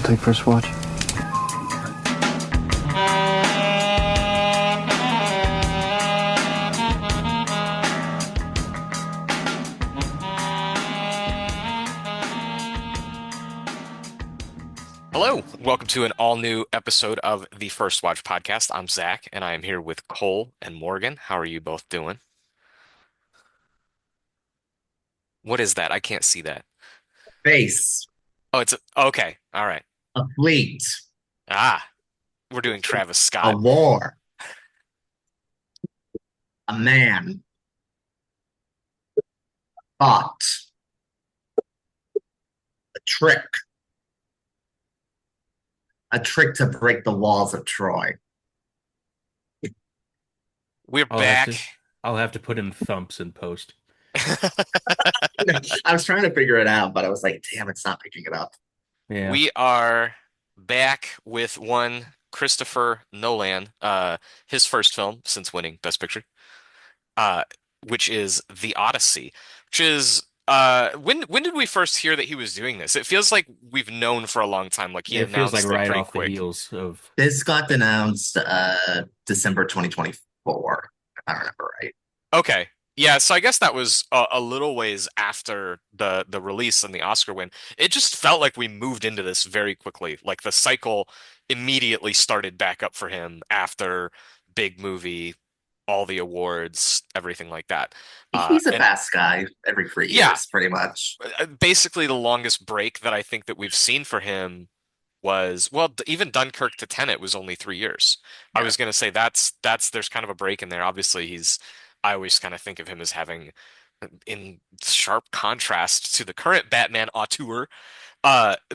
take first watch. Hello, welcome to an all-new episode of the First Watch podcast. I'm Zach, and I am here with Cole and Morgan. How are you both doing? What is that? I can't see that. Face, Oh, okay. All right. a fleet, Ah, we're doing Travis a Scott. war, a man, thought, a trick to break the walls of Troy. We're I'll have back. to I'll have to put in thumps in post. I was trying to figure it out, but I was like, damn, it's not picking it up. Yeah. We are back with one Christopher Nolan, his first film since winning Best Picture, uh, which is The Odyssey, which is when did we first hear that he was doing this? It feels like we've known for a long time, like he It feels like announced it right pretty off the quick. heels of This got announced December 2024, if I remember right. Okay. Yeah, so I guess that was a little ways after the release and the Oscar win. It just felt like we moved into this very quickly. Like the cycle immediately started back up for him after big movie, all the awards, everything like that. He's a And fast guy every three yeah, years, pretty much. basically the longest break that I think that we've seen for him was, well, even Dunkirk to Tenet was only 3 years. I Yeah. was gonna say that's there's kind of a break in there. Obviously, I always kind of think of him as having, in sharp contrast to the current Batman auteur,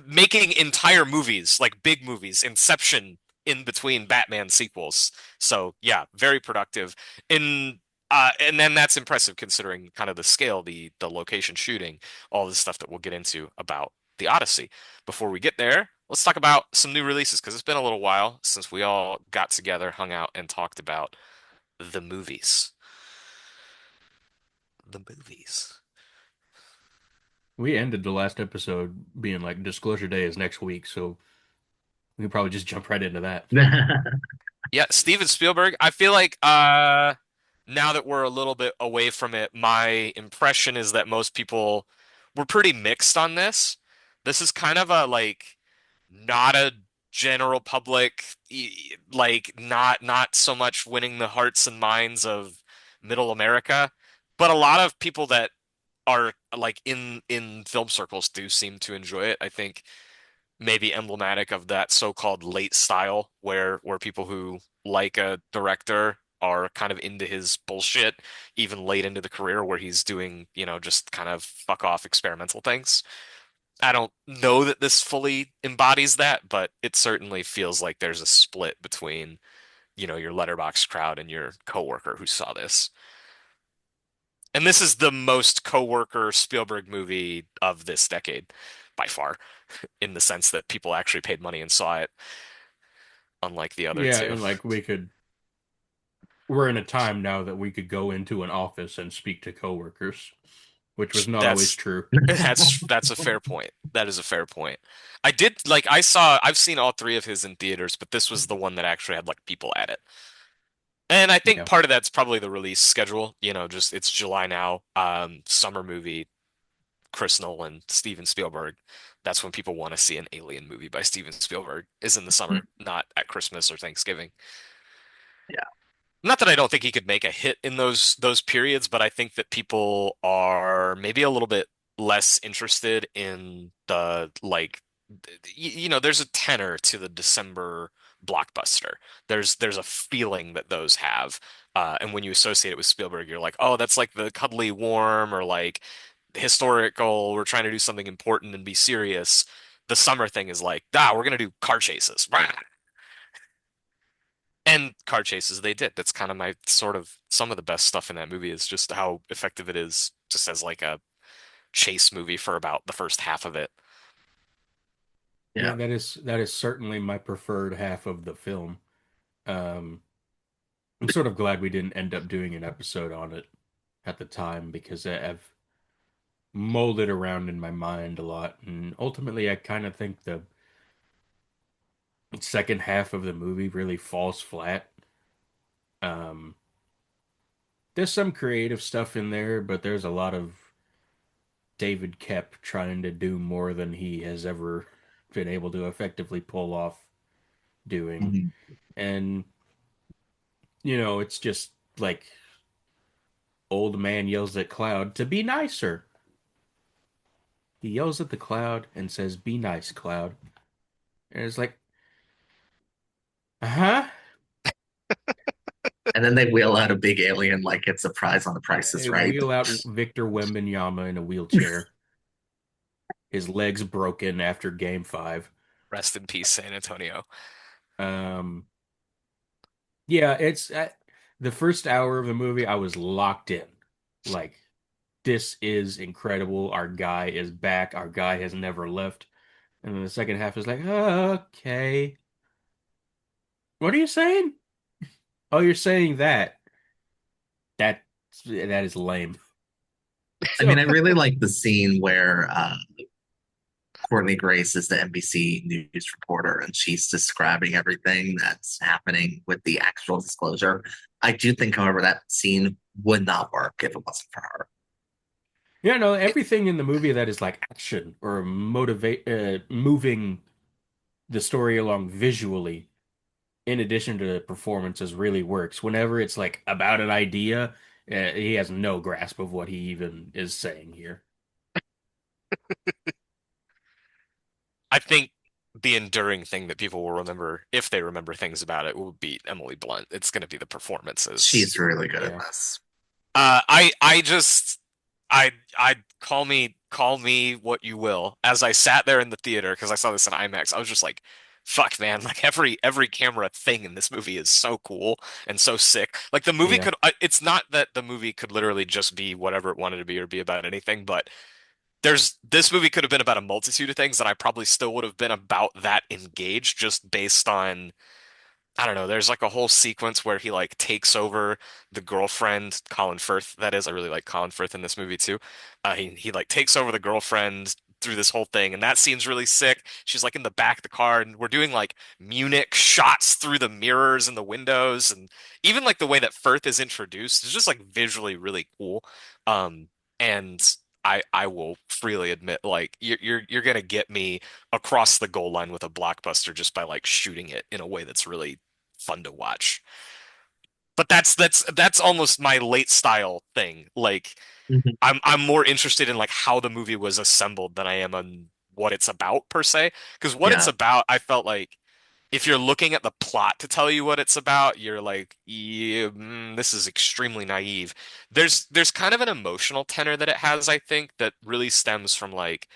making entire movies, like big movies, Inception in between Batman sequels. So yeah, very productive. In and then that's impressive considering kind of the scale, the location shooting, all the stuff that we'll get into about the Odyssey. Before we get there, let's talk about some new releases because it's been a little while since we all got together, hung out, and talked about the movies. The movies. we ended the last episode being like disclosure day is next week, so we could probably just jump right into that. Yeah, Steven Spielberg. I feel like now that we're a little bit away from it, my impression is that most people were pretty mixed on this. This is kind of a like not a general public like not so much winning the hearts and minds of middle America, but a lot of people that are like in film circles do seem to enjoy it. I think maybe emblematic of that so-called late style where people who like a director are kind of into his bullshit even late into the career where he's doing, just kind of fuck off experimental things. I don't know that this fully embodies that, but it certainly feels like there's a split between, your letterbox crowd and your coworker who saw this. And this is the most coworker Spielberg movie of this decade by far, in the sense that people actually paid money and saw it, unlike the other Yeah, two. and like we're in a time now that we could go into an office and speak to coworkers, which was not always That's true. that's a fair point. That is a fair point. I've seen all three of his in theaters, but this was the one that actually had like people at it. And I think Yeah. part of that's probably the release schedule, just it's July now. Summer movie, Chris Nolan, Steven Spielberg. That's when people want to see an alien movie by Steven Spielberg is in the summer, not at Christmas or Thanksgiving. Yeah. Not that I don't think he could make a hit in those periods, but I think that people are maybe a little bit less interested in the like there's a tenor to the December blockbuster. There's a feeling that those have. And when you associate it with Spielberg, you're like, oh, that's like the cuddly warm or like historical, we're trying to do something important and be serious. The summer thing is like, we're gonna do car chases. And car chases they did. That's kind of my sort of some of the best stuff in that movie is just how effective it is just as like a chase movie for about the first half of it. Yeah, Yeah. that is certainly my preferred half of the film. Um, I'm sort of glad we didn't end up doing an episode on it at the time because I've molded around in my mind a lot, and ultimately I kind of think the second half of the movie really falls flat. Um, there's some creative stuff in there, but there's a lot of David Kep trying to do more than he has ever been able to effectively pull off doing. Mhm. And, it's just like old man yells at cloud to be nicer. He yells at the cloud and says, "Be nice, cloud." And it's like, huh? And then they wheel out a big alien like it's a prize on the Price is They Right. wheel out Victor Wembanyama in a wheelchair. His legs broken after game five. Rest in peace, San Antonio. Um, yeah, the first hour of the movie, I was locked in. Like, this is incredible. Our guy is back. Our guy has never left. And then the second half is like, okay. What are you saying? Oh, you're saying that. That that is lame. I mean, So I really like the scene where Courtney Grace is the NBC News reporter and she's describing everything that's happening with the actual disclosure. I do think, however, that scene would not work if it wasn't for her. everything in the movie that is like action or moving the story along visually, in addition to the performances, really works. Whenever it's like about an idea, he has no grasp of what he even is saying here. I think the enduring thing that people will remember, if they remember things about it, will be Emily Blunt. It's going to be the performances. She's really good at Yeah. this. I just, I call me what you will. As I sat there in the theater, because I saw this in IMAX, I was just like, fuck, man, like every camera thing in this movie is so cool and so sick. Like the movie Yeah. could, it's not that the movie could literally just be whatever it wanted to be or be about anything, but this movie could have been about a multitude of things, and I probably still would have been about that engaged just based on I don't know. There's like a whole sequence where he like takes over the girlfriend, Colin Firth, that is. I really like Colin Firth in this movie too. He like takes over the girlfriend through this whole thing, and that scene's really sick. She's like in the back of the car, and we're doing like Munich shots through the mirrors and the windows, and even like the way that Firth is introduced is just like visually really cool. Um, and I will freely admit, like you're gonna get me across the goal line with a blockbuster just by like shooting it in a way that's really fun to watch. But that's almost my late style thing. Like Mhm. I'm more interested in like how the movie was assembled than I am on what it's about per se. Because what it's Yeah. about, I felt like if you're looking at the plot to tell you what it's about, you're like, yeah, this is extremely naive. There's kind of an emotional tenor that it has, I think, that really stems from like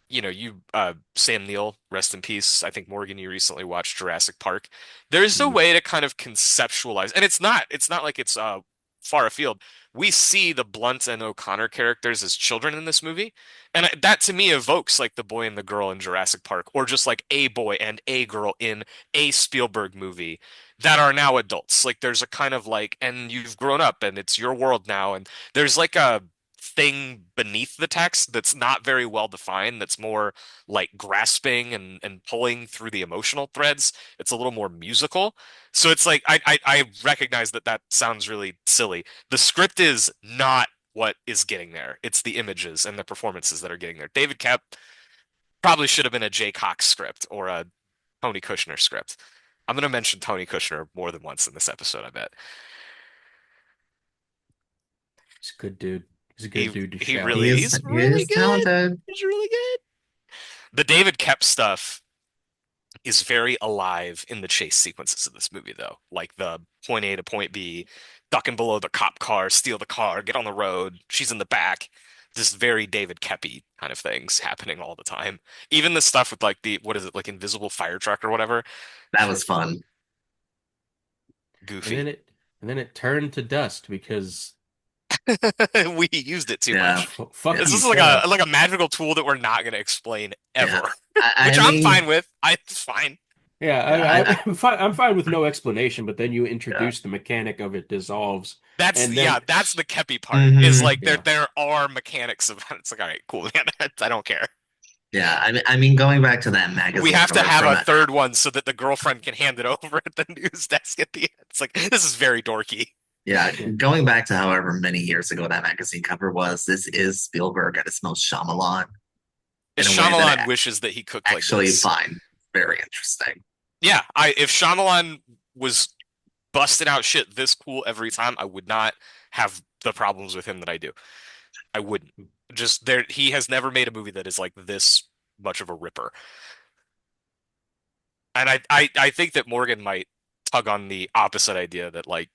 you Sam Neill, rest in peace. I think Morgan, you recently watched Jurassic Park. There's a Mm. way to kind of conceptualize, and it's not like it's far afield. We see the Blunt and O'Connor characters as children in this movie, and that to me evokes like the boy and the girl in Jurassic Park, or just like a boy and a girl in a Spielberg movie that are now adults. Like there's a kind of like, and you've grown up, and it's your world now, and there's like a thing beneath the text that's not very well defined, that's more like grasping and pulling through the emotional threads. It's a little more musical. So it's like I recognize that that sounds really silly. The script is not what is getting there. It's the images and the performances that are getting there. David Kep probably should have been a Jay Cox script or a Tony Kushner script. I'm going to mention Tony Kushner more than once in this episode, I bet. He's a good dude. He's a good He dude to he shout. really he's He really is good. talented. He's really good. The David Kep stuff is very alive in the chase sequences of this movie, though. Like the point A to point B, ducking below the cop car, steal the car, get on the road. She's in the back. Just very David Kepi kind of things happening all the time. Even the stuff with like the what is it, like invisible fire truck or whatever. That was fun. And Goofy. then it turned to dust because We used it too Yeah. much. fuck This you, is shut up. like a magical tool that we're not going to explain ever, Yeah. I which I'm fine mean, with. It's fine. Yeah, yeah, I'm fine. I'm fine with no explanation, but then you yeah. introduce the mechanic of it dissolves, That's and yeah, then that's the Kepi part. Is Hmm. like there yeah, there are mechanics of it. It's like all right, cool, man. I don't care. Yeah, I mean, going back to that We magazine have to cover have from a it. third one so that the girlfriend can hand it over at the news desk at the end. It's like this is very dorky. Yeah, Yeah. going back to however many years ago that magazine cover was, this is Spielberg at his most Shyamalan in a way that Shyamalan I wishes that he cooked like actually this. find very interesting. Yeah, I if Shyamalan was busting out shit this cool every time, I would not have the problems with him that I do. I wouldn't. Just there, he has never made a movie that is like this much of a ripper. And I think that Morgan might tug on the opposite idea that like,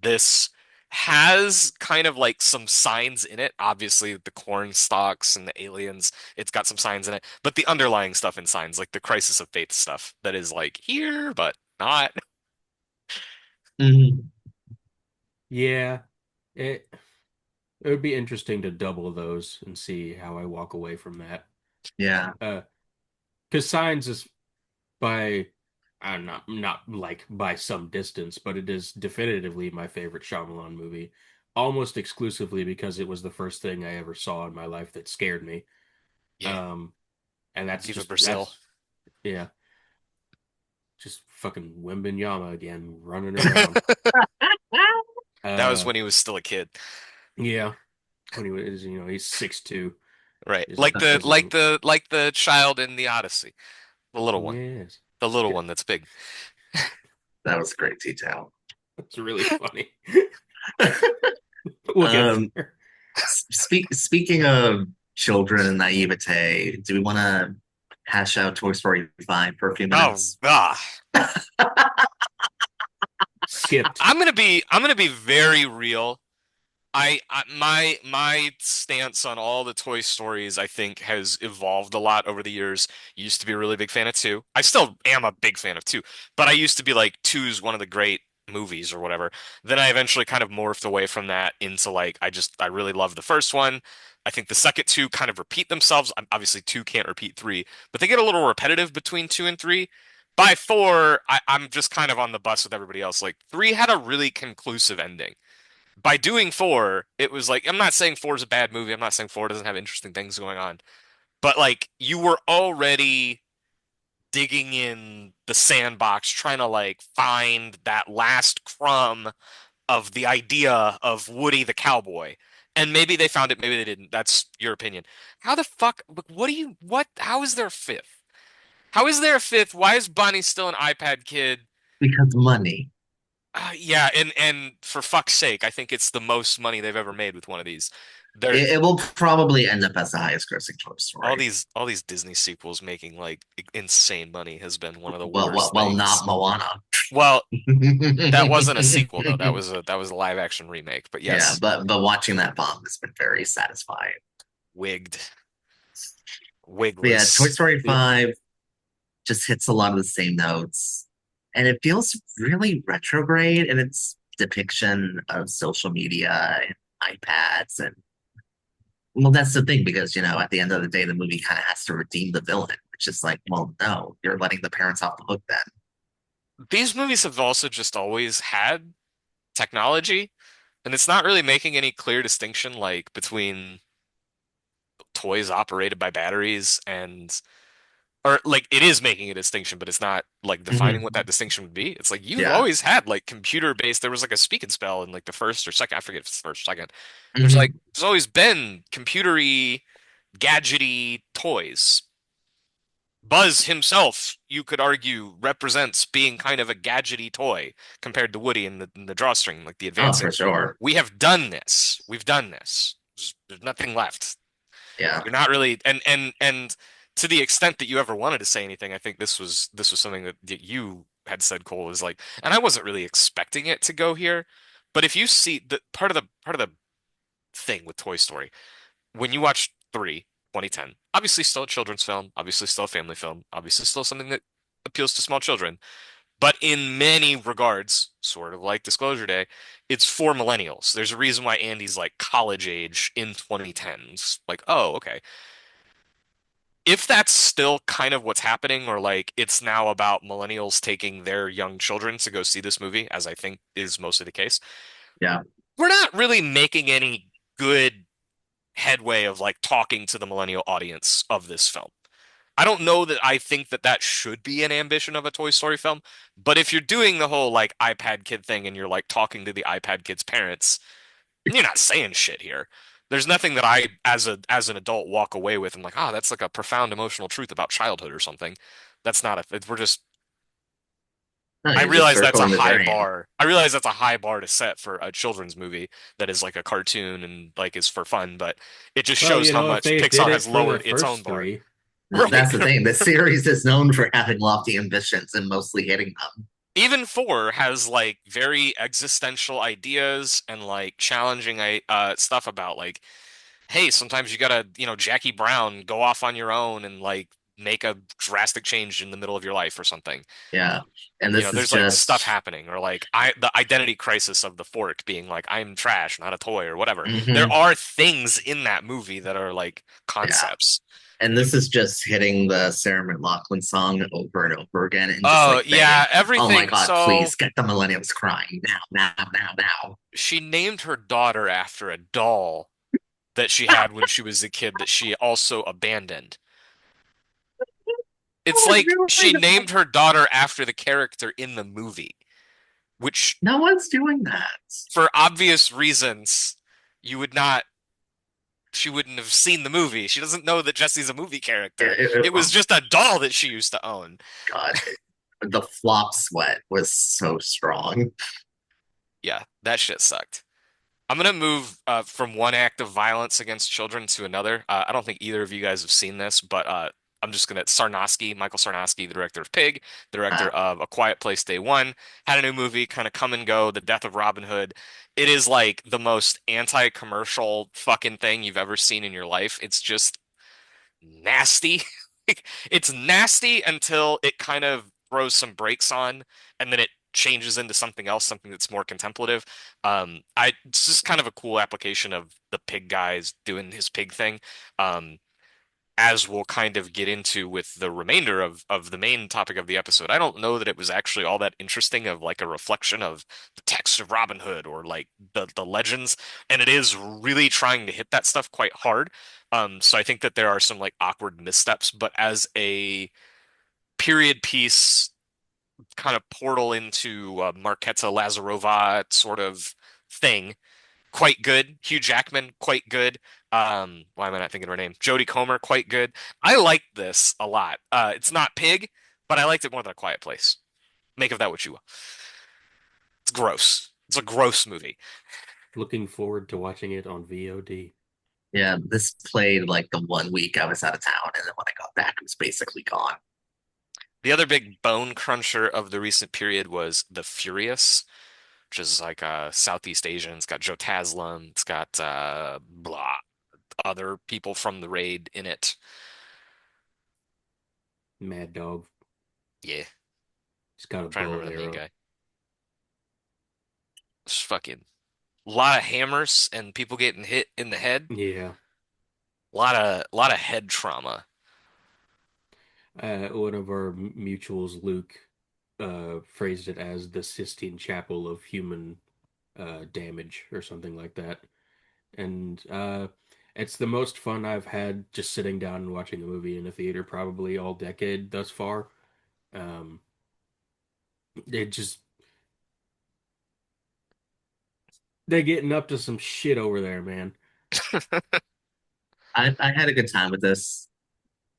this has kind of like some signs in it. Obviously, the corn stalks and the aliens, it's got some signs in it, but the underlying stuff in signs, like the crisis of faith stuff, that is like here, but not. Mhm. Yeah. It it would be interesting to double those and see how I walk away from that. Yeah. Uh, because Signs is by not like by some distance, but it is definitively my favorite Shyamalan movie, almost exclusively because it was the first thing I ever saw in my life that scared me. Yeah. Um, and Viva Brazil. yeah, just fucking Wembenyama again running around. That was Uh, when he was still a kid. yeah, when he was, he's 6'2", Right. is Like the is a like the like the child in the Odyssey. The little one. yes, The little yeah, one that's big. That was a great detail. it's really funny. We'll get Um, there. speaking of children and naivete, do we want to hash out Toy Story 5 for a few Oh, minutes? Skipped. I'm gonna be very real. My stance on all the Toy Stories I think has evolved a lot over the years. Used to be a really big fan of two. I still am a big fan of two, but I used to be like two's one of the great movies or whatever. Then I eventually kind of morphed away from that into like I really love the first one. I think the second two kind of repeat themselves. Obviously two can't repeat three, but they get a little repetitive between two and three. By four, I'm just kind of on the bus with everybody else. Like three had a really conclusive ending. By doing four, it was like I'm not saying four is a bad movie. I'm not saying four doesn't have interesting things going on, but like you were already digging in the sandbox trying to like find that last crumb of the idea of Woody the cowboy. And maybe they found it, maybe they didn't. That's your opinion. How the fuck? What do you? What? How is there a fifth? How is there a fifth? Why is Bonnie still an iPad kid? Because money. Yeah, and for fuck's sake, I think it's the most money they've ever made with one of these. They're It will probably end up as the highest grossing Toy Story. all these Disney sequels making like insane money has been one of the Well, well, worst well, things. not Moana. Well, that wasn't a sequel though. That was a live action remake. But Yeah, yes, but watching that bomb has been very satisfying. wigged, But yeah, Toy wigless. Story Yeah. 5 just hits a lot of the same notes. And it feels really retrograde in its depiction of social media and iPads. And well, that's the thing because, at the end of the day, the movie kind of has to redeem the villain, which is like, well, no, you're letting the parents off the hook then. These movies have also just always had technology, and it's not really making any clear distinction like between toys operated by batteries and or like it is making a distinction, but it's not like defining what Hmm. that distinction would be. It's like you've Yeah. always had like computer based. There was like a speak and spell in like the first or second. I forget if it's first, or second. There's like Hmm. there's always been computery, gadgety toys. Buzz himself, you could argue, represents being kind of a gadgety toy compared to Woody in the drawstring, like the Oh, for advancing. sure. We have done this. We've done this. There's nothing left. Yeah. You're not really and to the extent that you ever wanted to say anything, I think this was something that you had said, Cole, was like, and I wasn't really expecting it to go here, but if you see the part of the thing with Toy Story, when you watch 3, 2010, obviously still a children's film, obviously still a family film, obviously still something that appeals to small children, but in many regards, sort of like Disclosure Day, it's for millennials. There's a reason why Andy's like college age in 2010s. Like, oh, okay, if that's still kind of what's happening, or like it's now about millennials taking their young children to go see this movie, as I think is mostly the case, Yeah. we're not really making any good headway of like talking to the millennial audience of this film. I don't know that I think that that should be an ambition of a Toy Story film, but if you're doing the whole like iPad kid thing and you're like talking to the iPad kid's parents, you're not saying shit here. There's nothing that I, as an adult, walk away with and like, oh, that's like a profound emotional truth about childhood or something. That's not a. We're just. No, I you're just realize that's a circling the high drain. bar. I realize that's a high bar to set for a children's movie that is like a cartoon and like is for fun, but it just Well, shows you how know, if much they did Pixar it has for the lowered its own first bar. three, Right. That's the thing. The series is known for having lofty ambitions and mostly hitting them. Even 4 has like very existential ideas and like challenging stuff about like, hey, sometimes you gotta, Jackie Brown, go off on your own and like make a drastic change in the middle of your life or something. Yeah. And this is There's like stuff just happening, or like the identity crisis of the fork being like, I'm trash, not a toy, or whatever. There mhm, are things in that movie that are like yeah. concepts. And this is just hitting the Sarah McLachlan song over and over again and just Oh like saying, yeah, oh my everything. God, So please get the millennials crying now, now, now, now. she named her daughter after a doll that she had when she was a kid that she also abandoned. It's Oh, like she really? named her daughter after the character in the movie, which, No one's doing that. for obvious reasons, you would not, she wouldn't have seen the movie. She doesn't know that Jesse's a movie character. It Oh was just a doll that she used to own. God. The flop sweat was so strong. Yeah, that shit sucked. I'm gonna move from one act of violence against children to another. I don't think either of you guys have seen this, but I'm just gonna Michael Sarnowski, the director of Pig, the director Uh, of A Quiet Place Day One, had a new movie, kind of come and go, The Death of Robin Hood. It is like the most anti-commercial fucking thing you've ever seen in your life. It's just nasty. It's nasty until it kind of throws some brakes on, and then it changes into something else, something that's more contemplative. It's just kind of a cool application of the pig guys doing his pig thing. Um, as we'll kind of get into with the remainder of the main topic of the episode, I don't know that it was actually all that interesting of like a reflection of the text of Robin Hood or like the legends, and it is really trying to hit that stuff quite hard. So I think that there are some like awkward missteps, but as a period piece kind of portal into Marketa Lazarova sort of thing, quite good. Hugh Jackman, quite good. Why am I not thinking of her name? Jodie Comer, quite good. I liked this a lot. It's not Pig, but I liked it more than A Quiet Place. Make of that what you will. It's gross. It's a gross movie. looking forward to watching it on VOD. yeah, this played like the 1 week I was out of town, and then when I got back, it was basically gone. The other big bone cruncher of the recent period was The Furious, which is like Southeast Asian. It's got Joe Taslim. It's got blah other people from the raid in it. Mad Dog. Yeah, He's got a trying to bow and remember the main arrow. guy. It's fucking a lot of hammers and people getting hit in the head. Yeah. A lot of head trauma. One of our mutuals, Luke, phrased it as the Sistine Chapel of human damage or something like that. And it's the most fun I've had just sitting down and watching a movie in a theater probably all decade thus far. Um, it just they're getting up to some shit over there, man. I had a good time with this.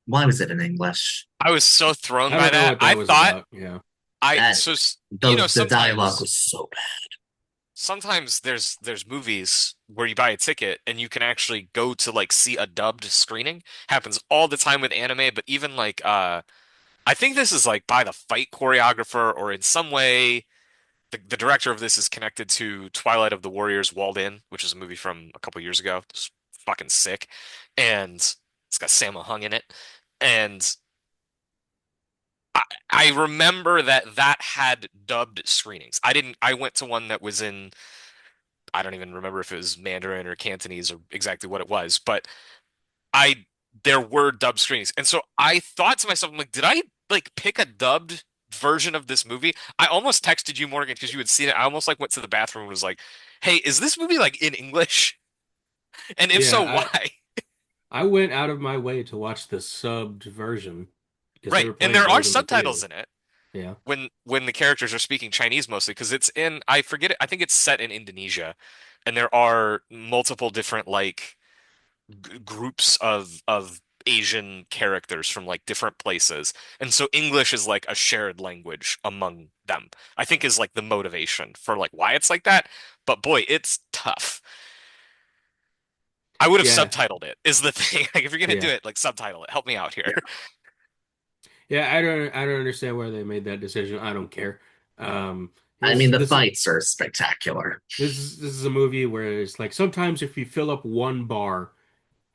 Why was it in English? I was so thrown I by don't know that. what I that was thought about. Yeah. I That so you know the dialogue sometimes was so sometimes there's movies where you buy a ticket and you can actually go to like see a dubbed screening. Happens all the time with anime, but even like I think this is like by the fight choreographer or in some way the director of this is connected to Twilight of the Warriors Walled In, which is a movie from a couple years ago. It's fucking sick. And it's got Sammo Hung in it. And I remember that had dubbed screenings. I went to one that was in, I don't even remember if it was Mandarin or Cantonese or exactly what it was, but I there were dubbed screenings. And so I thought to myself, I'm like, did I like pick a dubbed version of this movie? I almost texted you, Morgan, because you had seen it. I almost like went to the bathroom and was like, hey, is this movie like in English? And if Yeah, so, why? I went out of my way to watch the subbed version because they Right. were And playing there are both in the subtitles theater. in it Yeah. when the characters are speaking Chinese mostly because it's in I forget it, I think it's set in Indonesia and there are multiple different like groups of Asian characters from like different places. And so English is like a shared language among them. I think is like the motivation for like why it's like that. But boy, it's tough. I would have Yeah. subtitled it is the thing. Like if you're gonna do Yeah. it, like subtitle it. Help me out here. Yeah. Yeah, I don't understand why they made that decision. I don't care. Um I this mean, the this fights are spectacular. this is a movie where it's like sometimes if you fill up one bar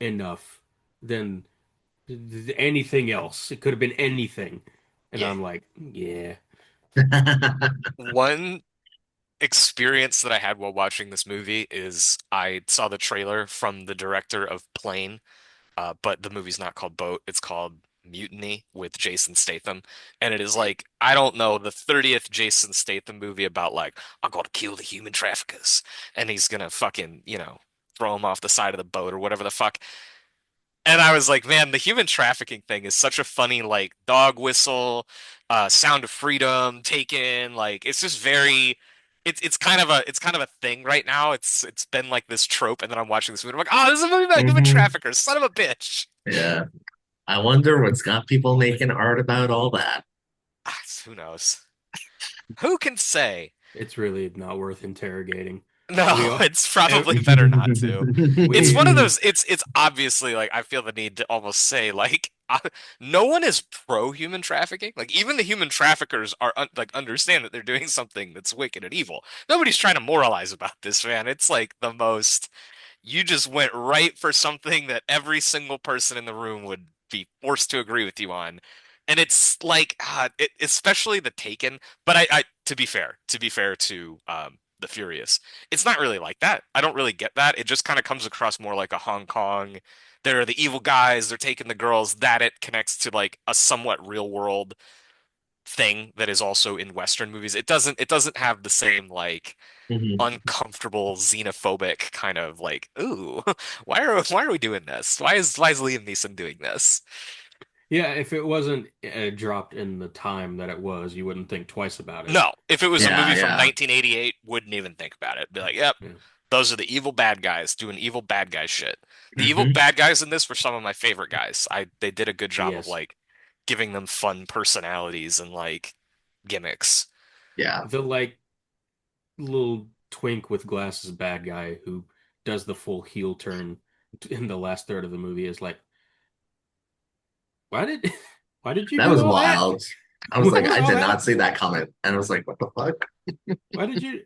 enough, then anything else, it could have been anything. And Yeah. I'm like, yeah. One experience that I had while watching this movie is I saw the trailer from the director of Plane, but the movie's not called Boat, it's called Mutiny with Jason Statham. And it is like, I don't know, the 30th Jason Statham movie about like, I'm gonna kill the human traffickers. And he's gonna fucking, throw him off the side of the boat or whatever the fuck. And I was like, man, the human trafficking thing is such a funny, like, dog whistle, Sound of Freedom, Taken. Like, it's just very, it's kind of a thing right now. It's been like this trope, and then I'm watching this movie. I'm like, oh, this is a movie about human Mhm. traffickers, son of a bitch. Yeah. I wonder what's got people making art about all that. Ah, who knows? Who can say? It's really not worth interrogating. We No, all it's probably ev- better not to. It's we one of those, it's obviously like I feel the need to almost say like no one is pro human trafficking. Like even the human traffickers are like understand that they're doing something that's wicked and evil. Nobody's trying to moralize about this, man. It's like the most you just went right for something that every single person in the room would be forced to agree with you on. And it's like, especially the Taken. But to be fair to the Furious, it's not really like that. I don't really get that. It just kind of comes across more like a Hong Kong. They're the evil guys. They're taking the girls. That it connects to like a somewhat real world thing that is also in Western movies. It doesn't have the same like Mhm. uncomfortable xenophobic kind of like, ooh, why are we doing this? Why is Liam Neeson doing this? Yeah, if it wasn't dropped in the time that it was, you wouldn't think twice about it. No, if it was a Yeah, movie from yeah. 1988, wouldn't even think about it. Be like, yep, Yeah. those are the evil bad guys doing evil bad guy shit. The evil Hmm. bad guys in this were some of my favorite guys. They did a good job of Yes. like giving them fun personalities and like gimmicks. Yeah. The like little twink with glasses bad guy who does the full heel turn in the last third of the movie is like, why did why did you That do was all that? wild. I was What like, was I all did that? not see that comment. And I was like, what the fuck? Why did you?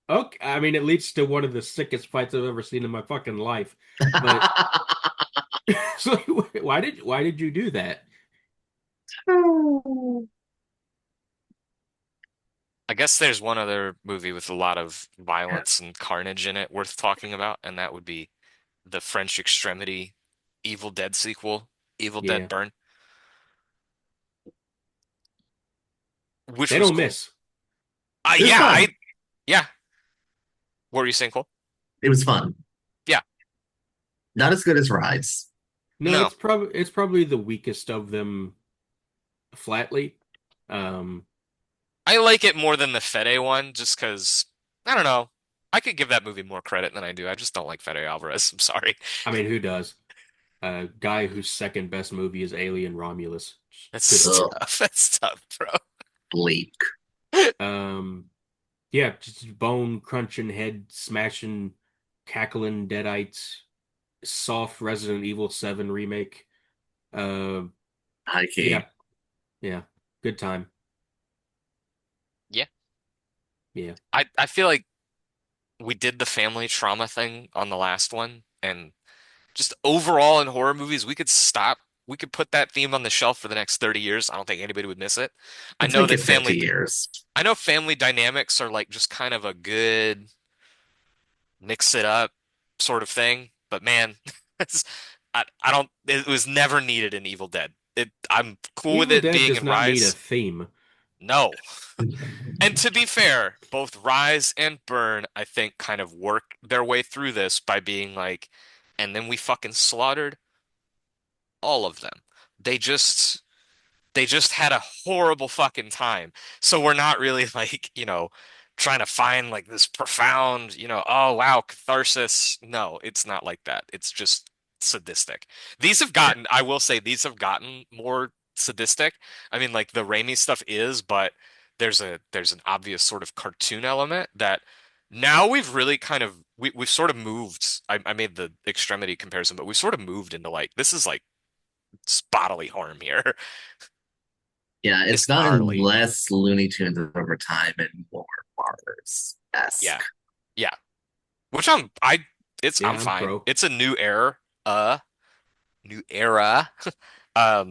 Okay, I mean, it leads to one of the sickest fights I've ever seen in my fucking life. But so why did you do that? I guess there's one other movie with a lot of Yeah, violence and carnage in it worth talking about, and that would be the French Extremity Evil Dead sequel, Evil Dead Yeah, Burn, which they was don't cool. miss. it was Yeah, fun. yeah. What were you saying, Cole? It was fun. Yeah, Not as good as Rise. No, no, it's probably the weakest of them flatly. Um, I like it more than the Fede one, just because I don't know. I could give that movie more credit than I do. I just don't like Fede Alvarez. I'm sorry. I mean, who does? A guy whose second best movie is Alien Romulus. Good That's for him. Ugh, tough. That's tough, bro. bleak. Um, yeah, just bone crunching, head smashing, cackling Deadites, soft Resident Evil 7 remake. Uh, High key. yeah, yeah, good time. Yeah, Yeah, I feel like we did the family trauma thing on the last one, and just overall in horror movies, we could stop. We could put that theme on the shelf for the next 30 years. I don't think anybody would miss it. I Let's know make that it 50 family, years. I know family dynamics are like just kind of a good mix it up sort of thing, but man, it's, I don't, it was never needed in Evil Dead. I'm cool with Evil it Dead being does in not need a Rise. theme. No. And to be fair, both Rise and Burn, I think, kind of work their way through this by being like and then we fucking slaughtered all of them. They just they just had a horrible fucking time. So we're not really like, trying to find like this profound, oh wow, catharsis. No, it's not like that. It's just sadistic. These have Yeah, gotten, I will say, these have gotten more sadistic. I mean, like the Raimi stuff is, but there's an obvious sort of cartoon element that now we've really kind of we've sort of moved. I made the extremity comparison, but we've sort of moved into like this is like bodily harm here. yeah, it's It's gotten gnarly. less Looney Tunes over time and more Mars-esque. Yeah. Yeah. Which I'm Yeah, I'm fine. pro. It's a uh, new era.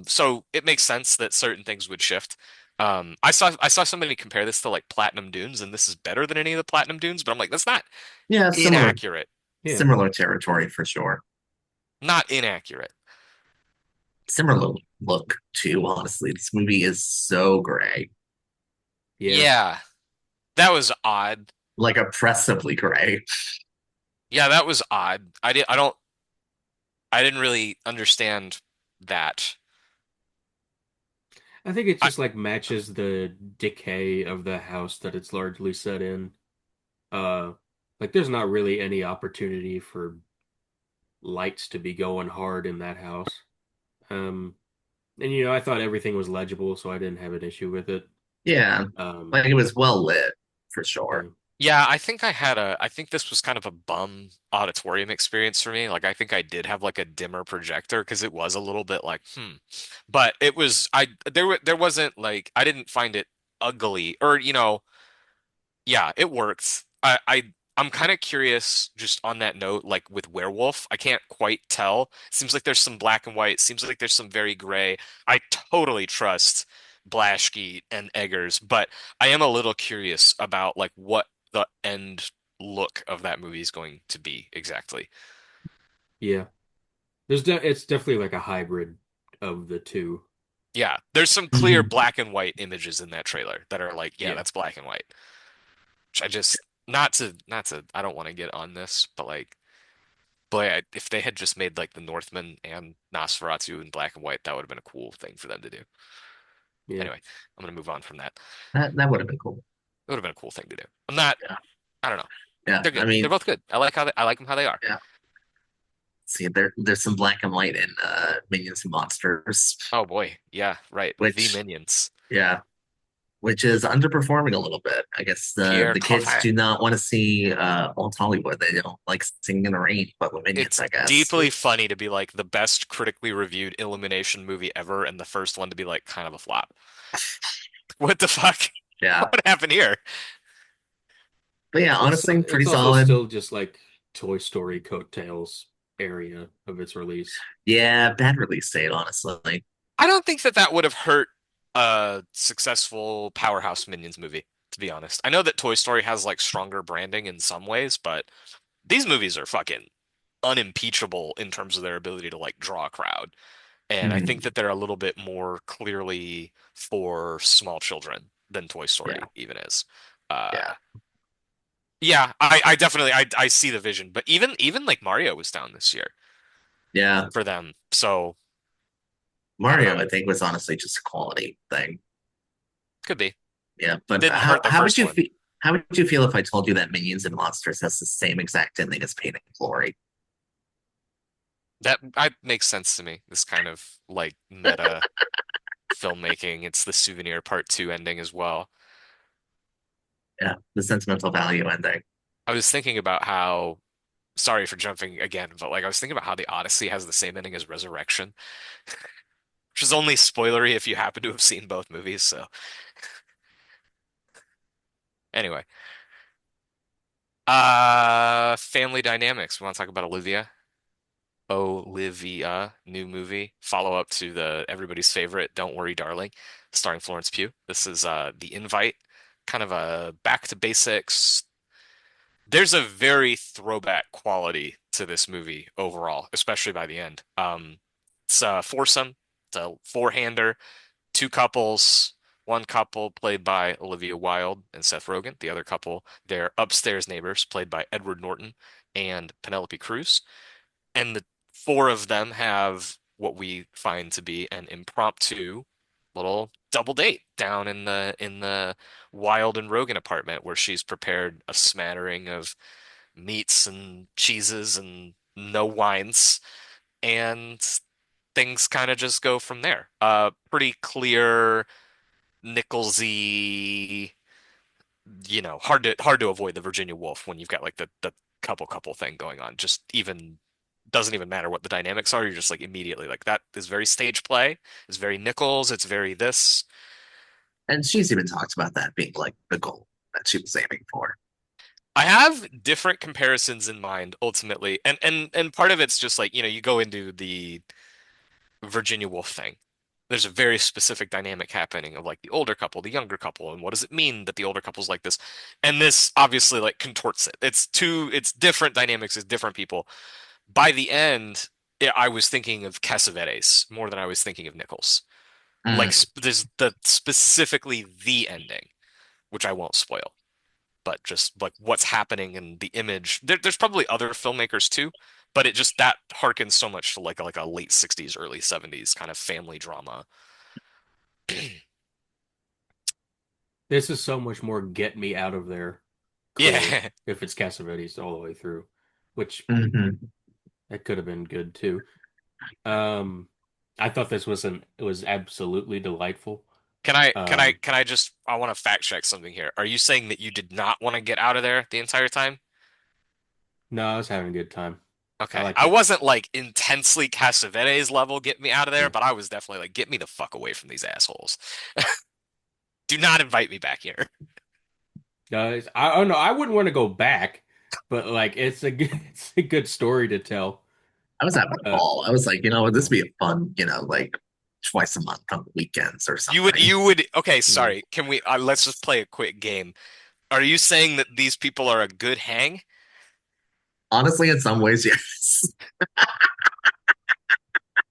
So it makes sense that certain things would shift. I saw somebody compare this to like Platinum Dunes, and this is better than any of the Platinum Dunes, but I'm like, that's not Yeah, inaccurate. Yeah. similar territory for sure. Not inaccurate. Similar look too, honestly. This movie is so gray, Yeah. Yeah. That was odd. like oppressively gray. Yeah, that was odd. I didn't really understand that. I think it I just like matches the decay of the house that it's largely set in. Uh, like there's not really any opportunity for lights to be going hard in that house. Um, and I thought everything was legible, so I didn't have an issue with it. Yeah, Um, like it was well lit for yeah, sure. Yeah, I think this was kind of a bum auditorium experience for me. Like, I think I did have like a dimmer projector because it was a little bit like, but it was, there wasn't like, I didn't find it ugly or, yeah, it works. I'm kind of curious just on that note, like with Werewolf, I can't quite tell. Seems like there's some black and white. Seems like there's some very gray. I totally trust Blaschke and Eggers, but I am a little curious about like what the end look of that movie is going to be exactly. yeah. It's definitely like a hybrid of the two. Yeah, there's some clear Mhm. black and white images in that trailer that are like, yeah, Yeah, that's black and white. Which I just not to I don't want to get on this, but like boy, if they had just made like the Northman and Nosferatu in black and white, that would have been a cool thing for them to do. yeah, Anyway, I'm gonna move on from that. That would have been cool. It would have been a cool thing to do. I'm not. Yeah, I don't know. yeah. They're I good. They're mean, both good. I like them how they are. yeah. See, there's some black and white in Minions and Monsters, Oh boy, yeah, right. The which Minions. yeah, which is underperforming a little bit. I guess Pierre the kids Coffin. do not want to see old Hollywood. They don't like Singing in the Rain, but with Minions, It's I guess. deeply funny to be like the best critically reviewed Illumination movie ever, and the first one to be like kind of a flop. What the fuck? Yeah, What happened here? but yeah, it's honestly, pretty it's also solid. still just like Toy Story coattails area of its release. Yeah, bad release date, honestly. I don't think that that would have hurt a successful Powerhouse Minions movie, to be honest. I know that Toy Story has like stronger branding in some ways, but these movies are fucking unimpeachable in terms of their ability to like draw a crowd. And I think Mhm. that they're a little bit more clearly for small children than Toy Yeah, Story even is. Uh, yeah, yeah, I definitely I see the vision, but even like Mario was down this year yeah. for them. So I don't Mario, know. I think, was honestly just a quality thing. Could be. Yeah, but Didn't hurt the how would first you one. feel? How would you feel if I told you that Minions and Monsters has the same exact ending as Pain and Glory? Makes sense to me. This kind of like meta filmmaking. It's the Souvenir Part 2 ending as well. Yeah, the sentimental value ending. I was thinking about how, sorry for jumping again, but like I was thinking about how the Odyssey has the same ending as Resurrection, which is only spoilery if you happen to have seen both movies. So anyway, family dynamics. We want to talk about Olivia. Olivia, new movie, follow up to the everybody's favorite Don't Worry, Darling, starring Florence Pugh. This is The Invite, kind of a back to basics. There's a very throwback quality to this movie overall, especially by the end. It's a foursome, it's a four-hander, two couples. One couple played by Olivia Wilde and Seth Rogen. The other couple, they're upstairs neighbors played by Edward Norton and Penelope Cruz. and the four of them have what we find to be an impromptu little double date down in the Wild and Rogan apartment where she's prepared a smattering of meats and cheeses and no wines, and things kind of just go from there. Pretty clear Nicholsy, hard to avoid the Virginia Woolf when you've got like the couple thing going on. Just even doesn't even matter what the dynamics are. You're just like immediately like that is very stage play. It's very Nichols. It's very this. And she's even talked about that being like the goal that she was aiming for. I have different comparisons in mind ultimately, and part of it's just like you go into the Virginia Woolf thing. There's a very specific dynamic happening of like the older couple, the younger couple, and what does it mean that the older couple's like this? And this obviously like contorts it. It's different dynamics, it's different people. By the end, I was thinking of Cassavetes more than I was thinking of Nichols. Like Mm. there's specifically the ending, which I won't spoil, but just like what's happening in the image. There's probably other filmmakers too, but it just that harkens so much to like a late 60s, early 70s kind of family drama. This is so much more get me out of there, clearly, Yeah. if it's Cassavetes all the way through, which Hmm. that could have been good too. Um, I thought this was it was absolutely delightful. Um, I want to fact check something here. Are you saying that you did not want to get out of there the entire time? no, I was having a good time. I Okay. liked I it. wasn't like intensely Cassavetes level, get me out of there, Yeah. but I was definitely like, get me the fuck away from these assholes. Do not invite me back here. I don't know. I wouldn't want to go back, but like it's a good, it's a good story to tell. I was having a Uh, ball. I was like, this yeah. would be a fun, like twice a month on the weekends or something. Okay, Yeah. sorry. Can we, let's just play a quick game. Are you saying that these people are a good hang? Honestly, in some ways, yes.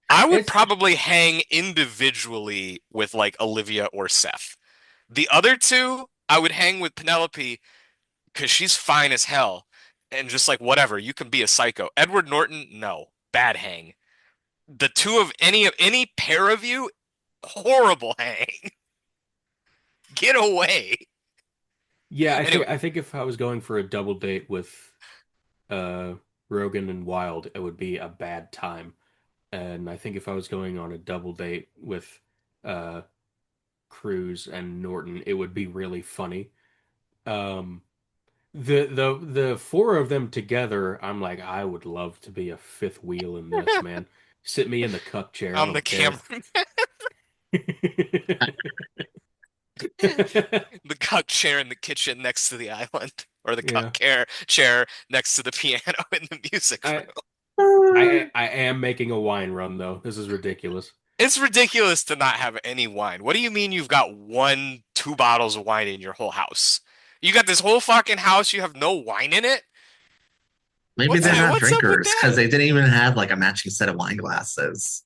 I would It's probably hang individually with like Olivia or Seth. The other two, I would hang with Penelope because she's fine as hell. And just like whatever, you can be a psycho. Edward Norton, no. Bad hang. The two of any pair of you, horrible hang. Get away. yeah, Anyway, I think if I was going for a double date with uh Rogan and Wild, it would be a bad time. And I think if I was going on a double date with uh Cruz and Norton, it would be really funny. Um the four of them together, I'm like, I would love to be a fifth wheel in this, man. Sit me in the cuck chair, I I'm the don't care. camera, the cuck chair in the kitchen next to the island, or the Yeah. chair next to the piano in the music room. I I am making a wine run though. This is ridiculous. It's ridiculous to not have any wine. What do you mean you've got one, two bottles of wine in your whole house? You got this whole fucking house, you have no wine in it? Maybe they're not What's up with drinkers because that? they didn't even have like a matching set of wine glasses.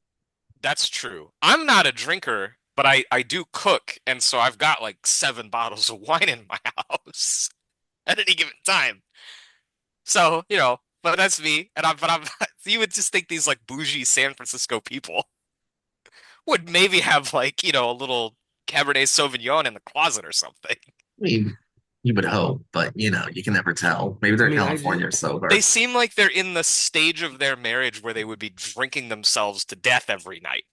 That's true. I'm not a drinker, but I do cook, and so I've got like 7 bottles of wine in my house at any given time. So, but that's me, but I'm you would just think these like bougie San Francisco people would maybe have like, a little Cabernet Sauvignon in the closet or something. I mean, you would hope, but you can never tell. Maybe I they're mean, I just California They sober. seem like they're in the stage of their marriage where they would be drinking themselves to death every night,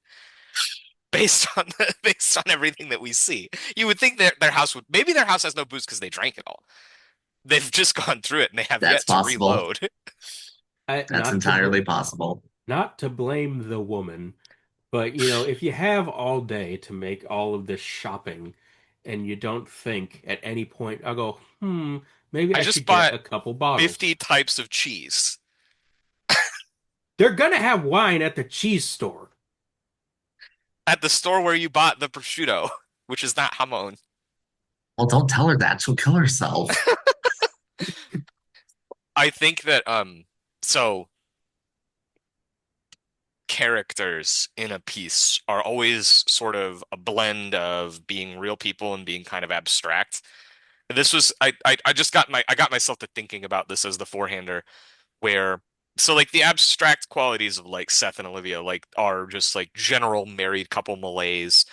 based on everything that we see. You would think their house would maybe their house has no booze because they drank it all. They've just gone through it and they have That's yet to possible. reload. That's entirely possible. not to blame the woman, but you know, if you have all day to make all of this shopping and you don't think at any point, I'll go, maybe I I just should get bought a couple bottles. 50 types of cheese They're gonna have wine at the cheese store. at the store where you bought the prosciutto, which is not jamon. Well, don't tell her that. She'll kill herself. I think that so characters in a piece are always sort of a blend of being real people and being kind of abstract. This was I just got myself to thinking about this as the forehander where So like the abstract qualities of like Seth and Olivia like are just like general married couple malaise.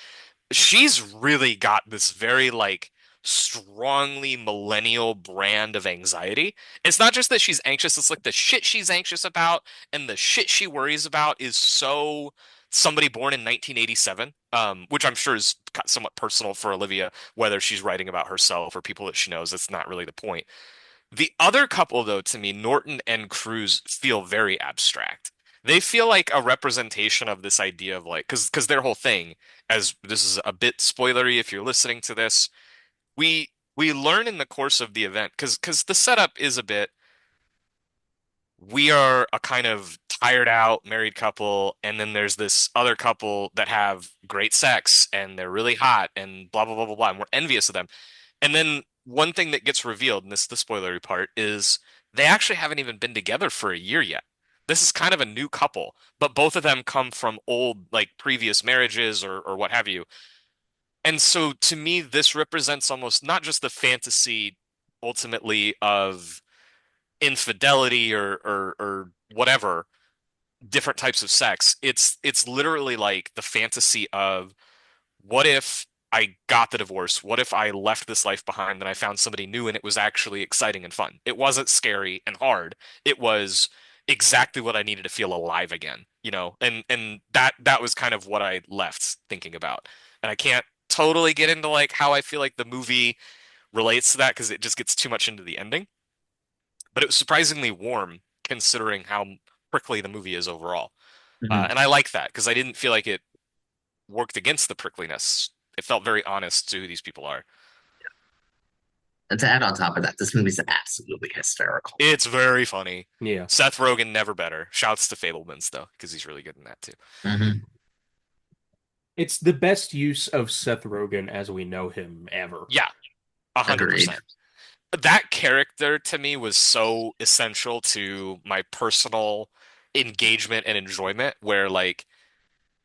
She's really got this very like strongly millennial brand of anxiety. It's not just that she's anxious, it's like the shit she's anxious about and the shit she worries about is so somebody born in 1987, which I'm sure is somewhat personal for Olivia, whether she's writing about herself or people that she knows. That's not really the point. The other couple, though, to me, Norton and Cruz feel very abstract. They feel like a representation of this idea of like, because their whole thing, as this is a bit spoilery if you're listening to this, we learn in the course of the event, because the setup is a bit, we are a kind of tired out married couple, and then there's this other couple that have great sex and they're really hot and blah blah blah blah blah, and we're envious of them. And then one thing that gets revealed, and this is the spoilery part, is they actually haven't even been together for a year yet. This is kind of a new couple, but both of them come from old, like previous marriages or what have you. And so to me, this represents almost not just the fantasy ultimately of infidelity or whatever, different types of sex. It's literally like the fantasy of what if I got the divorce? What if I left this life behind and I found somebody new and it was actually exciting and fun? It wasn't scary and hard. It was exactly what I needed to feel alive again, you know? And that was kind of what I left thinking about. And I can't totally get into like how I feel like the movie relates to that because it just gets too much into the ending. But it was surprisingly warm considering how prickly the movie is overall. Mhm. And I like that because I didn't feel like it worked against the prickliness. It felt very honest to who these people are. And to add on top of that, this movie's absolutely hysterical. It's very funny. Yeah. Seth Rogen never better. Shouts to Fablemans though, because he's really good in that too. Hmm. It's the best use of Seth Rogen as we know him ever. Yeah, a hundred Agreed. percent. That character to me was so essential to my personal engagement and enjoyment, where like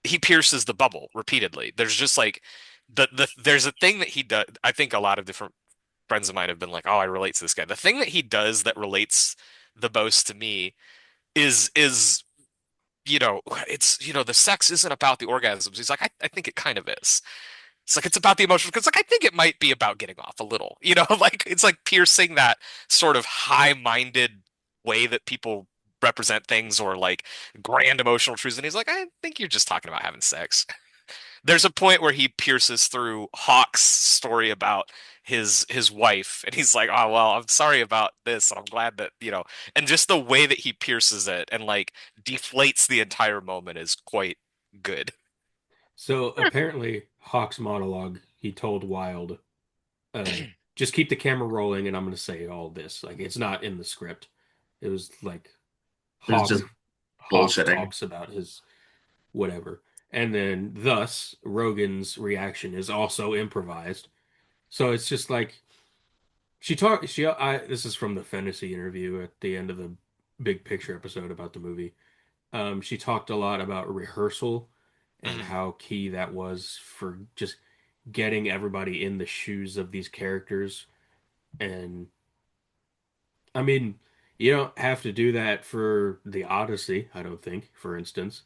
he pierces the bubble repeatedly. There's just like there's a thing that he does. I think a lot of different friends of mine have been like, "Oh, I relate to this guy." The thing that he does that relates the most to me is it's the sex isn't about the orgasms. He's like, I think it kind of is. It's like it's about the emotional because like I think it might be about getting off a little, like it's like piercing that sort of high-minded way that people represent things or like grand emotional truths. And he's like, I think you're just talking about having sex. There's a point where he pierces through Hawk's story about his wife, and he's like, "Oh well, I'm sorry about this, and I'm glad that And just the way that he pierces it and like deflates the entire moment is quite good. So apparently, Hawk's monologue, he told Wilde, uh, just keep the camera rolling and I'm going to say all this. Like, it's not in the script. It was like It was just Hawk bullshitting. talks about his whatever. And then thus Rogan's reaction is also improvised. So it's just like this is from the fantasy interview at the end of the big picture episode about the movie. She talked a lot about rehearsal and Mhm, how key that was for just getting everybody in the shoes of these characters. And I mean, you don't have to do that for the Odyssey, I don't think, for instance,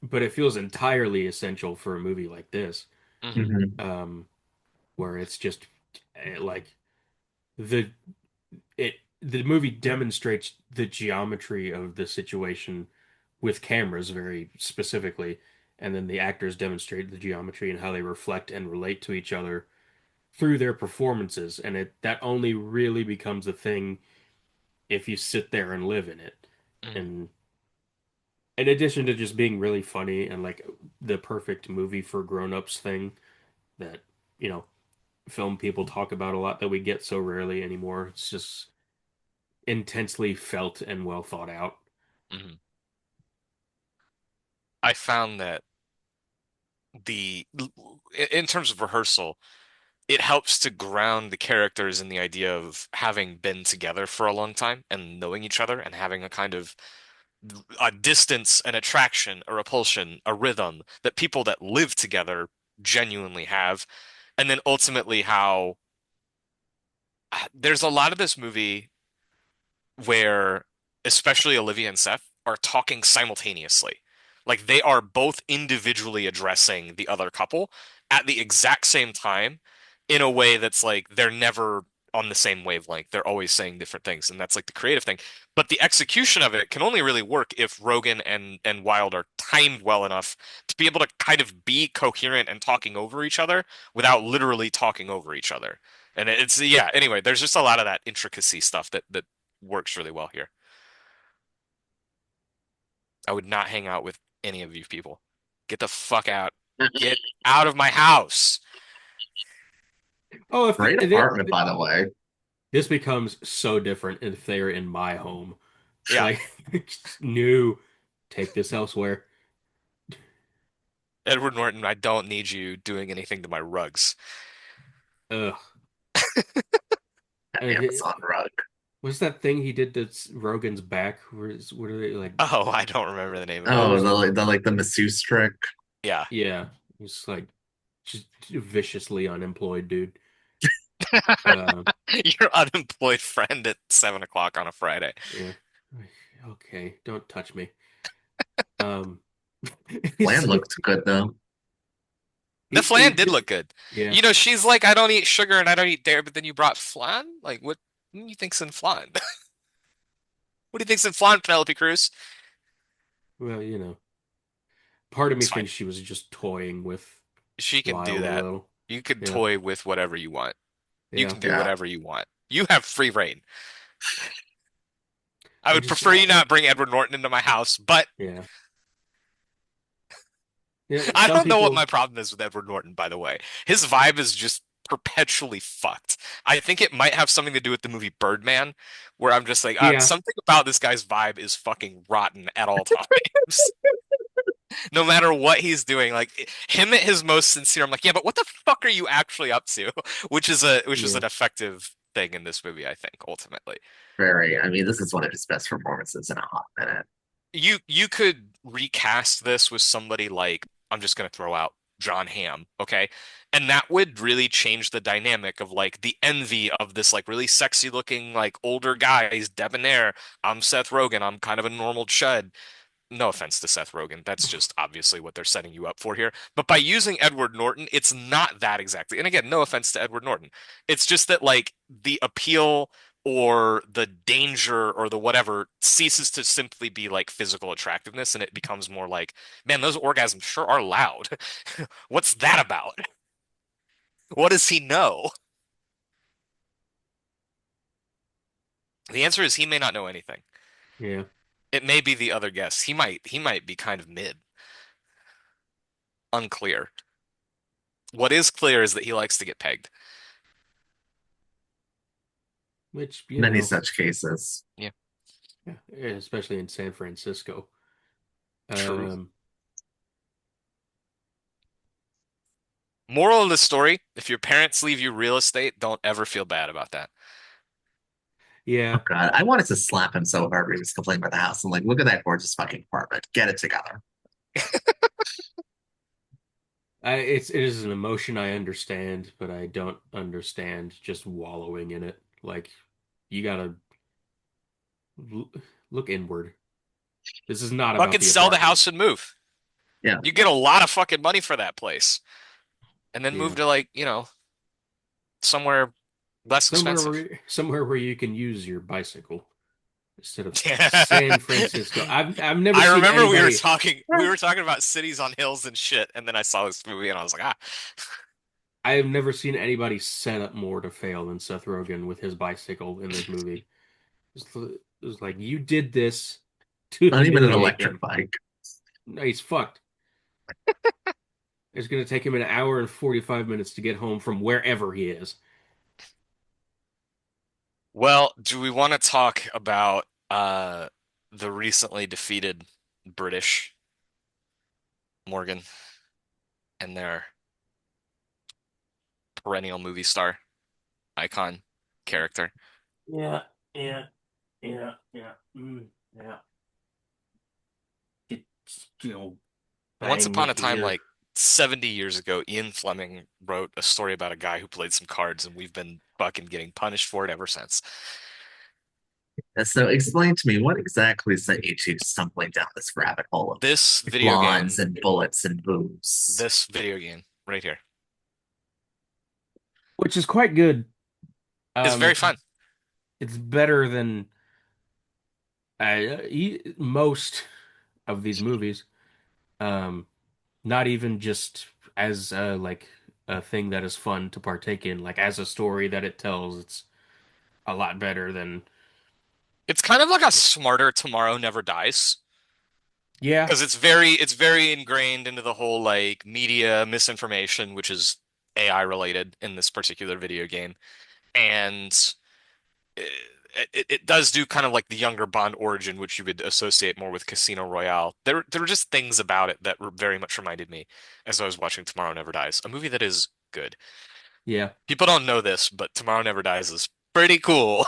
but it feels entirely essential for a movie like this, mhm, Hmm. um, where it's just like the the movie demonstrates the geometry of the situation with cameras very specifically, and then the actors demonstrate the geometry and how they reflect and relate to each other through their performances, and it that only really becomes a thing if you sit there and live in it. mhm, And in addition to just being really funny and like the perfect movie for grown-ups thing that, you know, film people talk about a lot that we get so rarely anymore. It's just intensely felt and well thought out. mhm. I found that the in terms of rehearsal, it helps to ground the characters in the idea of having been together for a long time and knowing each other and having a kind of a distance, an attraction, a repulsion, a rhythm that people that live together genuinely have. And then ultimately how there's a lot of this movie where especially Olivia and Seth, are talking simultaneously. Like they are both individually addressing the other couple at the exact same time in a way that's like they're never on the same wavelength. They're always saying different things, and that's like the creative thing. But the execution of it can only really work if Rogan and Wilde are timed well enough to be able to kind of be coherent and talking over each other without literally talking over each other. And it's yeah, anyway, there's just a lot of that intricacy stuff that works really well here. I would not hang out with any of you people. Get the fuck out. Get out of my house. Oh, if Great apartment, by the way. this becomes so different if they're in my home. Yeah. Like, no, take this elsewhere. Edward Norton, I don't need you doing anything to my rugs. Ugh. That And Amazon rug. what's that thing he did to Rogan's back? What are they like? Oh, I don't remember the name of it. What Oh, was the masseuse trick. Yeah. yeah? It's like just viciously unemployed dude. Uh, Your unemployed friend at 7 o'clock on a Friday. yeah. Okay, don't touch me. Um, Land so looked good though. The he flan did look good. yeah. You know, she's like, I don't eat sugar and I don't eat dairy, but then you brought flan? Like, what do you think's in flan? What do you think's in flan, Penelope Cruz? Well, part of me It's fine. thinks she was just toying with She can do Wilde a that. little. You can Yeah, toy with whatever you want. You yeah. can do Yeah. whatever you want. You have free reign. I I would just prefer you not bring Edward Norton into my house, but yeah. Yeah, I some don't know what my people problem is with Edward Norton, by the way. His vibe is just perpetually fucked. I think it might have something to do with the movie Birdman, where I'm just like, yeah. something about this guy's vibe is fucking rotten at all times. No matter what he's doing, like him at his most sincere, I'm like, yeah, but what the fuck are you actually up to? Which is Yeah. an effective thing in this movie, I think, ultimately. Very. I mean, this is one of his best performances in a hot minute. You could recast this with somebody like I'm just gonna throw out John Hamm, okay? And that would really change the dynamic of like the envy of this like really sexy looking like older guy. He's debonair. I'm Seth Rogen. I'm kind of a normal chud. No offense to Seth Rogen, that's just obviously what they're setting you up for here. But by using Edward Norton, it's not that exactly. And again, no offense to Edward Norton. It's just that like the appeal or the danger or the whatever ceases to simply be like physical attractiveness and it becomes more like, man, those orgasms sure are loud. What's that about? What does he know? The answer is he may not know anything. Yeah. It may be the other guess. He might be kind of mid, unclear. What is clear is that he likes to get pegged. Which, Many such cases. Yeah, yeah, especially in San Francisco. true. Um, Moral of the story, if your parents leave you real estate, don't ever feel bad about that. Oh yeah. God, I wanted to slap him so hard when he was complaining about the house. I'm like, look at that gorgeous fucking apartment. Get it together. It is an emotion I understand, but I don't understand just wallowing in it. Like you gotta l- look inward. This is not about Fucking the sell the apartment. house and move. Yeah. You get a lot of fucking money for that place. And then move Yeah. to like, somewhere less expensive. Somewhere where you can use your bicycle instead of San Francisco. I've never I seen remember anybody we were talking about cities on hills and shit, and then I saw this movie and I was like, ah. I have never seen anybody set up more to fail than Seth Rogen with his bicycle in this movie. It was like you did this to Not even an humiliate electric him. bike. No, he's fucked. It's going to take him an hour and 45 minutes to get home from wherever he is. Well, do we want to talk about the recently defeated British Morgan and their perennial movie star icon character? Yeah, yeah, yeah. Get, Once bang upon a with the time, ear. like 70 years ago, Ian Fleming wrote a story about a guy who played some cards, and we've been fucking getting punished for it ever since. So explain to me what exactly sent you to stumbling down this rabbit hole of This video blondes game, and bullets and boobs. this video game right here which is quite good. is very It's fun. it's better than most of these movies. Um, Not even just as like a thing that is fun to partake in, like as a story that it tells. It's a lot better than It's kind of like a smarter Tomorrow Never Dies yeah, because it's very ingrained into the whole like media misinformation, which is AI related in this particular video game. And it does do kind of like the younger Bond origin, which you would associate more with Casino Royale. There were just things about it that very much reminded me as I was watching Tomorrow Never Dies, a movie that is good. yeah, People don't know this, but Tomorrow Never Dies is pretty cool.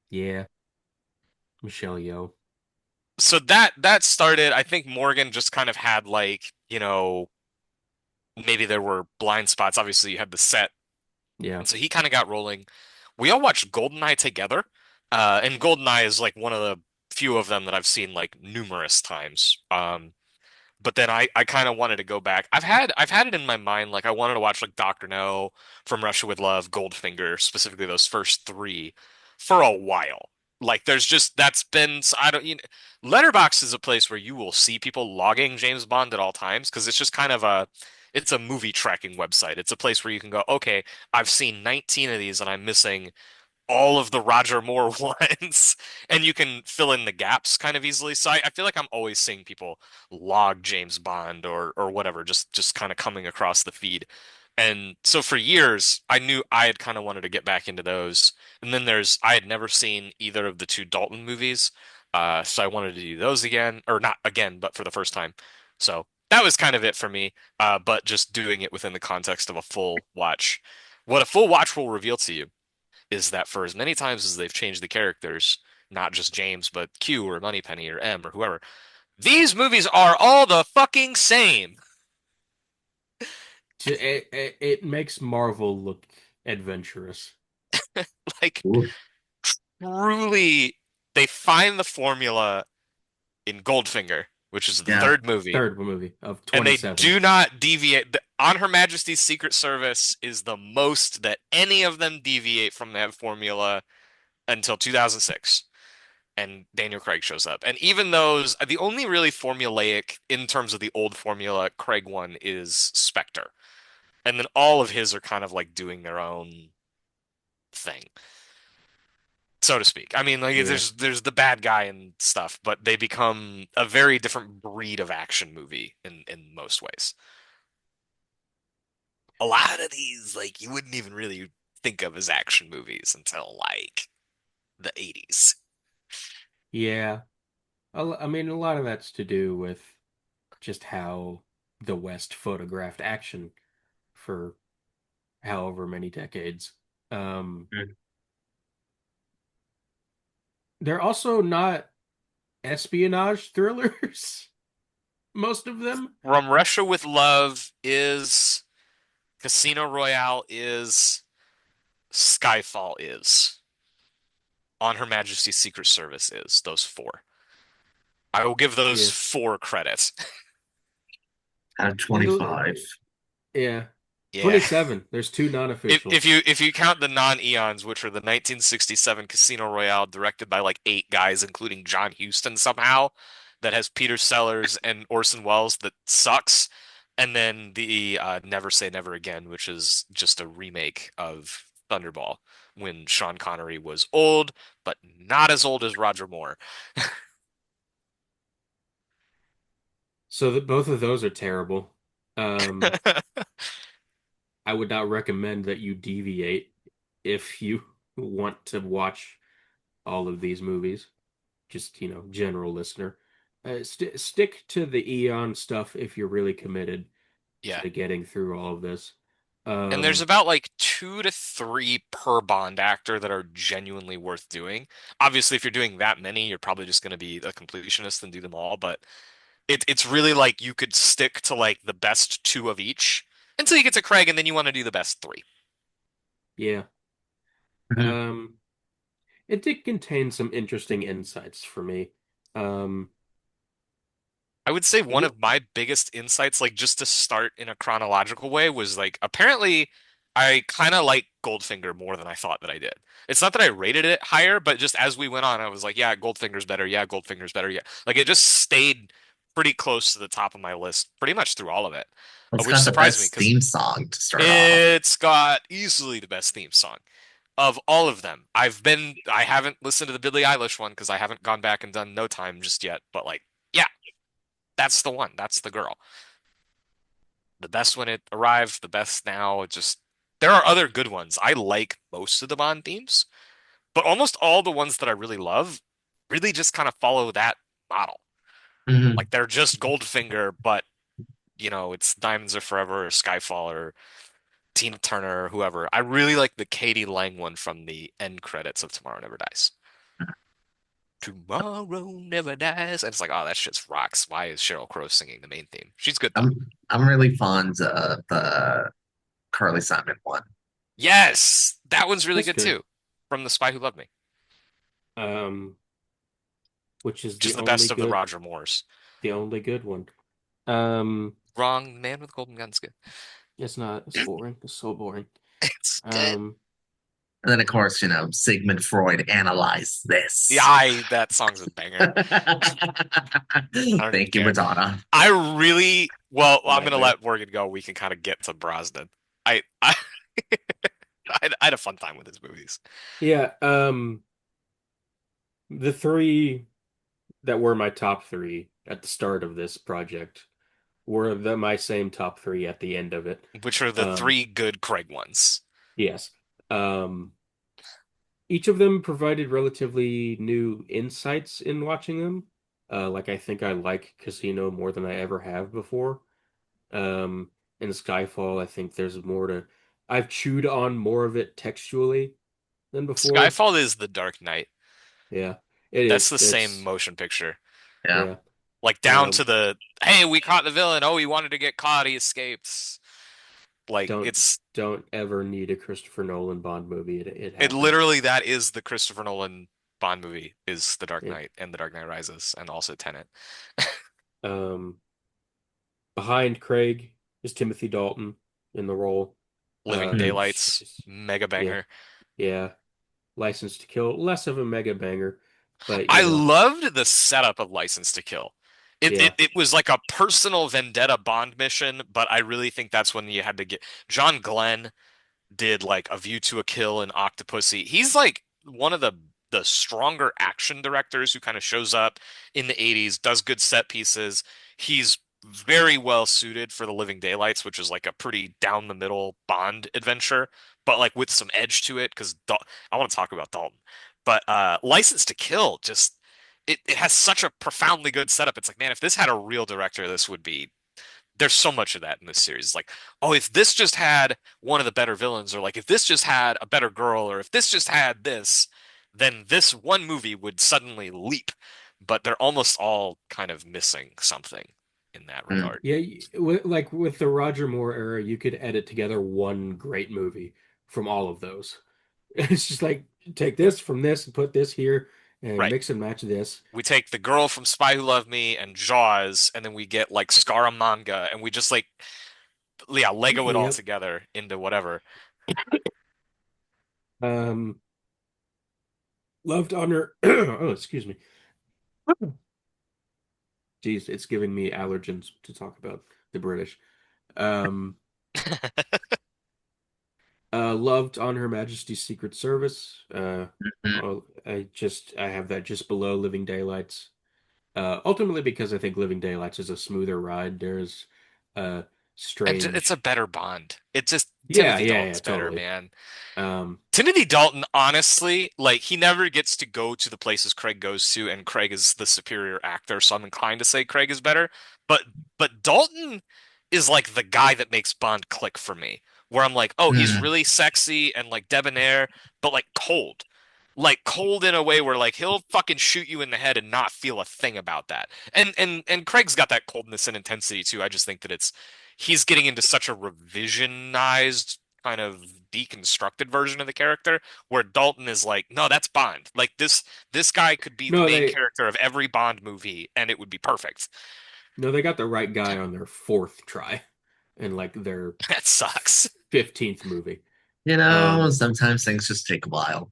yeah. Michelle Yeoh. So that started, I think Morgan just kind of had like, maybe there were blind spots. Obviously, you had the set, Yeah. and so he kind of got rolling. We all watched GoldenEye together, and GoldenEye is like one of the few of them that I've seen like numerous times. But then I kind of wanted to go back. I've had it in my mind like I wanted to watch like Doctor No, From Russia with Love, Goldfinger, specifically those first three, for a while. Like there's just that's been I don't Letterbox is a place where you will see people logging James Bond at all times because it's just kind of it's a movie tracking website. It's a place where you can go, okay, I've seen 19 of these and I'm missing all of the Roger Moore ones, and you can fill in the gaps kind of easily. So I feel like I'm always seeing people log James Bond or whatever, just kind of coming across the feed. And so for years, I knew I had kind of wanted to get back into those. And then I had never seen either of the two Dalton movies, so I wanted to do those again, or not again, but for the first time. So that was kind of it for me, but just doing it within the context of a full watch. What a full watch will reveal to you is that for as many times as they've changed the characters, not just James, but Q or Moneypenny or M or whoever, these movies are all the fucking same. It makes Marvel look adventurous. Like, Ooh, truly, they find the formula in Goldfinger, which is the yeah. third movie, Third movie of and they 27. do not deviate. On Her Majesty's Secret Service is the most that any of them deviate from that formula until 2006. And Daniel Craig shows up. And even those, the only really formulaic in terms of the old formula Craig one is Spectre. And then all of his are kind of like doing their own thing, so to speak. I mean, like Yeah. there's the bad guy and stuff, but they become a very different breed of action movie in most ways. A lot of these, like you wouldn't even really think of as action movies until like the 80s. Yeah. I mean, a lot of that's to do with just how the West photographed action for however many decades. Um, Mm. they're also not espionage thrillers, most of them. From Russia with Love is Casino Royale is Skyfall is. On Her Majesty's Secret Service is. Those four. I will give those Yeah. four credits. Out of And 25. yeah. Yeah. 27. There's two If non-official. if you if you count the non-Eons, which are the 1967 Casino Royale, directed by like eight guys, including John Huston somehow, that has Peter Sellers and Orson Welles, that sucks, and then the Never Say Never Again, which is just a remake of Thunderball when Sean Connery was old, but not as old as Roger Moore. So that both of those are terrible. Um, I would not recommend that you deviate if you want to watch all of these movies. Just, general listener. Stick to the Eon stuff if you're really committed Yeah. to getting through all of this. And there's Um, about like two to three per Bond actor that are genuinely worth doing. Obviously, if you're doing that many, you're probably just going to be a completionist and do them all. But it's really like you could stick to like the best two of each until you get to Craig, and then you want to do the best three. yeah. Mhm. Um, it did contain some interesting insights for me. Um, I would say one what? of my biggest insights, like just to start in a chronological way, was like apparently I kind of like Goldfinger more than I thought that I did. It's not that I rated it higher, but just as we went on, I was like, yeah, Goldfinger's better. Yeah, Goldfinger's better. Yeah. Like it just stayed pretty close to the top of my list pretty much through all of it, It's which got the surprised me best because theme song to start off. it's got easily the best theme song of all of them. I haven't listened to the Billie Eilish one because I haven't gone back and done No Time just yet, but like, yeah, that's the one. That's the girl. The best when it arrived, the best now. It just there are other good ones. I like most of the Bond themes, but almost all the ones that I really love really just kind of follow that model. Mhm. Like they're just Goldfinger, but it's Diamonds Are Forever or Skyfall or Tina Turner or whoever. I really like the Katie Lang one from the end credits of Tomorrow Never Dies. Tomorrow Never Dies. And it's like, oh, that shit's rocks. Why is Sheryl Crow singing the main theme? She's good though. I'm really fond of the Carly Simon one. Yes, that one's really That's good good. too. From The Spy Who Loved Me, Um, which is which is the best of the Roger Moores. the only good one. Um, Wrong Man with Golden Gun's good. it's not. It's boring. It's so boring. It's good. Um, And then, of course, Sigmund Freud analyzed Yeah, this. that song's a banger. I don't even Thank you, care. Madonna. I really, well, I'm gonna nightmare. let Morgan go. We can kind of get to Brosnan. I I had a fun time with his movies. Yeah. The three that were my top three at the start of this project were my same top three at the end of it. Which are the Um, three good Craig ones. yes. Um, each of them provided relatively new insights in watching them. Like I think I like Casino more than I ever have before. In Skyfall, I think there's more to. I've chewed on more of it textually than before. Skyfall is The Dark Knight. Yeah, it That's is. the same It's motion picture. Yeah. yeah. Like down to Um, the, hey, we caught the villain. Oh, he wanted to get caught. He escaped. Like don't don't ever need a Christopher Nolan Bond movie. It it happened. literally that is the Christopher Nolan Bond movie is The Dark It Knight and The Dark Knight Rises and also Tenet. um behind Craig is Timothy Dalton in the role. Living Hmm. Daylights, mega Yeah, banger. yeah. License to Kill, less of a mega banger, but I loved the setup of License to Kill. It, yeah, it it was like a personal vendetta Bond mission, but I really think that's when you had to get John Glenn did like A View to a Kill and Octopussy. He's like one of the stronger action directors who kind of shows up in the 80s, does good set pieces. He's very well suited for The Living Daylights, which is like a pretty down the middle Bond adventure, but like with some edge to it because I want to talk about Dalton. But License to Kill just it has such a profoundly good setup. It's like, man, if this had a real director, this would be there's so much of that in this series. It's like, oh, if this just had one of the better villains, or like if this just had a better girl, or if this just had this, then this one movie would suddenly leap. But they're almost all kind of missing something in that Hmm. regard. yeah. Like with the Roger Moore era, you could edit together one great movie from all of those. It's just like take this from this and put this here and Right. mix and match this. We take the girl from Spy Who Loved Me and Jaws, and then we get like Scaramanga, and we just like, yeah, Lego it all Yep. together into whatever. Um, Loved Honor. Oh, excuse me. Jeez, it's giving me allergens to talk about the British. Um, loved On Her Majesty's Secret Service. I have that just below Living Daylights. Ultimately because I think Living Daylights is a smoother ride. There's uh And it's a strange. better Bond. It just Yeah, Timothy yeah, yeah, Dalton's better, totally. man. Um, Timothy Dalton, honestly, like he never gets to go to the places Craig goes to, and Craig is the superior actor, so I'm inclined to say Craig is better. But Dalton is like the guy that makes Bond click for me, where I'm like, oh, he's Hmm. really sexy and like debonair, but like cold. Like cold in a way where like he'll fucking shoot you in the head and not feel a thing about that. And Craig's got that coldness and intensity too. I just think that he's getting into such a revisionized kind of deconstructed version of the character, where Dalton is like, no, that's Bond. Like this guy could be the No, main they character of every Bond movie, and it would be perfect. no, they got the right guy on their fourth try, in like their That sucks. 15th movie. You know, Um, sometimes things just take a while.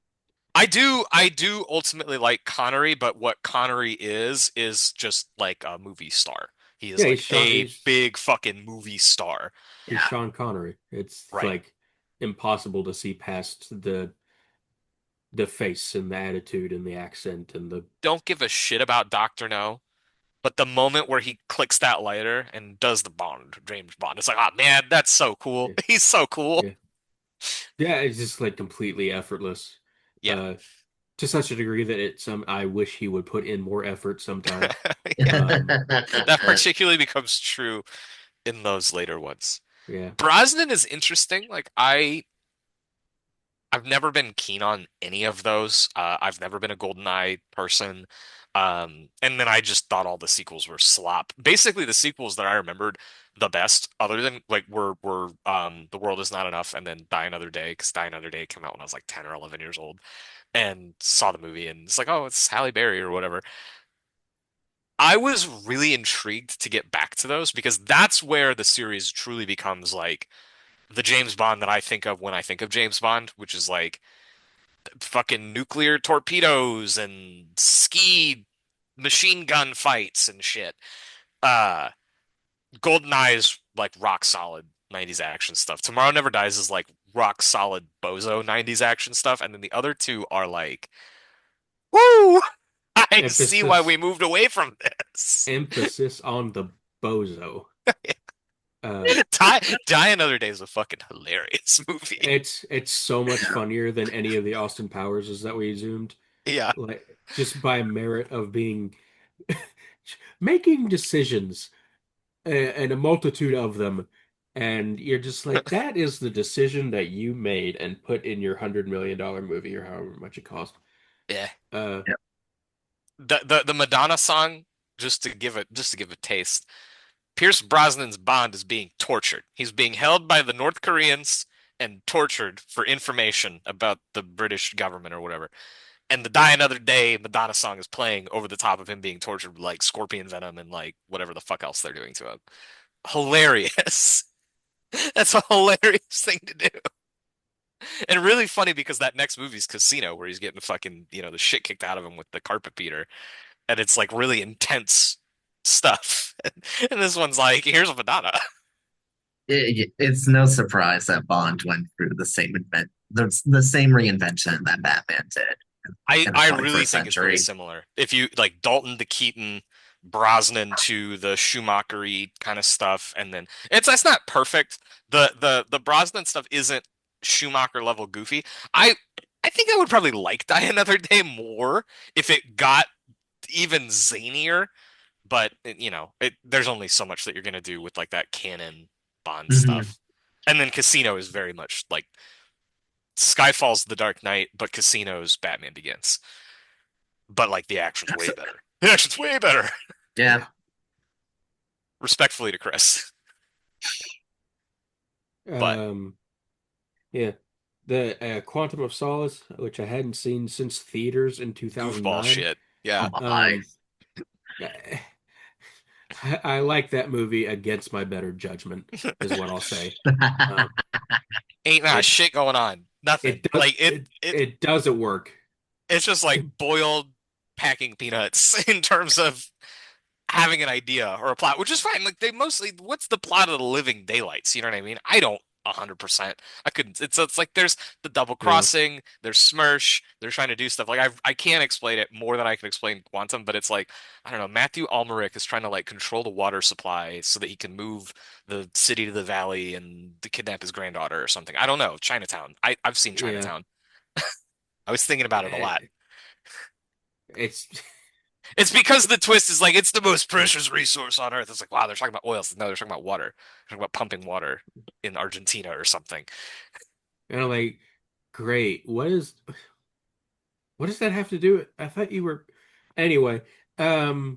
I do ultimately like Connery, but what Connery is just like a movie star. He is yeah, like a big fucking movie star. he's Yeah. Sean Connery. It's Right. like impossible to see past the face and the attitude and the accent and the Don't give a shit about Doctor No, but the moment where he clicks that lighter and does the Bond, James Bond, it's like, oh man, that's so cool. yeah, He's so cool. yeah. Yeah, it's just like completely effortless. Yeah. Uh to such a degree that I wish he would put in more effort sometimes. Yeah. Um That particularly becomes true in those later ones. yeah. Brosnan is interesting. Like I've never been keen on any of those. I've never been a GoldenEye person. And then I just thought all the sequels were slop. Basically, the sequels that I remembered the best, other than like were The World Is Not Enough and then Die Another Day, because Die Another Day came out when I was like 10 or 11 years old and saw the movie and it's like, oh, it's Halle Berry or whatever. I was really intrigued to get back to those because that's where the series truly becomes like the James Bond that I think of when I think of James Bond, which is like fucking nuclear torpedoes and ski machine gun fights and shit. Uh GoldenEye's like rock solid 90s action stuff. Tomorrow Never Dies is like rock solid bozo 90s action stuff, and then the other two are like, woo! I see why we Emphasis moved away from this. emphasis on the bozo. Uh Die Another Day is a fucking hilarious movie. it's so much funnier than any of the Austin Powerses that we zoomed. Yeah. Like just by merit of being making decisions and a multitude of them. And you're just like, that is the decision that you made and put in your $100 million movie or however much it cost. Yeah. Uh, Yeah. The Madonna song, just to give a taste. Pierce Brosnan's Bond is being tortured. He's being held by the North Koreans and tortured for information about the British government or whatever. And the Die Another Day Madonna song is playing over the top of him being tortured with like scorpion venom and like whatever the fuck else they're doing to him. Hilarious. That's a hilarious thing to do. And really funny because that next movie's Casino, where he's getting fucking, the shit kicked out of him with the carpet beater. And it's like really intense stuff. And this one's like, here's a Madonna. It's no surprise that Bond went through the same reinvention that Batman did I in the I really 21st think it's very century. similar. If you like Dalton to Keaton, Brosnan to the Schumachery kind of stuff, and then that's not perfect. The Brosnan stuff isn't Schumacher level goofy. I I think I would probably like Die Another Day more if it got even zanier, but there's only so much that you're gonna do with like that canon Bond Mhm. stuff. And then Casino is very much like Skyfall's The Dark Knight, but Casino's Batman Begins. But like the action's way better. The action's way better. Yeah. yeah. Respectfully to Chris. But Um, yeah. The Quantum of Solace, which I hadn't seen since theaters in goofball 2009. shit. Oh Yeah. my. Um, I, I like that movie against my better judgment, is what I'll say. Um, Ain't not it shit going on. Nothing. it does Like it it it it doesn't work. it's just like boiled packing peanuts in terms of having an idea or a plot, which is fine. Like they mostly, what's the plot of the Living Daylights? You know what I mean? I don't 100%. I couldn't. It's like there's the double No, crossing, there's Smirsh, they're trying to do stuff. Like I can't explain it more than I can explain Quantum, but it's like I don't know. Matthew Almeric is trying to like control the water supply so that he can move the city to the valley and to kidnap his granddaughter or something. I don't know. Chinatown. I've seen yeah. Chinatown. I was thinking about it a lot. It's It's because the twist is like it's the most precious resource on Earth. It's like, wow, they're talking about oils. No, they're talking about water. They're talking about pumping water in Argentina or something. like great. What does that have to do with? I thought you were anyway. Um,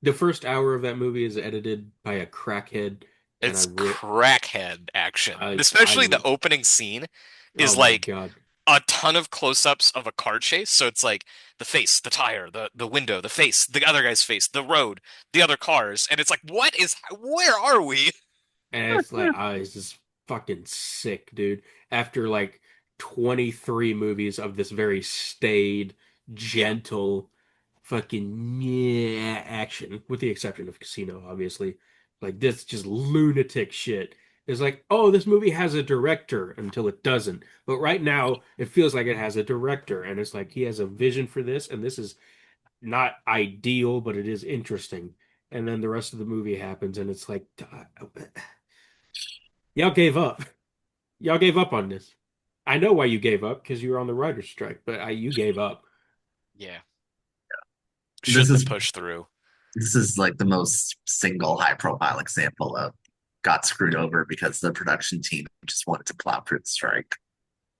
the first hour of that movie is edited by a crackhead and It's crackhead action. I Especially the opening scene oh is my like God. a ton of close-ups of a car chase. So it's like the face, the tire, the window, the face, the other guy's face, the road, the other cars, and it's like, where are we? And it's like, it's just fucking sick, dude. After like 23 movies of this very staid, Yeah. gentle, fucking yeah action, with the exception of Casino, obviously. Like this just lunatic shit. It's like, oh, this movie has a director until it doesn't. But right now, it feels like it has a director, and it's like he has a vision for this, and this is not ideal, but it is interesting. And then the rest of the movie happens, and it's like, y'all gave up. Y'all gave up on this. I know why you gave up because you were on the writer's strike, but you gave up. Yeah. This Shouldn't have is pushed through. this is like the most single high profile example of got screwed over because the production team just wanted to plow through the strike.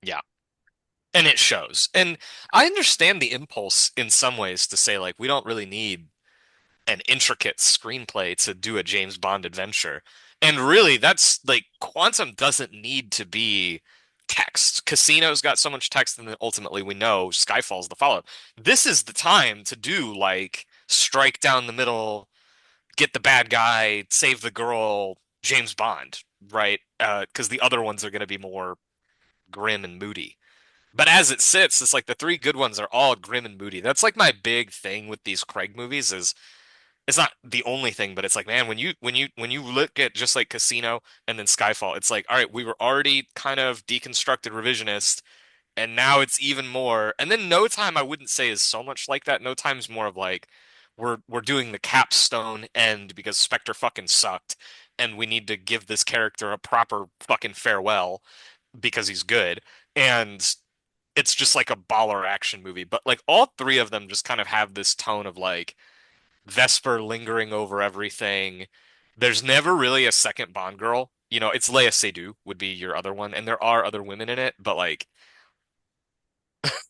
Yeah. And it shows. And I understand the impulse in some ways to say, like, we don't really need an intricate screenplay to do a James Bond adventure. And really, that's like Quantum doesn't need to be text. Casino's got so much text, and then ultimately we know Skyfall's the follow-up. This is the time to do like strike down the middle, get the bad guy, save the girl, James Bond, right? Because the other ones are going to be more grim and moody. But as it sits, it's like the three good ones are all grim and moody. That's like my big thing with these Craig movies is it's not the only thing, but it's like, man, when you look at just like Casino and then Skyfall, it's like, all right, we were already kind of deconstructed revisionist, and now it's even more. And then No Time, I wouldn't say is so much like that. No Time's more of like we're doing the capstone end because Spectre fucking sucked, and we need to give this character a proper fucking farewell because he's good. And it's just like a baller action movie. But like all three of them just kind of have this tone of like Vesper lingering over everything. There's never really a second Bond girl. You know, it's Léa Seydoux would be your other one, and there are other women in it, but like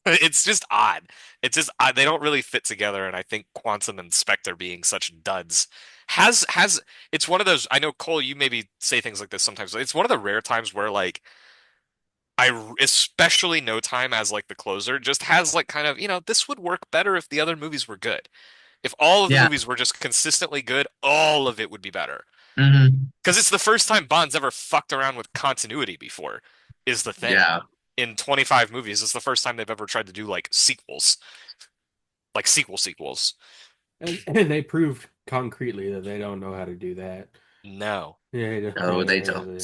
it's just odd. It's just odd. They don't really fit together, and I think Quantum and Spectre being such duds has it's one of those. I know Cole, you maybe say things like this sometimes. It's one of the rare times where like especially No Time as like the closer just has like kind of, this would work better if the other movies were good. If all of the Yeah. movies were just consistently good, all of it would be better. Hmm. Because it's the first time Bond's ever fucked around with continuity before, is the thing. Yeah. In 25 movies, it's the first time they've ever tried to do like sequels, like sequels. And they proved concretely that they don't know how to do that. No. No, they don't.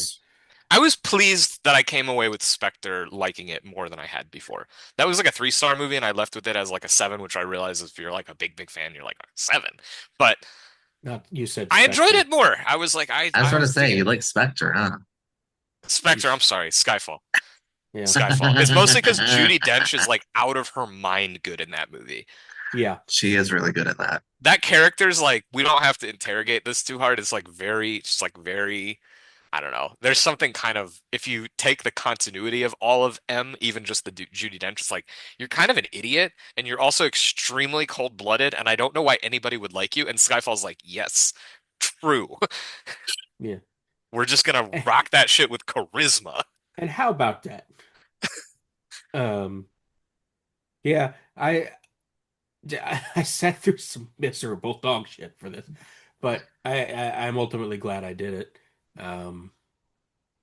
I was pleased that I came away with Spectre liking it more than I had before. That was like a 3-star movie, and I left with it as like a 7, which I realize if you're like a big fan, you're like a 7. But Not you said I enjoyed Spectre. it more. I was like, I I was I trying to was say, digging you it. like Spectre, huh? Spectre, I'm sorry, Skyfall. Yeah. Skyfall. It's mostly because Judi Dench is like out of her mind good in that movie. Yeah. She is really good at that. That character's like, we don't have to interrogate this too hard. It's like very, I don't know. There's something kind of, if you take the continuity of all of M, even just the Judi Dench, it's like, you're kind of an idiot and you're also extremely cold-blooded. And I don't know why anybody would like you. And Skyfall's like, yes, true. Yeah. We're just gonna rock that shit with charisma. And how about that? Um, yeah, I sat through some miserable dog shit for this, but I'm ultimately glad I did it. Um,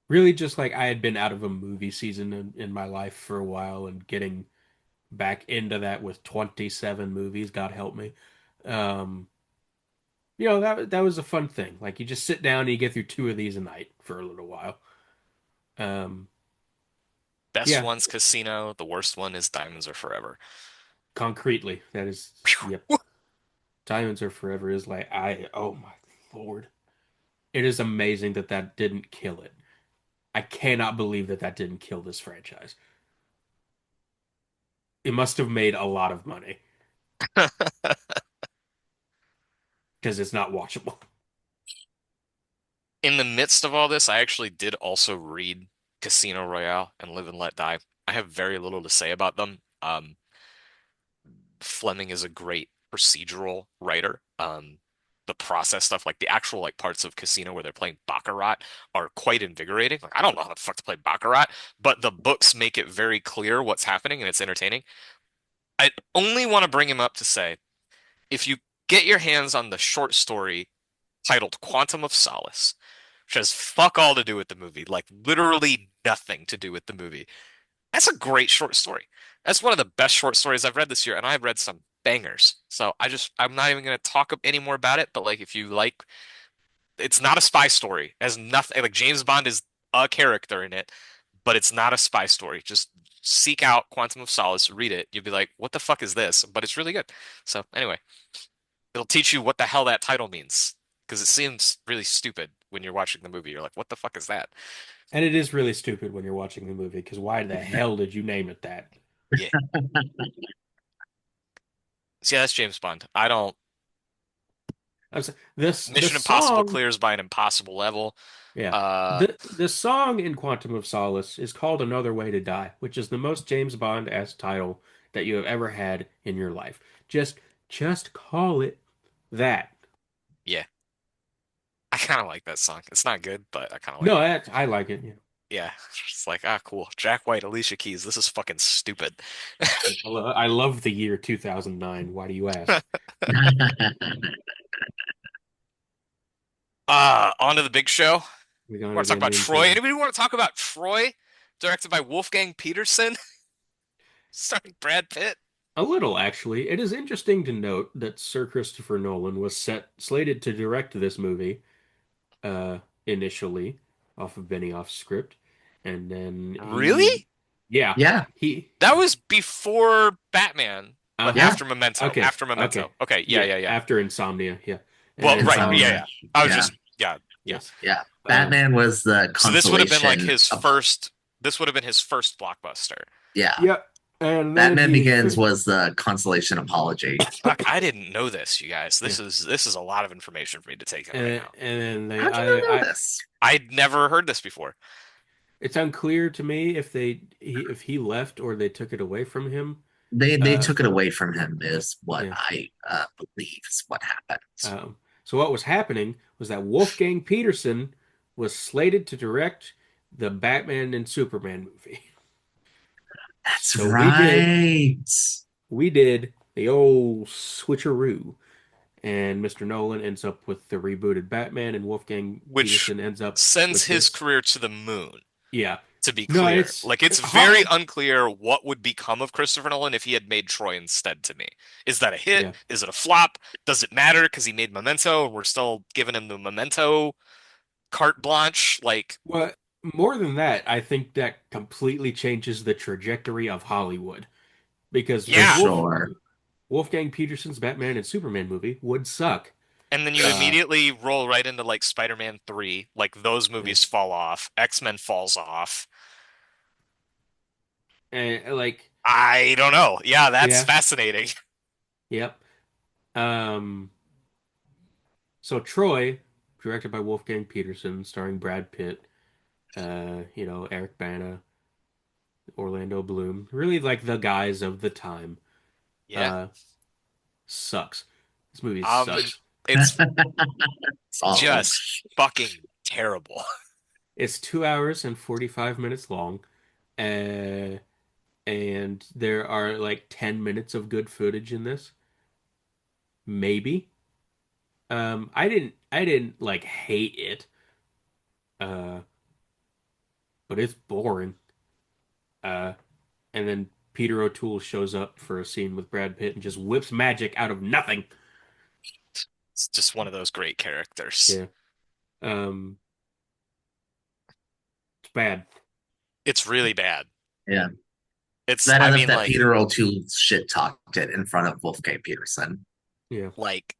really, just like I had been out of a movie season in my life for a while, and getting back into that with 27 movies, God help me. Um, that was a fun thing. Like you just sit down and you get through two of these a night for a little while. Um, Best yeah, one's Casino. The worst one is Diamonds Are Forever. concretely, that is, yep. Diamonds Are Forever is like oh my Lord. It is amazing that that didn't kill it. I cannot believe that that didn't kill this franchise. It must have made a lot of money because it's not watchable. In the midst of all this, I actually did also read Casino Royale and Live and Let Die. I have very little to say about them. Fleming is a great procedural writer. the process stuff, like the actual like parts of Casino where they're playing Baccarat are quite invigorating. Like I don't know how the fuck to play Baccarat, but the books make it very clear what's happening and it's entertaining. I only want to bring him up to say if you get your hands on the short story titled Quantum of Solace, which has fuck all to do with the movie, like literally nothing to do with the movie. That's a great short story. That's one of the best short stories I've read this year, and I've read some bangers. So I'm not even going to talk any more about it, but like if you like, it's not a spy story. It has nothing, like James Bond is a character in it, but it's not a spy story. Just seek out Quantum of Solace, read it. You'll be like, what the fuck is this? But it's really good. So anyway, it'll teach you what the hell that title means because it seems really stupid when you're watching the movie. You're like, what the fuck is that? And it is really stupid when you're watching the movie because why the hell did you name it that? Yeah. So yeah, that's James Bond. I don't. The Mission Impossible song, clears by an impossible level. yeah, Uh, the song in Quantum of Solace is called "Another Way to Die," which is the most James Bond-esque title that you have ever had in your life. Just just call it that. yeah, I kind of like that song. It's not good, but I kind of like No, it. I like it. Yeah. Yeah, it's like cool. Jack White, Alicia Keys. This is fucking stupid. I love the year 2009. Why do you ask? On to the big show. We're going to Want to talk get about Troy? into Anybody want to talk about Troy? Directed by Wolfgang Peterson, starring Brad Pitt. a little, actually. It is interesting to note that Sir Christopher Nolan was slated to direct this movie uh, initially off of Benioff's script, and then Really? yeah, Yeah, he, That was before Batman, but uh-huh. yeah, after Memento. Okay, After okay, Memento. Okay, yeah, yeah. yeah, yeah. After Insomnia, yeah, Well, and right, yeah, Insomnia. yeah. I was Yeah, just, yeah, yeah. yes, yeah. um, Batman was the So this would have been like consolation his of, first. This would have been his first blockbuster. yeah. yeah, and then Batman he, Begins was the consolation apology. Fuck, I didn't know this, you guys. yeah, This is a lot of information for me to take in right now. and then How'd you not know this? I'd never heard this before. it's unclear to me if if he left or they took it away from him. They Uh, took it away from him, is what yeah. I believe is what happened. So what was happening was that Wolfgang Peterson was slated to direct the Batman and Superman movie. That's So right. we did the old switcheroo, and Mr. Nolan ends up with the rebooted Batman, and Wolfgang Which Peterson ends up sends with his this. career to the moon, Yeah, to be no, clear. it's Like, it's very hot. unclear what would become of Christopher Nolan if he had made Troy instead to me. Is that a hit? Yeah, Is it a flop? Does it matter because he made Memento and we're still giving him the Memento carte blanche? Like, well, more than that, I think that completely changes the trajectory of Hollywood because For yeah. sure. Wolfgang Peterson's Batman and Superman movie would suck. And then you Uh, immediately roll right into like Spider-Man 3. Like, those yeah. movies fall off. X-Men falls off. And like, I don't know. Yeah, that's yeah, fascinating. yep. Um, so Troy, directed by Wolfgang Peterson, starring Brad Pitt, Eric Bana, Orlando Bloom, really like the guys of the time. Yeah. Uh, sucks. This movie Um, sucks. it's It's awful. just fucking terrible. It's 2 hours and 45 minutes long, uh, and there are like 10 minutes of good footage in this, maybe. I didn't like hate it, uh, but it's boring. Uh, and then Peter O'Toole shows up for a scene with Brad Pitt and just whips magic out of nothing. It's just one of those great characters. Yeah. Um, it's bad. It's really bad. Yeah. It's, Bad I enough mean, that Peter O'Toole shit talked it in front of Wolfgang Peterson. Yeah. like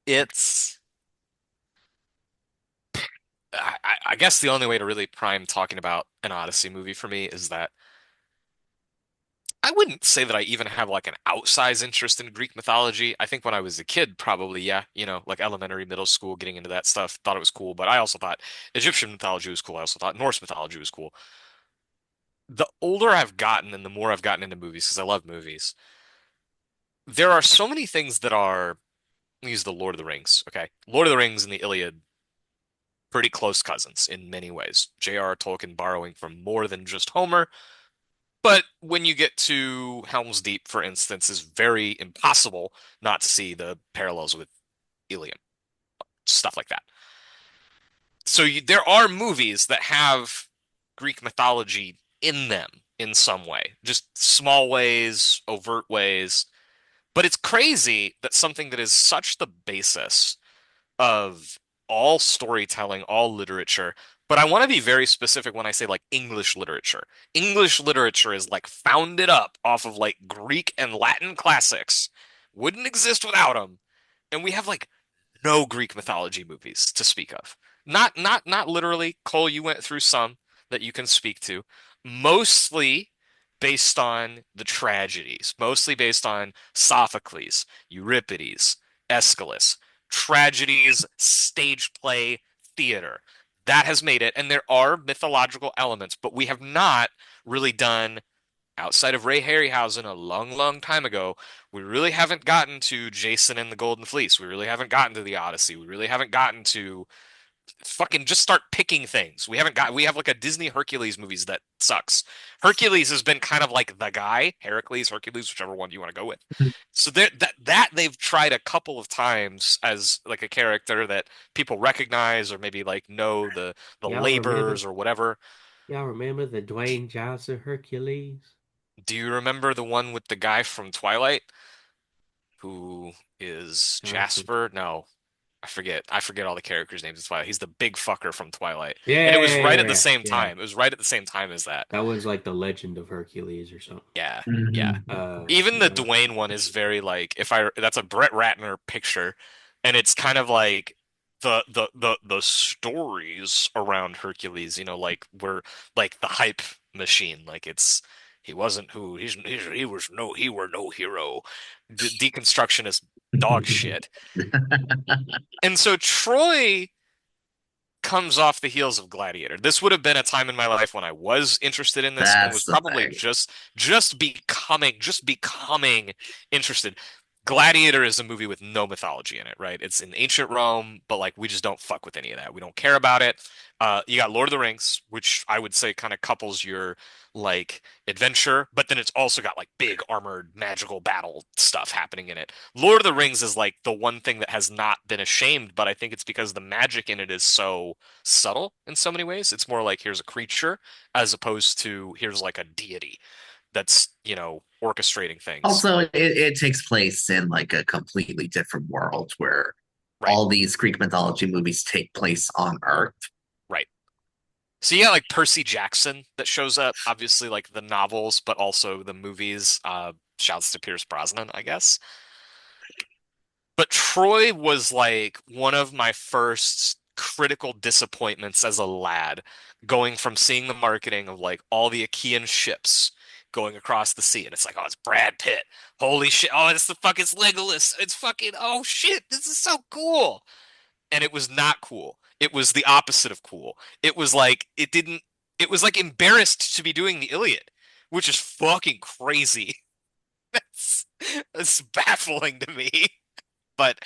it's. I guess the only way to really prime talking about an Odyssey movie for me is that I wouldn't say that I even have like an outsized interest in Greek mythology. I think when I was a kid, probably, yeah, like elementary, middle school, getting into that stuff, thought it was cool. But I also thought Egyptian mythology was cool. I also thought Norse mythology was cool. The older I've gotten and the more I've gotten into movies, because I love movies, there are so many things that are use the Lord of the Rings. Okay. Lord of the Rings and the Iliad, pretty close cousins in many ways. J.R.R. Tolkien borrowing from more than just Homer. But when you get to Helm's Deep, for instance, is very impossible not to see the parallels with Ilium, stuff like that. So there are movies that have Greek mythology in them in some way, just small ways, overt ways. But it's crazy that something that is such the basis of all storytelling, all literature. But I want to be very specific when I say like English literature. English literature is like founded up off of like Greek and Latin classics. Wouldn't exist without them. And we have like no Greek mythology movies to speak of. Not literally. Cole, you went through some that you can speak to. Mostly based on the tragedies, mostly based on Sophocles, Euripides, Aeschylus, tragedies, stage play, theater. That has made it, and there are mythological elements, but we have not really done outside of Ray Harryhausen a long, long time ago. We really haven't gotten to Jason and the Golden Fleece. We really haven't gotten to the Odyssey. We really haven't gotten to fucking just start picking things. We have like a Disney Hercules movies that sucks. Hercules has been kind of like the guy, Heracles, Hercules, whichever one you want to go with. So that they've tried a couple of times as like a character that people recognize or maybe like know the Y'all remember? labors or whatever. Y'all remember the Dwayne Johnson Hercules? Do you remember the one with the guy from Twilight who is Johnson. Jasper? No, I forget. I forget all the characters' names in Twilight. He's the big fucker from Twilight. And it was right at the Yeah, same yeah. time. It was right at the same time as that. That was like the Legend of Hercules or something. Yeah. Yeah. Mhm. Even the Uh, Dwayne one is very like if I that's a Brett Ratner picture and it's kind of like the stories around Hercules, like we're like the hype machine. Like it's he wasn't who he was no he were no hero. Deconstruction is dog shit. And so Troy comes off the heels of Gladiator. This would have been a time in my life when I was interested in this and was That's the probably thing. just becoming interested. Gladiator is a movie with no mythology in it, right? It's in ancient Rome, but like we just don't fuck with any of that. We don't care about it. You got Lord of the Rings, which I would say kind of couples your like adventure, but then it's also got like big armored magical battle stuff happening in it. Lord of the Rings is like the one thing that has not been ashamed, but I think it's because the magic in it is so subtle in so many ways. It's more like here's a creature as opposed to here's like a deity that's, orchestrating things. Also, it takes place in like a completely different world where Right, all these Greek mythology movies take place on Earth. right. So you got like Percy Jackson that shows up, obviously like the novels, but also the movies. Shouts to Pierce Brosnan, I guess. But Troy was like one of my first critical disappointments as a lad, going from seeing the marketing of like all the Achaean ships going across the sea, and it's like, oh, it's Brad Pitt. Holy shit. Oh, it's Legolas. It's fucking, oh shit, this is so cool. And it was not cool. It was the opposite of cool. It was like embarrassed to be doing the Iliad, which is fucking crazy. That's, that's baffling to me. But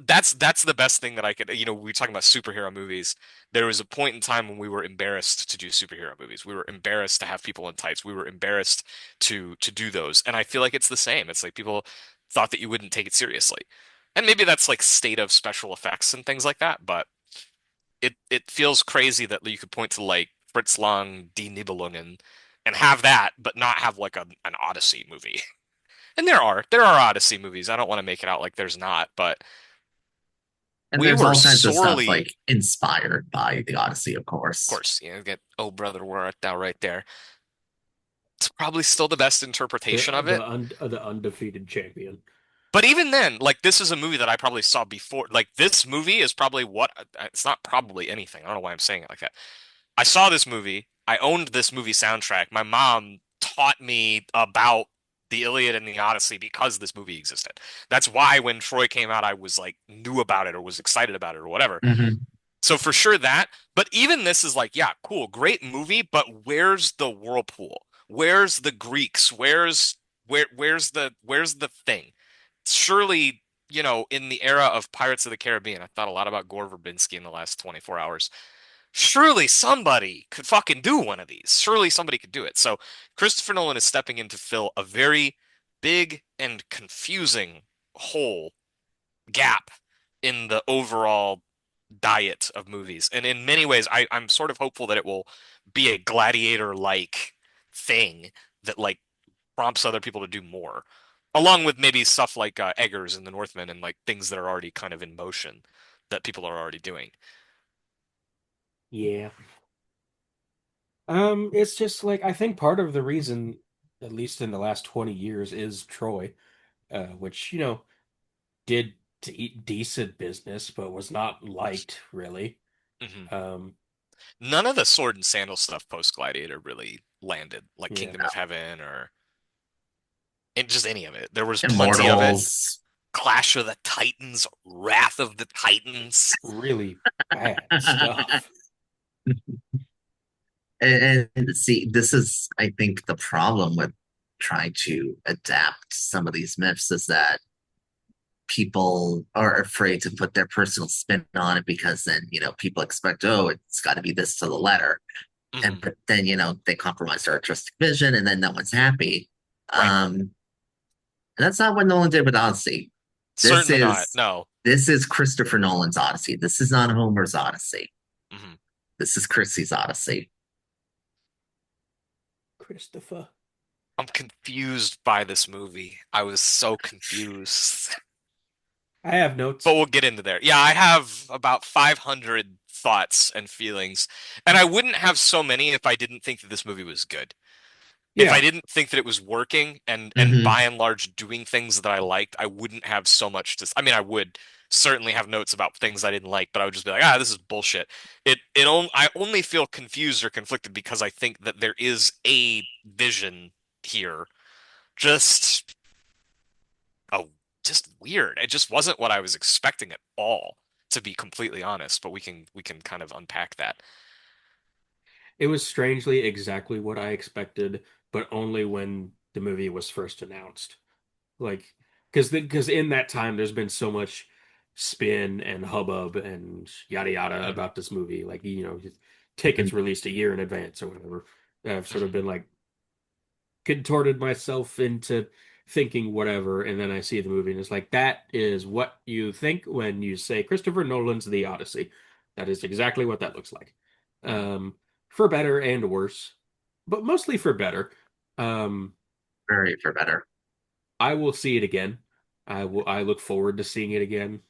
that's the best thing that I could, we were talking about superhero movies. There was a point in time when we were embarrassed to do superhero movies. We were embarrassed to have people in tights. We were embarrassed to do those. And I feel like it's the same. It's like people thought that you wouldn't take it seriously. And maybe that's like state of special effects and things like that, but it feels crazy that you could point to like Fritz Lang, Die Nibelungen and have that, but not have like an Odyssey movie. And there are Odyssey movies. I don't want to make it out like there's not, but And we there's were all kinds of stuff sorely, like inspired by the Odyssey, of of course. course, get "Oh Brother, Where Art Thou" right there. It's probably still the best interpretation of it. The undefeated champion. But even then, like this is a movie that I probably saw before. Like this movie is probably what it's not probably anything. I don't know why I'm saying it like that. I saw this movie. I owned this movie soundtrack. My mom taught me about the Iliad and the Odyssey because this movie existed. That's why when Troy came out, I was like knew about it or was excited about it or whatever. Hmm. So for sure that, but even this is like, yeah, cool, great movie, but where's the whirlpool? Where's the Greeks? Where's the thing? Surely in the era of Pirates of the Caribbean, I thought a lot about Gore Verbinski in the last 24 hours. Surely somebody could fucking do one of these. Surely somebody could do it. So Christopher Nolan is stepping in to fill a very big and confusing hole, gap in the overall diet of movies. And in many ways, I'm sort of hopeful that it will be a gladiator-like thing that like prompts other people to do more, along with maybe stuff like Eggers and the Northman and like things that are already kind of in motion that people are already doing. Yeah. It's just like I think part of the reason, at least in the last 20 years, is Troy, which, did decent business, but was not liked really. Hmm. Um, None of the sword and sandal stuff post Gladiator really landed, like yeah, Kingdom of Heaven or just any of it. There was plenty of it. Immortals. Clash of the Titans, Wrath of the Titans. really bad stuff. And see, this is, I think, the problem with trying to adapt some of these myths is that people are afraid to put their personal spin on it because then, people expect, oh, it's got to be this to the letter. And Hmm. but then, they compromise their artistic vision and then no one's happy. Right. And that's not what Nolan did with Odyssey. This Certainly not. is No. this is Christopher Nolan's Odyssey. This is not Homer's Odyssey. Hmm. This is Chrissy's Odyssey. Christopher. I'm confused by this movie. I was so confused. I have But notes. we'll get into there. Yeah, I have about 500 thoughts and feelings, and I wouldn't have so many if I didn't think that this movie was good. If I Yeah, didn't think that it was working and Hmm. by and large doing things that I liked, I wouldn't have so much to. I mean, I would certainly have notes about things I didn't like, but I would just be like, this is bullshit. I only feel confused or conflicted because I think that there is a vision here. Just oh, just weird. It just wasn't what I was expecting at all, to be completely honest, but we can kind of unpack that. it was strangely exactly what I expected, but only when the movie was first announced. Like, because in that time, there's been so much spin and hubbub and yada yada Mhm, about this movie. Like, Hmm. tickets released a year in advance or whatever. I've sort of mhm. been like contorted myself into thinking whatever, and then I see the movie and it's like that is what you think when you say Christopher Nolan's The Odyssey. That is exactly what that looks like. Mhm. Um, for better and worse, but mostly for better. Um, Very for better. I will see it again. I look forward to seeing it again.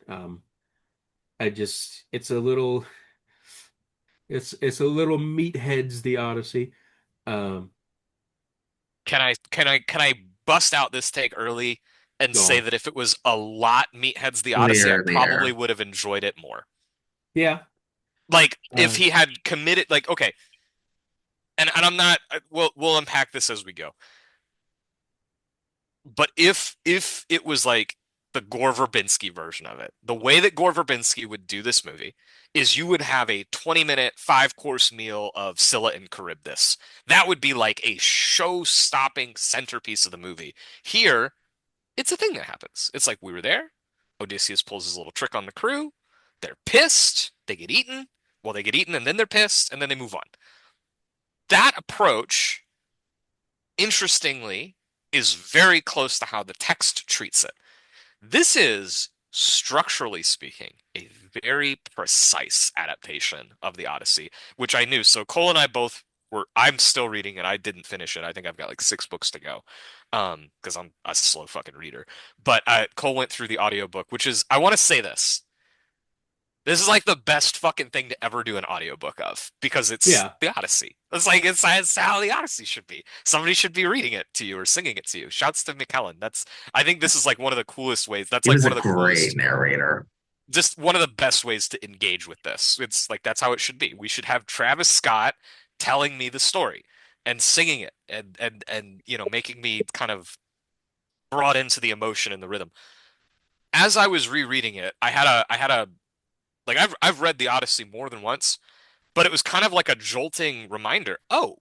I just it's a little meatheads The Odyssey. Um, Can I bust out this take early and Go say on. that if it was a lot meatheads the Odyssey, I Clear the probably air. would have enjoyed it more. Yeah. Like if Uh, he had committed, like okay, and I'm not. We'll unpack this as we go. But if it was like the Gore Verbinski version of it, the way that Gore Verbinski would do this movie is you would have a 20-minute, five-course meal of Scylla and Charybdis. That would be like a show-stopping centerpiece of the movie. Here, it's a thing that happens. It's like we were there. Odysseus pulls his little trick on the crew. They're pissed. They get eaten. Well, they get eaten and then they're pissed and then they move on. That approach, interestingly, is very close to how the text treats it. This is, structurally speaking, a very precise adaptation of the Odyssey, which I knew. So Cole and I both I'm still reading it. I didn't finish it. I think I've got like 6 books to go. Because I'm a slow fucking reader. But Cole went through the audiobook, which is, I want to say this. This is like the best fucking thing to ever do an audiobook of because it's yeah. the Odyssey. It's how the Odyssey should be. Somebody should be reading it to you or singing it to you. Shouts to McKellen. I think this is like one of the coolest ways. That's He like was one a of the great coolest, narrator. just one of the best ways to engage with this. It's like that's how it should be. We should have Travis Scott telling me the story and singing it and making me kind of brought into the emotion and the rhythm. As I was rereading it, I had a like I've read the Odyssey more than once. But it was kind of like a jolting reminder. Oh,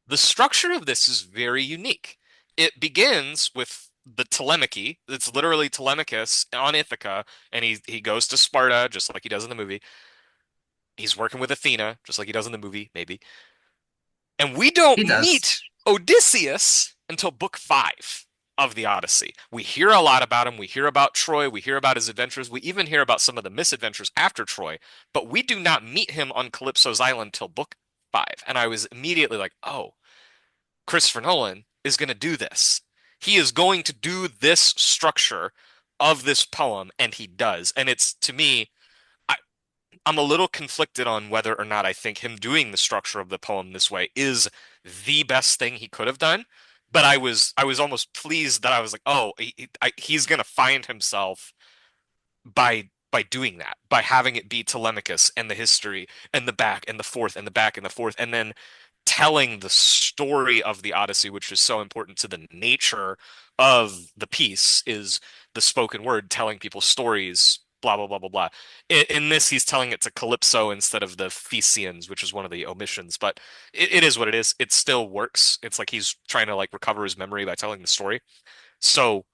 the structure of this is very unique. It begins with the Telemachy. It's literally Telemachus on Ithaca, and he goes to Sparta just like he does in the movie. He's working with Athena just like he does in the movie, maybe. And we don't He does. meet Odysseus until book five of the Odyssey. We hear a lot about him. We hear about Troy. We hear about his adventures. We even hear about some of the misadventures after Troy, but we do not meet him on Calypso's island till book five. And I was immediately like, oh, Christopher Nolan is going to do this. He is going to do this structure of this poem, and he does. And it's, to me, I, I'm a little conflicted on whether or not I think him doing the structure of the poem this way is the best thing he could have done. But I was almost pleased that I was like, oh, he's gonna find himself by doing that, by having it be Telemachus and the history and the back and the forth and the back and the forth, and then telling the story of the Odyssey, which is so important to the nature of the piece, is the spoken word telling people stories, blah blah blah blah blah. In this, he's telling it to Calypso instead of the Phaeacians, which is one of the omissions, but it is what it is. It still works. It's like he's trying to like recover his memory by telling the story. So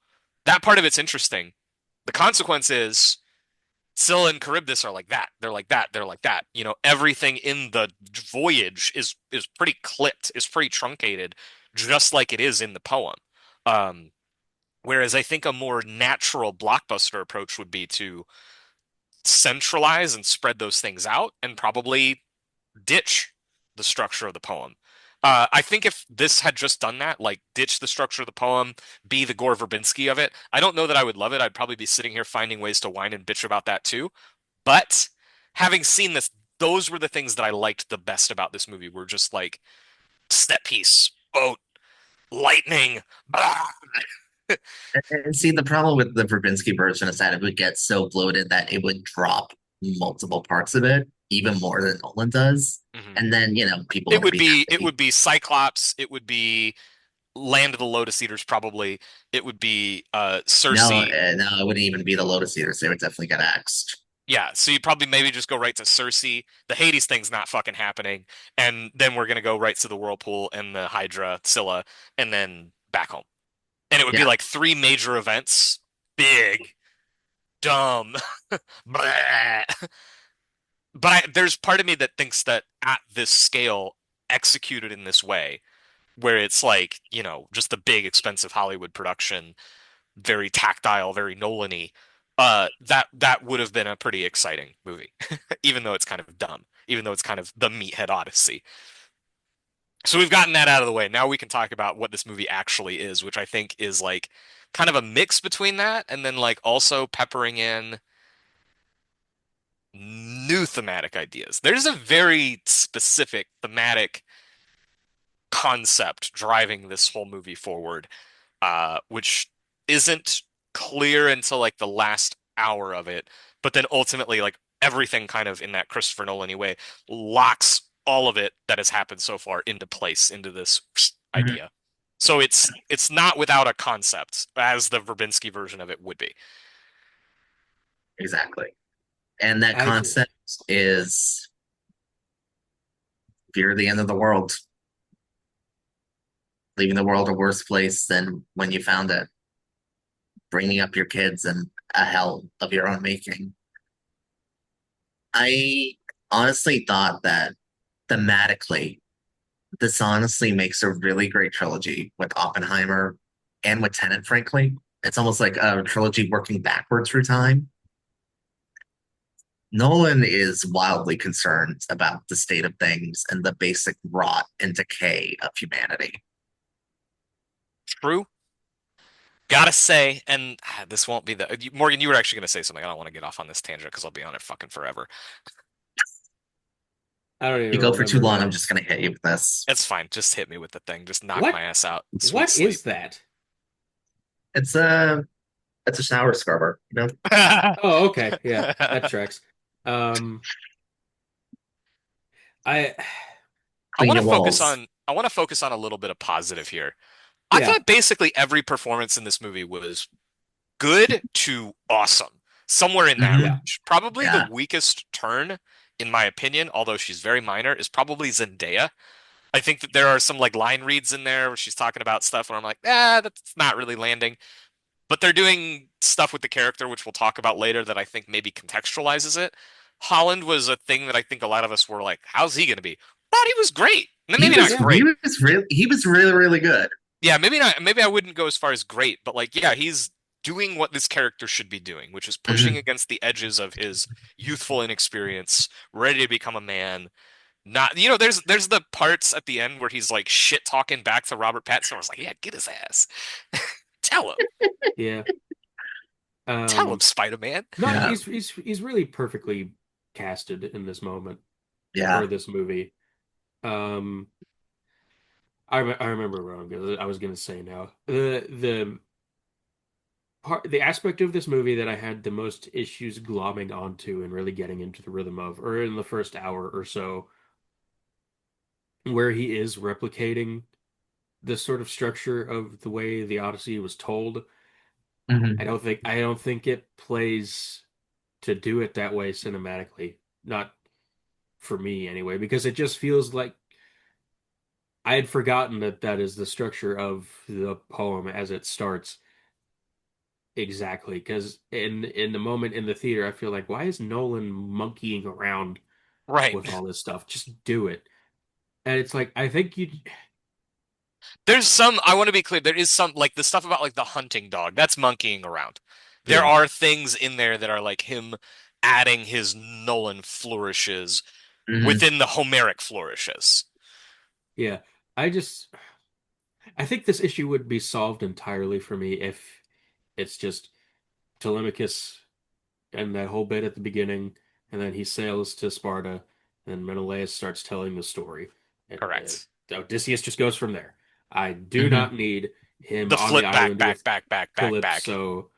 that part of it's interesting. The consequence is Scylla and Charybdis are like that. They're like that. They're like that. Everything in the voyage is pretty clipped, is pretty truncated, just like it is in the poem. Um, Whereas I think a more natural blockbuster approach would be to centralize and spread those things out and probably ditch the structure of the poem. I think if this had just done that, like ditch the structure of the poem, be the Gore Verbinski of it, I don't know that I would love it. I'd probably be sitting here finding ways to whine and bitch about that too. But having seen this, those were the things that I liked the best about this movie. Were just like set piece, boat, lightning. Blah. And see, the problem with the Verbinski version is that it would get so bloated that it would drop multiple parts of it, even more than Nolan does. Mhm. And then, people It wouldn't would be be it happy. would be Cyclops. It would be Land of the Lotus Eaters, probably. It would be No, Circe. no, it wouldn't even be the Lotus Eaters. They would definitely get axed. Yeah, so you probably maybe just go right to Circe. The Hades thing's not fucking happening, and then we're gonna go right to the Whirlpool and the Hydra, Scylla, and then back home. And it would be Yeah, like three major events, big, dumb, blah. But there's part of me that thinks that at this scale, executed in this way, where it's like, just the big, expensive Hollywood production, very tactile, very Nolan-y, that would have been a pretty exciting movie, even though it's kind of dumb, even though it's kind of the Meathead Odyssey. So we've gotten that out of the way. Now we can talk about what this movie actually is, which I think is like kind of a mix between that and then like also peppering in new thematic ideas. There's a very specific thematic concept driving this whole movie forward, which isn't clear until like the last hour of it, but then ultimately like everything kind of in that Christopher Nolan way locks all of it that has happened so far into place into this mhm, idea. So it's not without a concept as the Verbinski version of it would be. exactly. And that I just, concept is fear the end of the world, leaving the world a worse place than when you found it, bringing up your kids in a hell of your own making. I honestly thought that thematically, this honestly makes a really great trilogy with Oppenheimer and with Tenet, frankly. It's almost like a trilogy working backwards through time. Nolan is wildly concerned about the state of things and the basic rot and decay of humanity. True. Gotta say, and this won't be the Morgan, you were actually gonna say something. I don't want to get off on this tangent because I'll be on it fucking forever. I don't If you even go for too remember long, I'm now. just going to hit you with this. It's fine. Just hit me with the thing. Just knock What my ass out. Sweet what sleep. is that? It's a it's a shower scrubber, Oh, okay. Yeah, that tracks. Um, I clean your walls. I want to focus on a little bit of positive here. I yeah. thought basically every performance in this movie was good to awesome. Somewhere in that Yeah. Hmm. range. Probably the Yeah. weakest turn, in my opinion, although she's very minor, is probably Zendaya. I think that there are some like line reads in there where she's talking about stuff where I'm like, ah, that's not really landing. But they're doing stuff with the character, which we'll talk about later, that I think maybe contextualizes it. Holland was a thing that I think a lot of us were like, how's he going to be? Thought he was great. He Maybe not was Yeah, he great. was really really good. Yeah, maybe not. Maybe I wouldn't go as far as great, but like, yeah, he's doing what this character should be doing, which is pushing Hmm. against the edges of his youthful inexperience, ready to become a man. Not, there's the parts at the end where he's like shit talking back to Robert Pattinson. I was like, yeah, get his ass. Tell him. yeah. Tell him, Um, Spider-Man. no, Yeah, he's really perfectly casted in this moment yeah. or this movie. Um, I remember what I was gonna say now. The aspect of this movie that I had the most issues glomming onto and really getting into the rhythm of, or in the first hour or so, where he is replicating the sort of structure of the way the Odyssey was told. Hmm. I don't think it plays to do it that way cinematically. Not for me anyway, because it just feels like I had forgotten that that is the structure of the poem as it starts exactly. Because in the moment in the theater, I feel like, why is Nolan monkeying around Right. with all this stuff? Just do it. And it's like I think you, There's some, I want to be clear, there is some, like the stuff about like the hunting dog, that's monkeying around. There yeah, are things in there that are like him adding his Nolan flourishes Hmm. within the Homeric flourishes. yeah. I just I think this issue would be solved entirely for me if it's just Telemachus and that whole bit at the beginning, and then he sails to Sparta, and Menelaus starts telling the story, and Correct. Odysseus just goes from there. I do Hmm. not need him The on the flip back, island back, with back, back, back, back. Calypso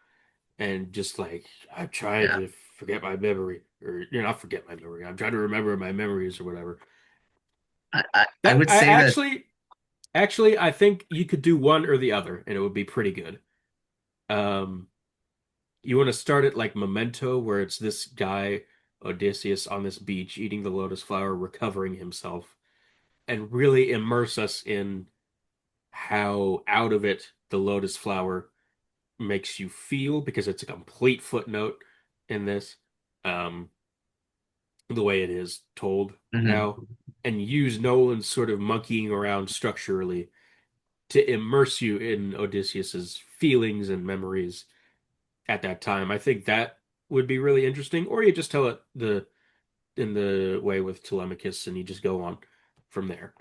and just like I'm trying Yeah. to forget my memory, or not forget my memory. I'm trying to remember my memories or whatever. I That would I say that. actually I think you could do one or the other, and it would be pretty good. Um, You want to start it like Memento, where it's this guy, Odysseus, on this beach eating the lotus flower, recovering himself, and really immerse us in how out of it the lotus flower makes you feel, because it's a complete footnote in this, um, the way it is told Hmm. now, and use Nolan's sort of monkeying around structurally to immerse you in Odysseus's feelings and memories at that time. I think that would be really interesting. Or you just tell it the in the way with Telemachus and you just go on from there.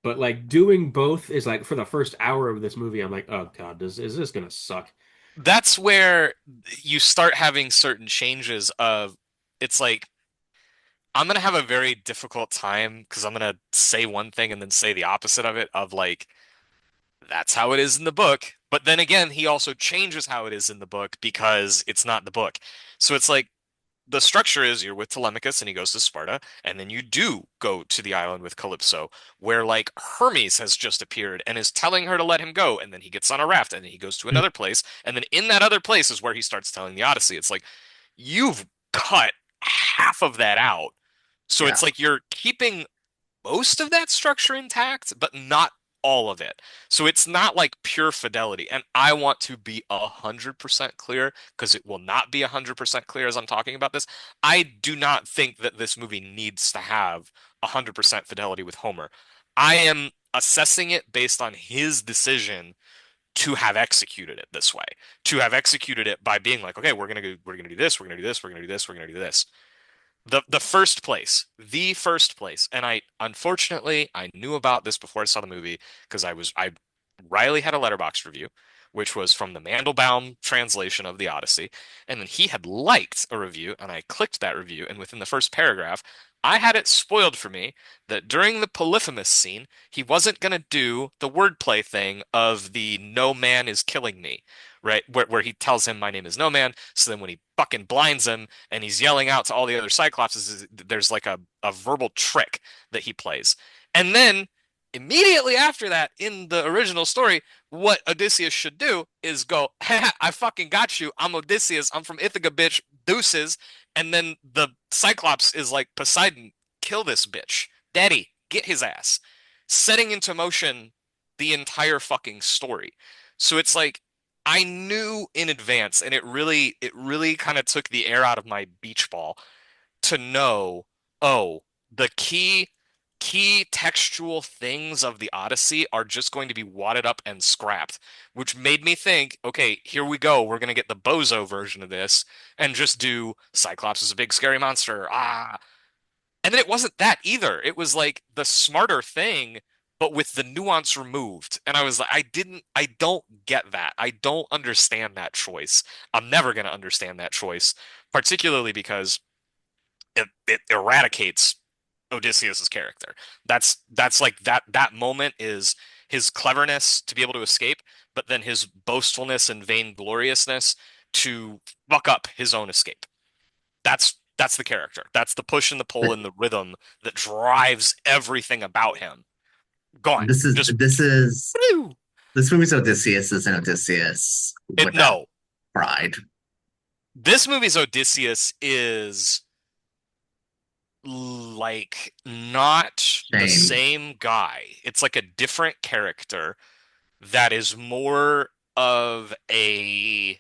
But like doing both is like for the first hour of this movie, I'm like, oh God, is this gonna suck? That's where you start having certain changes of, it's like, I'm gonna have a very difficult time because I'm gonna say one thing and then say the opposite of it, of like, that's how it is in the book. But then again, he also changes how it is in the book because it's not the book. So it's like the structure is you're with Telemachus and he goes to Sparta, and then you do go to the island with Calypso, where like Hermes has just appeared and is telling her to let him go, and then he gets on a raft and then he goes to another place, and then in that other place is where he starts telling the Odyssey. It's like you've cut half of that out. So Yeah. it's like you're keeping most of that structure intact, but not all of it. So it's not like pure fidelity. And I want to be 100% clear because it will not be 100% clear as I'm talking about this. I do not think that this movie needs to have 100% fidelity with Homer. I am assessing it based on his decision to have executed it this way, to have executed it by being like, okay, we're gonna do this, we're gonna do this, we're gonna do this, we're gonna do this. The first place, and I unfortunately I knew about this before I saw the movie because I Riley had a letterbox review, which was from the Mandelbaum translation of the Odyssey, and then he had liked a review, and I clicked that review, and within the first paragraph, I had it spoiled for me that during the Polyphemus scene, he wasn't gonna do the wordplay thing of the "no man is killing me," right? Where he tells him my name is no man. So then when he fucking blinds him and he's yelling out to all the other Cyclopses, there's like a verbal trick that he plays. And then immediately after that, in the original story, what Odysseus should do is go, I fucking got you. I'm Odysseus. I'm from Ithaca, bitch. Deuces. And then the Cyclops is like, Poseidon, kill this bitch. Daddy, get his ass. setting into motion the entire fucking story. So it's like I knew in advance, and it really kind of took the air out of my beach ball to know, oh, the key textual things of the Odyssey are just going to be wadded up and scrapped, which made me think, okay, here we go. We're going to get the bozo version of this and just do Cyclops is a big scary monster. Ah. And then it wasn't that either. It was like the smarter thing, but with the nuance removed. And I was like, I don't get that. I don't understand that choice. I'm never going to understand that choice, particularly because it eradicates Odysseus's character. That's like that moment is his cleverness to be able to escape, but then his boastfulness and vaingloriousness to fuck up his own escape. That's the character. That's the push and the pull But and the rhythm that drives everything about him. Gone. this is Just this is whew. this movie's Odysseus is an Odysseus It without no. pride. This movie's Odysseus is like not the Shame. same guy. It's like a different character that is more of a A,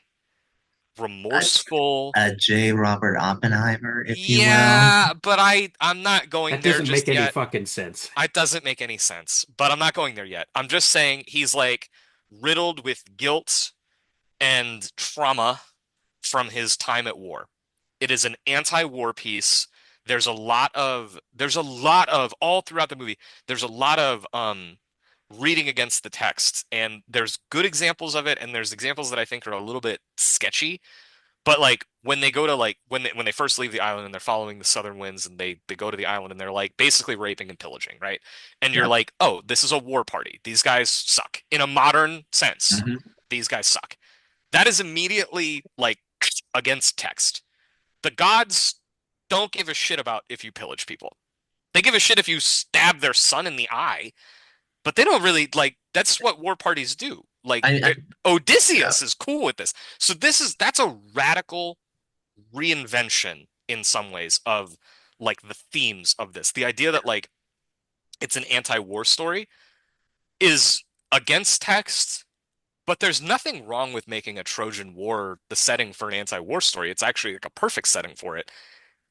remorseful. a J. Robert Oppenheimer, if you will. Yeah, but I'm not going That there doesn't just make any yet. fucking sense. It doesn't make any sense, but I'm not going there yet. I'm just saying he's like riddled with guilt and trauma from his time at war. It is an anti-war piece. There's a lot of all throughout the movie. There's a lot of reading against the text, and there's good examples of it, and there's examples that I think are a little bit sketchy. But like when they go to like when they first leave the island and they're following the southern winds and they go to the island and they're like basically raping and pillaging, right? And you're Yep. like, "Oh, this is a war party. These guys suck." In a modern sense, Hmm. these guys suck. That is immediately like against text. The gods don't give a shit about if you pillage people. They give a shit if you stab their son in the eye, but they don't really like that's what war parties do. Like I yeah. Odysseus is cool with this. So that's a radical reinvention in some ways of like the themes of this. The idea that like it's an anti-war story is against text, but there's nothing wrong with making a Trojan War the setting for an anti-war story. It's actually like a perfect setting for it.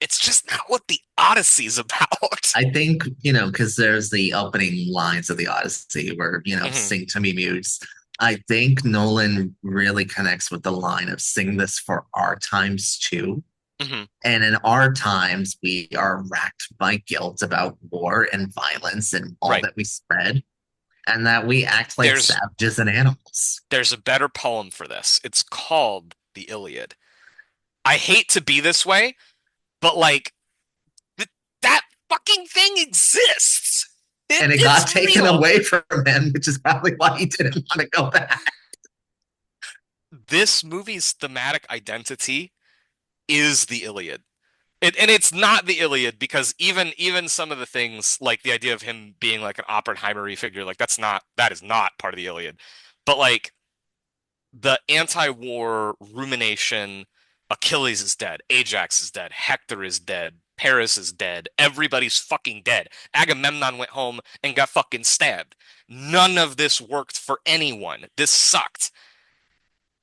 It's just not what the Odyssey's about. I think, because there's the opening lines of the Odyssey where, Hmm. sing to me muse. I think Nolan really connects with the line of sing this for our times too. Hmm. And in our times, we are racked by guilt about war and violence and all Right. that we spread, and that we act like There's savages and animals. there's a better poem for this. It's called the Iliad. I hate to be this way, but like th that fucking thing exists. And it It's got taken real. away from him, which is probably why he didn't want to go back. This movie's thematic identity is the Iliad. And it's not the Iliad because even some of the things like the idea of him being like an Oppenheimer figure, like that is not part of the Iliad. But like the anti-war rumination, Achilles is dead, Ajax is dead, Hector is dead, Paris is dead, everybody's fucking dead. Agamemnon went home and got fucking stabbed. None of this worked for anyone. This sucked.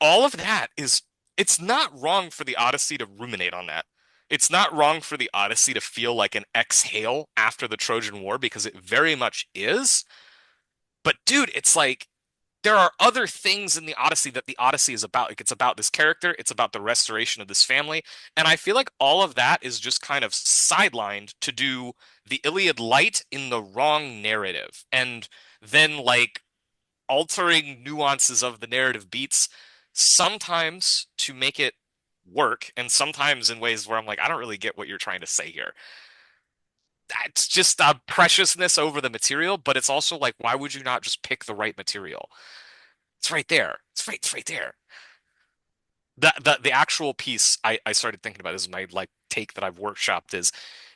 All of that is it's not wrong for the Odyssey to ruminate on that. It's not wrong for the Odyssey to feel like an exhale after the Trojan War because it very much is. But dude, it's like there are other things in the Odyssey that the Odyssey is about. Like it's about this character, it's about the restoration of this family, and I feel like all of that is just kind of sidelined to do the Iliad light in the wrong narrative. And then like altering nuances of the narrative beats sometimes to make it work and sometimes in ways where I'm like I don't really get what you're trying to say here. It's just a preciousness over the material, but it's also like why would you not just pick the right material? It's right there. It's right there. The actual piece I started thinking about, this is my like take that I've workshopped, is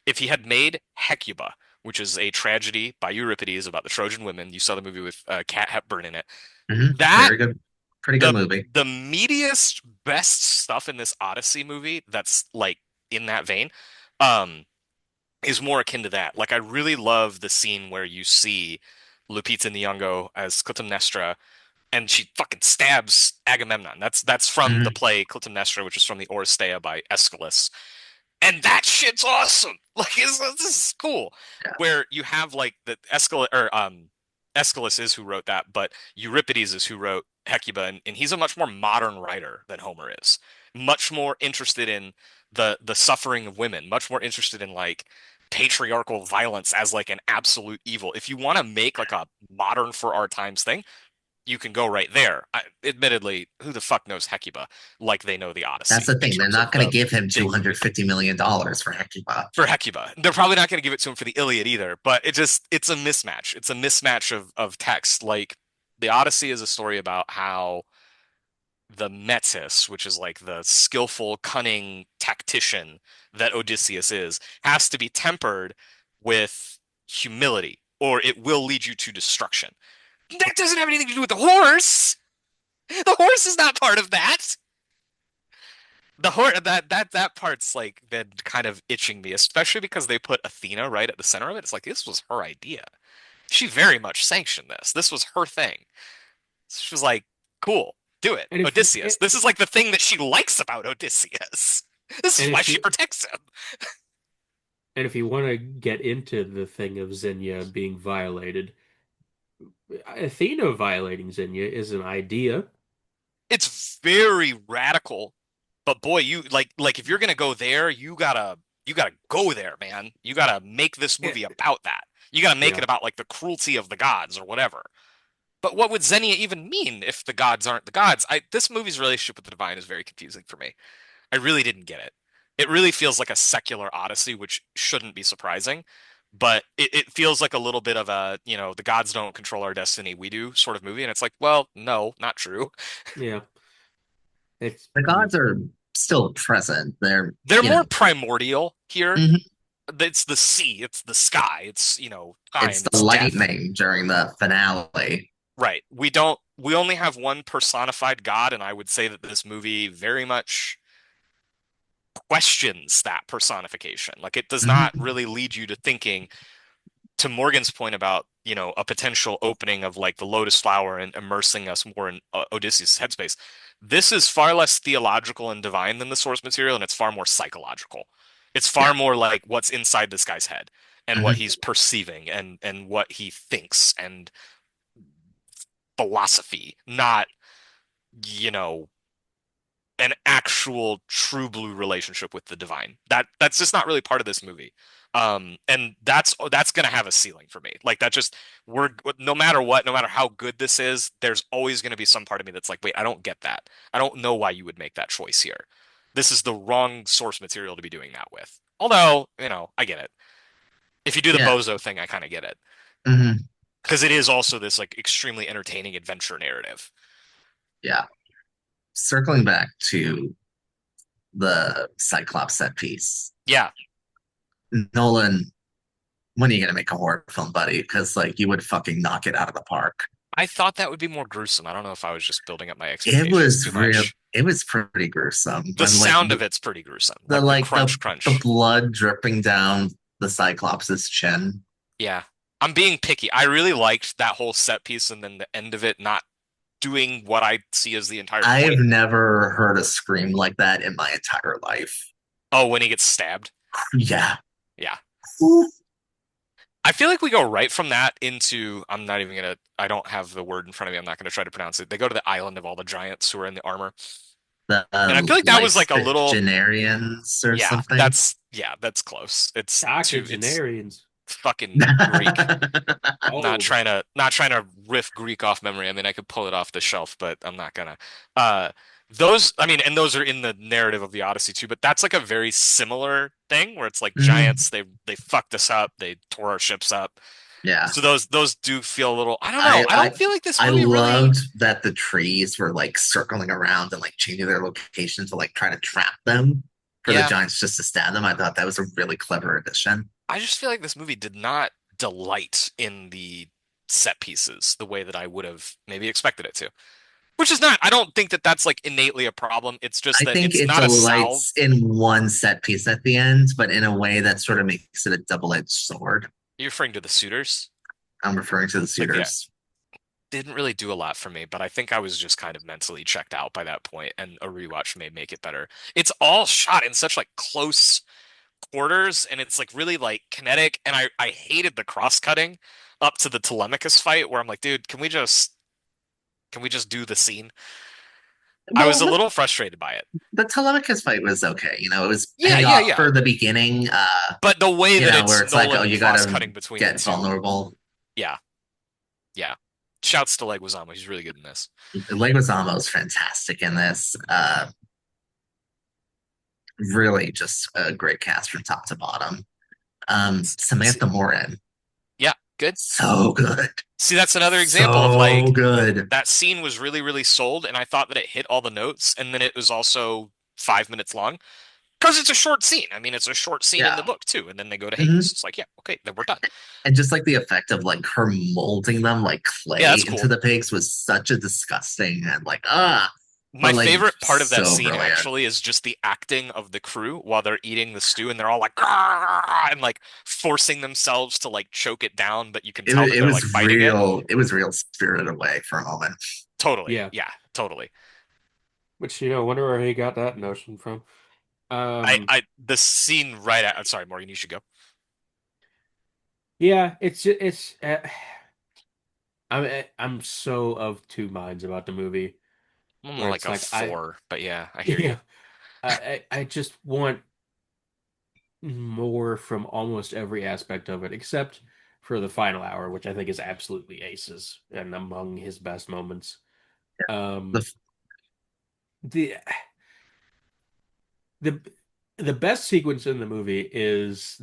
if he had made Hecuba, which is a tragedy by Euripides about the Trojan women. You saw the movie with Kat Hepburn in it. That Very good, pretty good the movie. the meatiest, best stuff in this Odyssey movie that's like in that vein, um, is more akin to that. Like I really love the scene where you see Lupita Nyong'o as Clytemnestra, and she fucking stabs Agamemnon. That's from the Mhm. play Clytemnestra, which is from the Oresteia by Aeschylus. And that shit's awesome. Like, this is cool. Yeah. Where you have like the Aeschylus is who wrote that, but Euripides is who wrote Hecuba, and he's a much more modern writer than Homer is. Much more interested in the suffering of women, much more interested in like patriarchal violence as like an absolute evil. If you want to make like a modern for our times thing, you can go right there. Admittedly, who the fuck knows Hecuba like they know the That's Odyssey the in thing. They're terms not of going to the give him big movie $250 million for Hecuba. for Hecuba. They're probably not going to give it to him for the Iliad either, but it's a mismatch. It's a mismatch of text. Like the Odyssey is a story about how the Metis, which is like the skillful, cunning tactician that Odysseus is, has to be tempered with humility, or it will lead you to destruction. That doesn't have anything to do with the horse. The horse is not part of that. The horse that part's like been kind of itching me, especially because they put Athena right at the center of it. It's like this was her idea. She very much sanctioned this. This was her thing. She was like, "Cool, do it, And if you Odysseus." This is like the thing that she likes about Odysseus. This is and why if she you protects him. and if you want to get into the thing of Xenia being violated, Athena violating Xenia is an idea. It's very radical, but boy, you like if you're gonna go there, you gotta go there, man. You gotta make this Eh, movie about that. You gotta make Yeah, it about like the cruelty of the gods or whatever. But what would Xenia even mean if the gods aren't the gods? This movie's relationship with the divine is very confusing for me. I really didn't get it. It really feels like a secular Odyssey, which shouldn't be surprising, but it feels like a little bit of a, the gods don't control our destiny, we do sort of movie. And it's like, well, no, not true. yeah. It's The gods are still present. They're, They're you know, more primordial here. mhm. It's the sea, it's the sky, it's, It's time, the it's death. lightning during the finale. Right. We only have one personified god, and I would say that this movie very much questions that personification. Like it does not Mhm. really lead you to thinking, to Morgan's point about, a potential opening of like the lotus flower and immersing us more in Odysseus' headspace. This is far less theological and divine than the source material, and it's far more psychological. It's Yeah. far more like what's inside this guy's head and what Mhm. he's perceiving and what he thinks and philosophy, not, you know, an actual true blue relationship with the divine. That's just not really part of this movie. And that's gonna have a ceiling for me. Like that just we're no matter what, no matter how good this is, there's always gonna be some part of me that's like, wait, I don't get that. I don't know why you would make that choice here. This is the wrong source material to be doing that with. Although, I get it. If you do the Yeah. bozo thing, I kind of get it. Mhm. Because it is also this like extremely entertaining adventure narrative. Yeah. Circling back to the Cyclops set piece, Yeah, Nolan, when are you gonna make a horror film, buddy? Because like you would fucking knock it out of the park. I thought that would be more gruesome. I don't know if I was just building up my It expectations was too real. much. It was pretty gruesome The when like sound of it's pretty gruesome. the Like the like crunch, the crunch. blood dripping down the Cyclops's chin. Yeah. I'm being picky. I really liked that whole set piece and then the end of it not doing what I see as the entire I've point. never heard a scream like that in my entire life. Oh, when he gets stabbed. Yeah. Yeah. Ooh. I feel like we go right from that into, I don't have the word in front of me. I'm not gonna try to pronounce it. They go to the island of all the giants who are in the armor. The And I feel like that was like a little, Lysphagenarians or yeah, something. that's close. It's octogenarians. fucking Greek. Oh, Not trying to riff Greek off memory. I mean, I could pull it off the shelf, but I'm not gonna. Uh, I mean, and those are in the narrative of the Odyssey too. But that's like a very similar thing where it's like Mhm. giants. They fucked us up. They tore our ships up. Yeah. So those do feel a little. I don't know. I, I I don't feel like this I movie really. loved that the trees were like circling around and like changing their location to like try to trap them for the Yeah, giants just to stab them. I thought that was a really clever addition. I just feel like this movie did not delight in the set pieces the way that I would have maybe expected it to. Which is not, I don't think that that's like innately a problem. It's just I that think it's it not a salve. delights in one set piece at the end, but in a way that sort of makes it a double-edged sword. You're referring to the suitors? I'm referring to the Like the suitors. didn't really do a lot for me, but I think I was just kind of mentally checked out by that point, and a rewatch may make it better. It's all shot in such like close quarters, and it's like really like kinetic, and I hated the cross cutting up to the Telemachus fight where I'm like, dude, can we just do the scene? I was Well, a little frustrated by it. the Telemachus fight was okay. It was Yeah, yeah, payoff yeah. for the beginning. But the way that Where it's it's like, oh, Nolan you cross gotta cutting between the get two, vulnerable. yeah, yeah. Shouts to Leguizamo. He's really good in this. Leguizamo's fantastic in this. Really just a great cast from top to bottom. See, Samantha Moran, yeah, good. so good, See, that's another example of so like good. that scene was really, really sold, and I thought that it hit all the notes, and then it was also 5 minutes long because it's a short scene. I mean, it's a short scene in the Yeah. book too, and then they go to Mhm. Hades. It's like, yeah, okay, then we're done. And just like the effect of like her molding them like Yeah, clay that's into cool. the pigs was such a disgusting and like My but like favorite part of that so scene brilliant. actually is just the acting of the crew while they're eating the stew, and they're all like, "Grrr," and like forcing themselves to like choke it down, but you can tell that It they're was like fighting it. real. It was real Spirited Away for a moment. Totally. Yeah. Yeah, totally. Which, wonder where he got that notion from. Um, The scene right at, I'm sorry, Morgan, you should go. yeah, I'm so of two minds about the movie I'm more where like it's a like I four, but yeah, I hear you. yeah, I just want more from almost every aspect of it, except for the final hour, which I think is absolutely aces and among his best moments. Um, The the the the best sequence in the movie is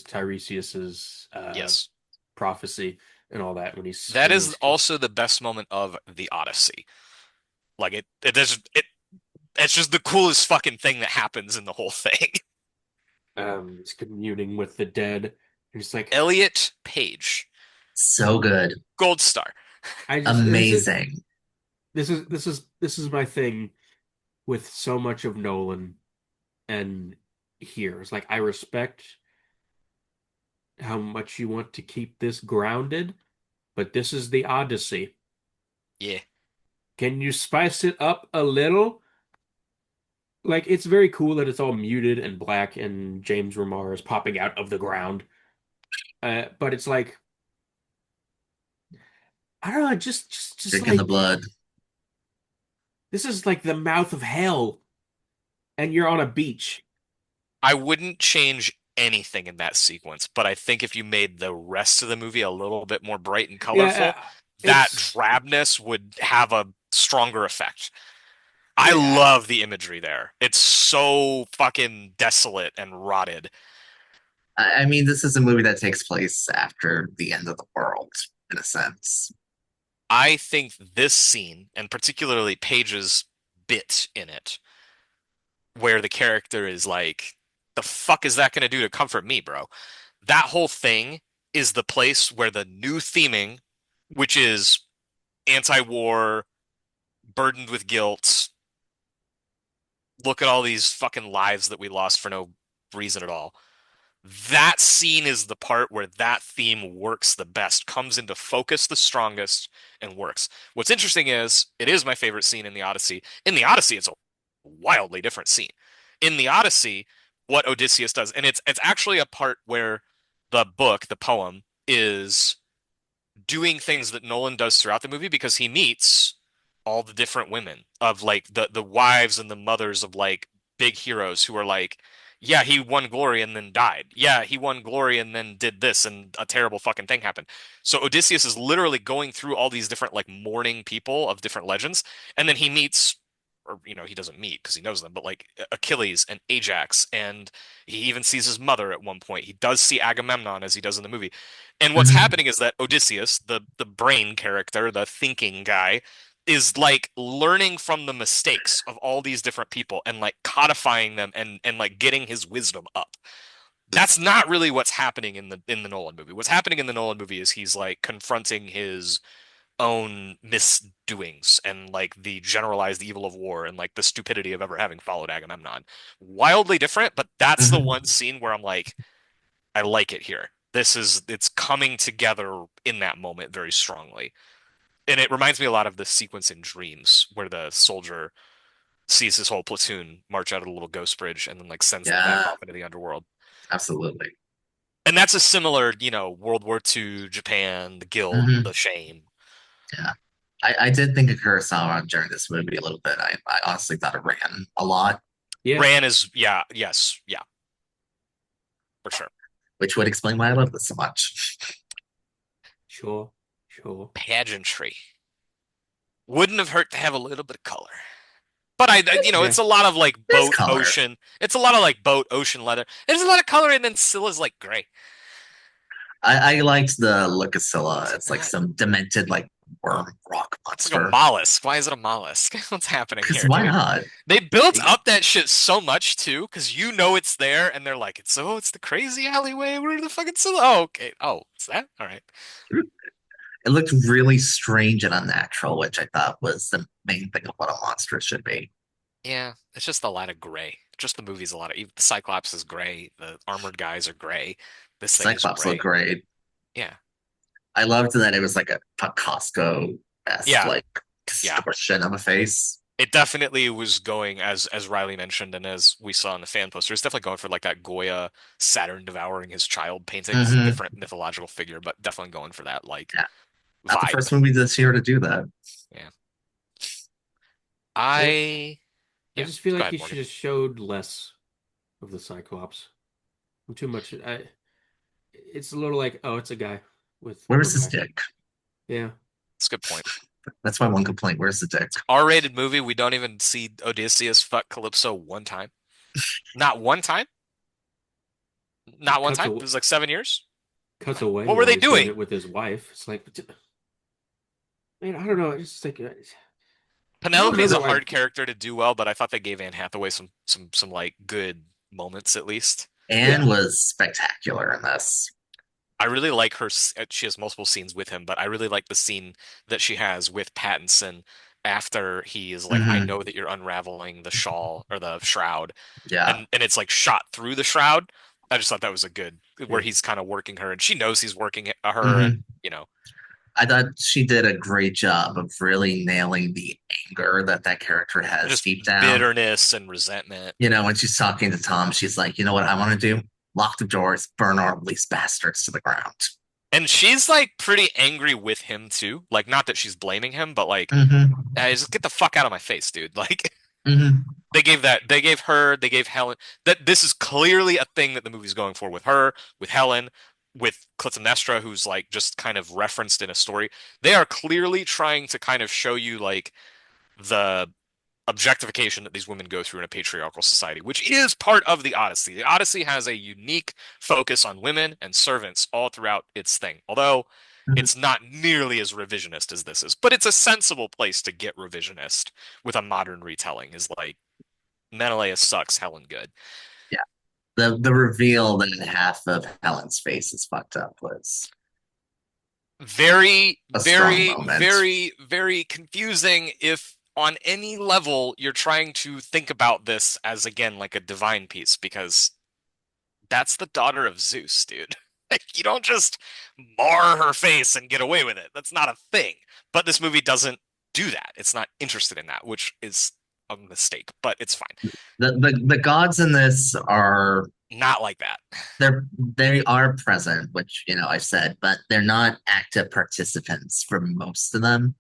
Tiresias's Yes. prophecy and all that That when is he's also the best moment of the Odyssey. Like it's just the coolest fucking thing that happens in the whole thing. he's communing with the dead. And it's like Elliot Page, so good. gold star. I just Amazing. this is my thing with so much of Nolan and here. It's like I respect how much you want to keep this grounded, but this is the Odyssey. Yeah. Can you spice it up a little? Like it's very cool that it's all muted and black and James Remar is popping out of the ground. But it's like I don't know, just Drinking the like blood. this is like the mouth of hell, and you're on a beach. I wouldn't change anything in that sequence, but I think if you made the rest of the movie a little bit more bright and Yeah, colorful, that it's drabness would have a stronger effect. I yeah, love the imagery there. It's so fucking desolate and rotted. I mean, this is a movie that takes place after the end of the world, in a sense. I think this scene, and particularly Paige's bit in it, where the character is like, the fuck is that going to do to comfort me, bro? That whole thing is the place where the new theming, which is anti-war, burdened with guilt, look at all these fucking lives that we lost for no reason at all. That scene is the part where that theme works the best, comes into focus the strongest, and works. What's interesting is it is my favorite scene in the Odyssey. In the Odyssey, it's a wildly different scene. In the Odyssey, what Odysseus does, and it's actually a part where the book, the poem, is doing things that Nolan does throughout the movie because he meets all the different women of like the wives and the mothers of like big heroes who are like, yeah, he won glory and then died. Yeah, he won glory and then did this and a terrible fucking thing happened. So Odysseus is literally going through all these different like mourning people of different legends, and then he meets, or he doesn't meet because he knows them, but like Achilles and Ajax, and he even sees his mother at one point. He does see Agamemnon as he does in the movie. And what's Mhm. happening is that Odysseus, the brain character, the thinking guy, is like learning from the mistakes of all these different people and like codifying them and like getting his wisdom up. That's not really what's happening in the Nolan movie. What's happening in the Nolan movie is he's like confronting his own misdoings and like the generalized evil of war and like the stupidity of ever having followed Agamemnon. Wildly different, but that's the Mhm. one scene where I'm like, I like it here. It's coming together in that moment very strongly. And it reminds me a lot of the sequence in Dreams where the soldier sees his whole platoon march out of the little ghost bridge and then like sends them back Yeah, off into the underworld. absolutely. And that's a similar, World War II, Japan, the guilt, Hmm. the shame. Yeah. I did think of Kurosawa during this movie a little bit. I honestly thought it ran a lot, Yeah, Ran is, yeah, yes, yeah, for sure. which would explain why I love this so much. sure, sure. Pageantry. Wouldn't have hurt to have a little bit of color. But Yeah, it's a lot of like There's boat color. ocean. It's a lot of like boat ocean leather. There's a lot of color and then Scylla's like gray. I liked the look of Scylla. It's It's like not. some demented like worm rock It's like a monster. mollusk. Why is it a mollusk? What's happening Because here, why dude? not? They built It up that shit so much too, because it's there, and they're like, it's the crazy alleyway where the fucking Scylla. Oh, okay. Oh, is that all right? looked really strange and unnatural, which I thought was the main thing of what a monster should be. Yeah, it's just a lot of gray. Just the movie's a lot of. Even the Cyclops is gray. The armored guys are gray. This thing is Cyclops looked gray. great. Yeah. I loved that it was like a Costco-esque Yeah. like Yeah. distortion of a face. It definitely was going as Riley mentioned and as we saw in the fan poster, it's definitely going for like that Goya Saturn devouring his child painting. It's a Hmm. different mythological figure, but definitely going for that like Yeah, not the vibe. first movie this year to do that. Yeah. I I I yeah, just feel go like ahead, you should Morgan. have showed less of the Cyclops. I'm too much. It's a little like, oh, it's a guy with Where was one his eye. dick? Yeah, That's a good point. That's my one complaint. Where's the dick? R-rated movie, we don't even see Odysseus fuck Calypso one time. Not one time? Not one cuts time? a, It was like 7 years? cuts away What were while they he's doing doing? it with his wife. It's like, man, I don't know. It's just like I don't Penelope's remember a why. hard character to do well, but I thought they gave Anne Hathaway some like good moments at least. Anne Yeah, was spectacular in this. I really like her. She has multiple scenes with him, but I really like the scene that she has with Pattinson after he is like, "I Hmm. know that you're unraveling the shawl or the shroud," Yeah. and it's like shot through the shroud. I just thought that was a good where yeah. he's kind of working her, and she knows he's working her, and Hmm. I thought she did a great job of really nailing the anger that that character has just deep down. bitterness and resentment. When she's talking to Tom, she's like, you know what I want to do? Lock the doors, burn all these bastards to the ground. And she's like pretty angry with him too. Like, not that she's blaming him, but like, Hmm. just get the fuck out of my face, dude. Like, Hmm. they gave Helen that this is clearly a thing that the movie's going for with her, with Helen, with Clytemnestra, who's like just kind of referenced in a story. They are clearly trying to kind of show you like the objectification that these women go through in a patriarchal society, which is part of the Odyssey. The Odyssey has a unique focus on women and servants all throughout its thing, although it's not nearly as revisionist as this is. But it's a sensible place to get revisionist with a modern retelling, is like Menelaus sucks, Helen good. Yeah. The reveal that half of Helen's face is fucked up was Very, a strong very, moment. very, very confusing if on any level you're trying to think about this as again like a divine piece because that's the daughter of Zeus, dude. Like, you don't just mar her face and get away with it. That's not a thing. But this movie doesn't do that. It's not interested in that, which is a mistake, but it's fine. The gods in this are Not like that. they are present, which I've said, but they're not active participants for most of them.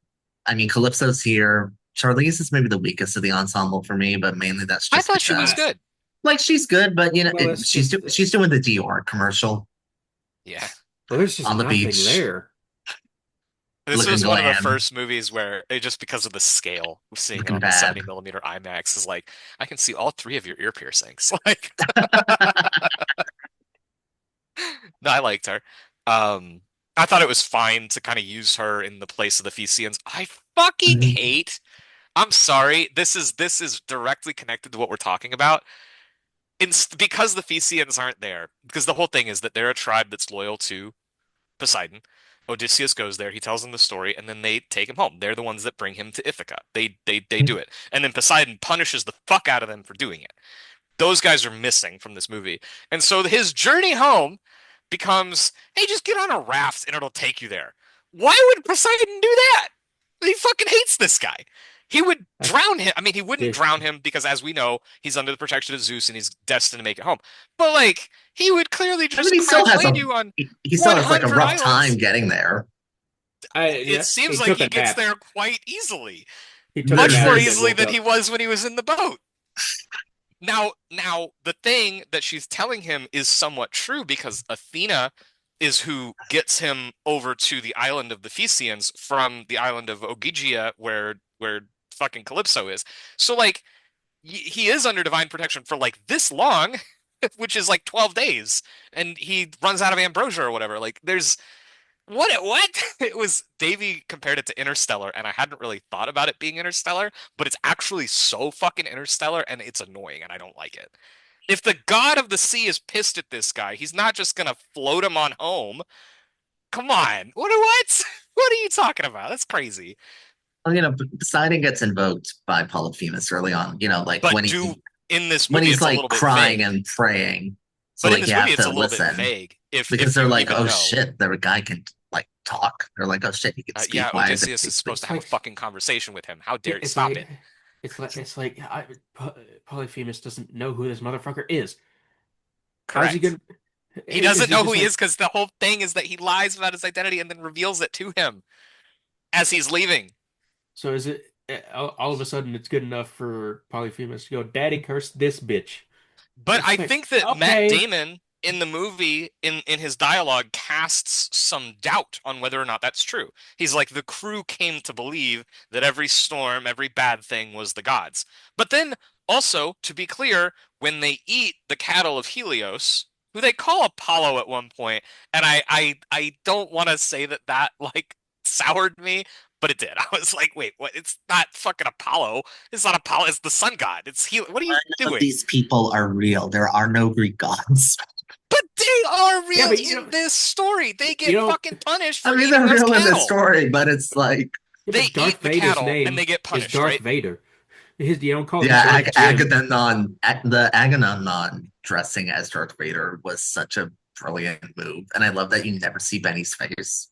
I mean, Calypso's here. Charlize is maybe the weakest of the ensemble for me, but mainly that's I just thought she was because good. like she's good, but Well, it's just she's doing the Dior commercial Yeah. well, there's just on the nothing beach there. This looking was one of the glam, first movies where just because of the scale, seeing it looking on the bad. 70 millimeter IMAX is like, I can see all three of your ear piercings. Like, no, I liked her. Um, I thought it was fine to kind of use her in the place of the Phaeacians. I fucking Mhm. hate. I'm sorry. This is directly connected to what we're talking about. Because the Phaeacians aren't there, because the whole thing is that they're a tribe that's loyal to Poseidon. Odysseus goes there, he tells them the story, and then they take him home. They're the ones that bring him to Ithaca. They do it. And then Poseidon punishes the fuck out of them for doing it. Those guys are missing from this movie. And so his journey home becomes, hey, just get on a raft and it'll take you there. Why would Poseidon do that? He fucking hates this guy. He would That's drown him. I mean, he wouldn't the drown him because, as we know, he's under the protection of Zeus and he's destined to make it home. But, like, he would clearly I mean, just crash land you on he still has like a 100 rough time islands. getting there. It yeah. seems He like took he a gets nap. there quite easily, He took a There's much nap more and then easily woke than he up. was when he was in the boat. Now, the thing that she's telling him is somewhat true because Athena is who gets him over to the island of the Phaeacians from the island of Ogygia, where fucking Calypso is. So, like, he is under divine protection for like this long, which is like 12 days, and he runs out of ambrosia or whatever. Like, there's what? It was Davey compared it to Interstellar, and I hadn't really thought about it being Interstellar, but it's actually so fucking Interstellar, and it's annoying, and I don't like it. If the god of the sea is pissed at this guy, he's not just gonna float him on home. Come on. What? What are you talking about? That's crazy. Well, Poseidon gets invoked by Polyphemus early on. Like But do in this when movie he's it's a like little bit crying vague. and praying. So But in like this you movie have it's to a little bit listen vague because if they're you like, even oh know. shit, the guy can like talk. They're like, oh shit, he can speak. Yeah, Why isn't Odysseus he is supposed to have a speaking? fucking conversation with him. How dare you It's stop like it? Polyphemus doesn't know who this motherfucker is. How's he Correct. gonna? He Is doesn't he know who just he like is because the whole thing is that he lies about his identity and then reveals it to him as he's leaving. so? Is it all of a sudden it's good enough for Polyphemus to go, "Daddy, curse this bitch"? But I It's like think that Matt okay, Damon in the movie, in his dialogue, casts some doubt on whether or not that's true. He's like, the crew came to believe that every storm, every bad thing was the gods. But then also, to be clear, when they eat the cattle of Helios, who they call Apollo at one point, and I don't want to say that that like soured me, but it did. I was like, wait, what? It's not fucking Apollo. It's not Apollo. It's the sun god. It's Helios. What are you None of doing? these people are real. There are no Greek gods. But they are yeah, real but in this story. They you get know, fucking punished I for mean, eating they're those real in this cattle. story, but it's like, yeah, They but Darth eat the Vader's cattle and name they get is punished, Darth right? Vader. His you don't call him yeah, Darth Jim. The Agamemnon dressing as Darth Vader was such a brilliant move, and I love that you never see Benny's face.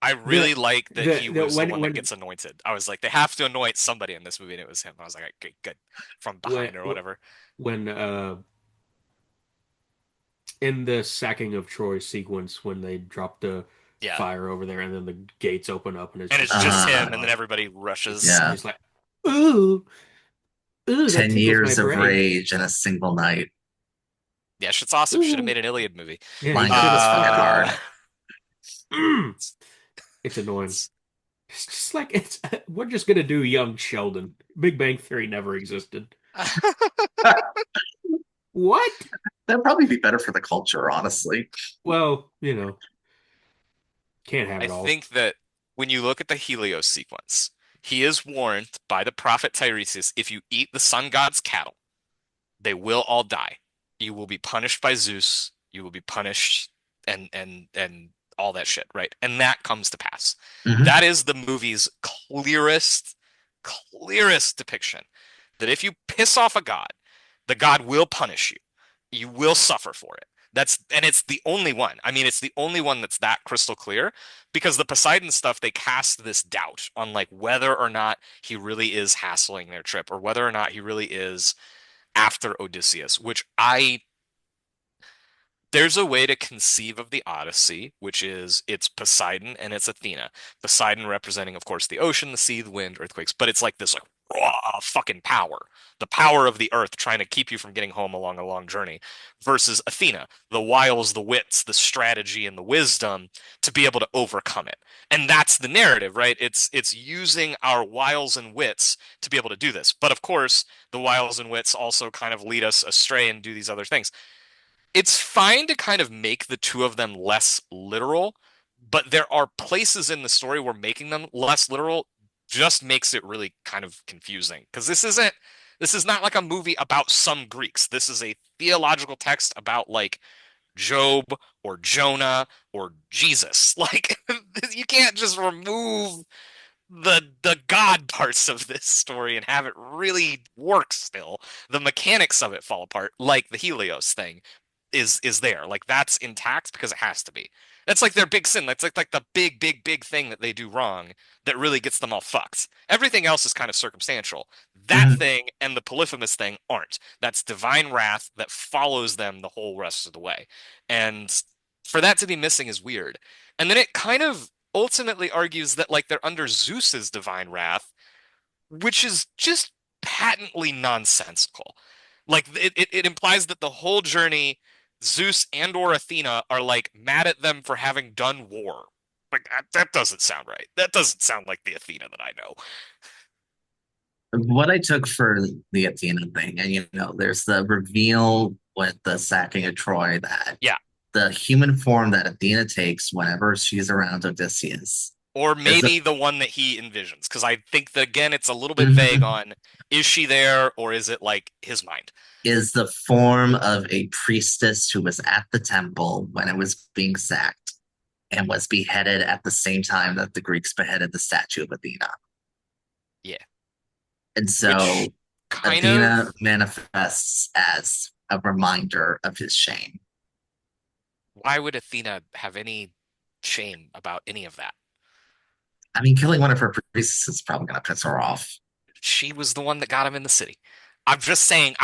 I The really like that he was the one that when gets anointed. I was like, they have to anoint somebody in this movie, and it was him. I was like, okay, good. From when behind or whatever. when in the sacking of Troy sequence when they drop the Yeah. fire over there and then the gates open up and it's And just it's just him Uh, him, and then flying. everybody rushes. yeah, He's like, ooh, ooh, that 10 tickles my years of brain. rage in a single night. Yeah, shit's awesome. Should have Ooh. made an Iliad movie. Yeah, he Line goes should have fucking fucking. Uh, hard. It's annoying. It's just like it's. We're just gonna do young Sheldon. Big Bang Theory never existed. What? That'd probably be better for the culture, honestly. Well, can't have I it all. think that when you look at the Helios sequence, he is warned by the prophet Tiresias, if you eat the sun god's cattle, they will all die. You will be punished by Zeus. You will be punished and all that shit, right? And that comes to pass. Mhm. That is the movie's clearest depiction that if you piss off a god, the god will punish you. You will suffer for it. And it's the only one. I mean, it's the only one that's that crystal clear because the Poseidon stuff, they cast this doubt on like whether or not he really is hassling their trip or whether or not he really is after Odysseus, which I there's a way to conceive of the Odyssey, which is it's Poseidon and it's Athena. Poseidon representing, of course, the ocean, the sea, the wind, earthquakes, but it's like this like raw fucking power, the power of the earth trying to keep you from getting home along a long journey, versus Athena, the wiles, the wits, the strategy, and the wisdom to be able to overcome it. And that's the narrative, right? It's using our wiles and wits to be able to do this. But of course, the wiles and wits also kind of lead us astray and do these other things. It's fine to kind of make the two of them less literal, but there are places in the story where making them less literal just makes it really kind of confusing. Because this is not like a movie about some Greeks. This is a theological text about like Job or Jonah or Jesus. Like you can't just remove the God parts of this story and have it really work still. The mechanics of it fall apart, like the Helios thing. is there. Like that's intact because it has to be. That's like their big sin. That's like the big thing that they do wrong that really gets them all fucked. Everything else is kind of circumstantial. That Mhm. thing and the polyphemus thing aren't. That's divine wrath that follows them the whole rest of the way. And for that to be missing is weird. And then it kind of ultimately argues that like they're under Zeus's divine wrath, which is just patently nonsensical. Like it implies that the whole journey, Zeus and or Athena are like mad at them for having done war. Like that doesn't sound right. That doesn't sound like the Athena that I know. What I took for the Athena thing, and there's the reveal with the sacking of Troy that Yeah. the human form that Athena takes whenever she's around Odysseus Or is a maybe the one that he envisions. Because I think that again, it's a little bit vague Mhm. on is she there or is it like his mind? is the form of a priestess who was at the temple when it was being sacked and was beheaded at the same time that the Greeks beheaded the statue of Athena. Yeah. And Which so kind Athena of manifests as a reminder of his shame. why would Athena have any shame about any of that? I mean, killing one of her priests is probably going to piss her off. She was the one that got him in the city. I'm just saying,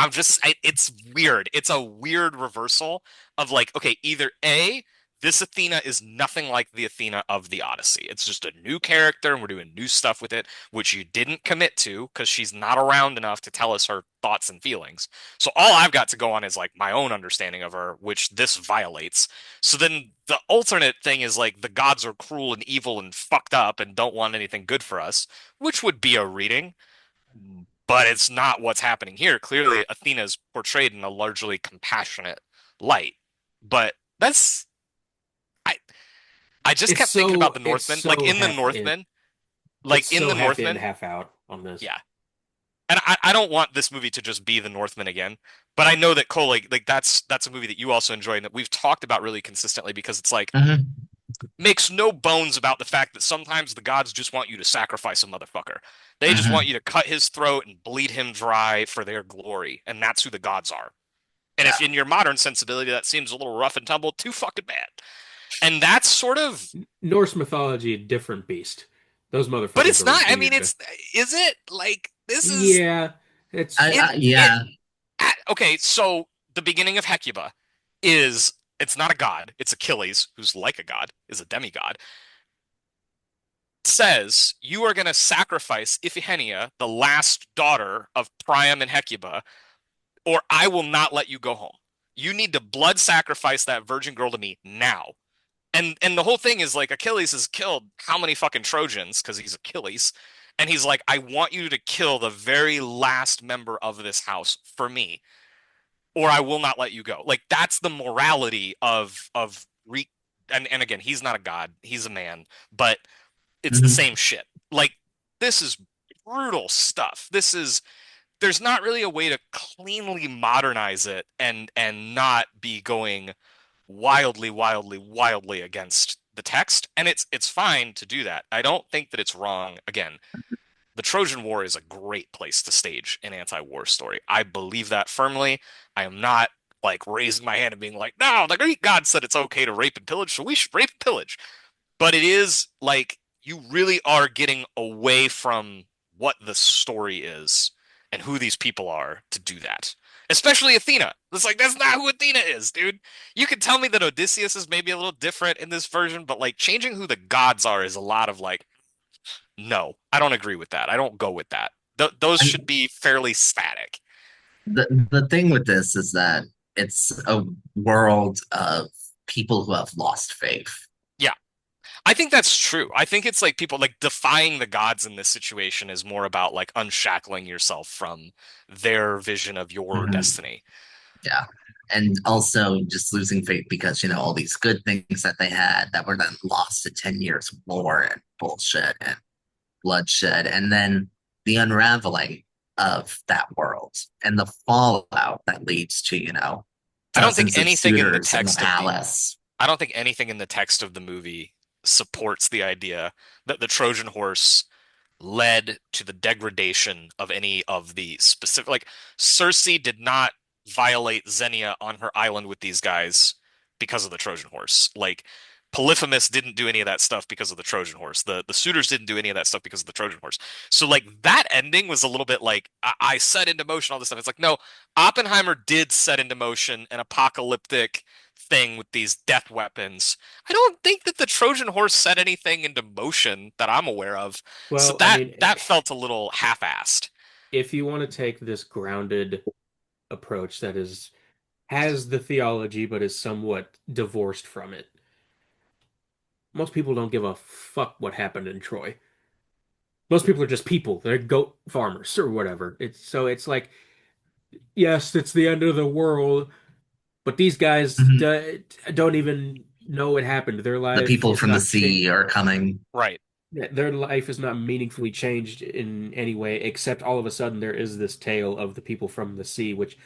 it's weird. It's a weird reversal of like, okay, either A, this Athena is nothing like the Athena of the Odyssey. It's just a new character and we're doing new stuff with it, which you didn't commit to because she's not around enough to tell us her thoughts and feelings. So all I've got to go on is like my own understanding of her, which this violates. So then the alternate thing is like the gods are cruel and evil and fucked up and don't want anything good for us, which would be a reading, but it's not what's happening here. Clearly, Athena is portrayed in a largely compassionate light. But that's I I just kept thinking about the It's Northmen. so Like it's in so the half in, Northmen, half out on this. yeah. And I don't want this movie to just be the Northmen again, but I know that Cole, like that's a movie that you also enjoy and that we've talked about really consistently because it's like Mhm, makes no bones about the fact that sometimes the gods just want you to sacrifice a motherfucker. They just want mhm, you to cut his throat and bleed him dry for their glory, and that's who the gods are. And yeah. if in your modern sensibility that seems a little rough and tumble, too fucking bad. And that's sort of, Norse mythology, different beast. Those but motherfuckers it's are not. I mean, weird. is it like this is Yeah, it's it? Yeah. Okay, so the beginning of Hecuba is it's not a god. It's Achilles, who's like a god, is a demigod. Says you are going to sacrifice Iphigenia, the last daughter of Priam and Hecuba, or I will not let you go home. You need to blood sacrifice that virgin girl to me now. And the whole thing is like Achilles has killed how many fucking Trojans because he's Achilles, and he's like, I want you to kill the very last member of this house for me, or I will not let you go. Like that's the morality of re and again, he's not a god, he's a man, but it's the Mhm. same shit. Like this is brutal stuff. There's not really a way to cleanly modernize it and not be going wildly against the text. And it's fine to do that. I don't think that it's wrong. Again, the Trojan War is a great place to stage an anti-war story. I believe that firmly. I am not like raising my hand and being like, no, the Greek god said it's okay to rape and pillage, so we should rape and pillage. But it is like you really are getting away from what the story is and who these people are to do that. Especially Athena. It's like that's not who Athena is, dude. You can tell me that Odysseus is maybe a little different in this version, but like changing who the gods are is a lot of like, no, I don't agree with that. I don't go with that. Those should And be fairly static. the thing with this is that it's a world of people who have lost faith. Yeah, I think that's true. I think it's like people like defying the gods in this situation is more about like unshackling yourself from their vision of your Mhm. destiny. Yeah. And also just losing faith because, all these good things that they had that were then lost to 10 years of war and bullshit and bloodshed. And then the unraveling of that world and the fallout that leads to, I don't think dozens of anything in the suitors in the text of the palace. I don't think anything in the text of the movie supports the idea that the Trojan horse led to the degradation of any of the specific like Cersei did not violate Xenia on her island with these guys because of the Trojan horse. Like Polyphemus didn't do any of that stuff because of the Trojan horse. The suitors didn't do any of that stuff because of the Trojan horse. So like that ending was a little bit like I set into motion all this stuff. It's like no, Oppenheimer did set into motion an apocalyptic thing with these death weapons. I don't think that the Trojan horse set anything into motion that I'm aware of. So Well, I that mean, felt a little half-assed. if you want to take this grounded approach that is has the theology but is somewhat divorced from it, most people don't give a fuck what happened in Troy. Most people are just people. They're goat farmers or whatever. It's like, yes, it's the end of the world, but these guys Mhm. don't even know what happened. Their The life people is from the not sea changed. are coming. Right. Their life is not meaningfully changed in any way, except all of a sudden there is this tale of the people from the sea, which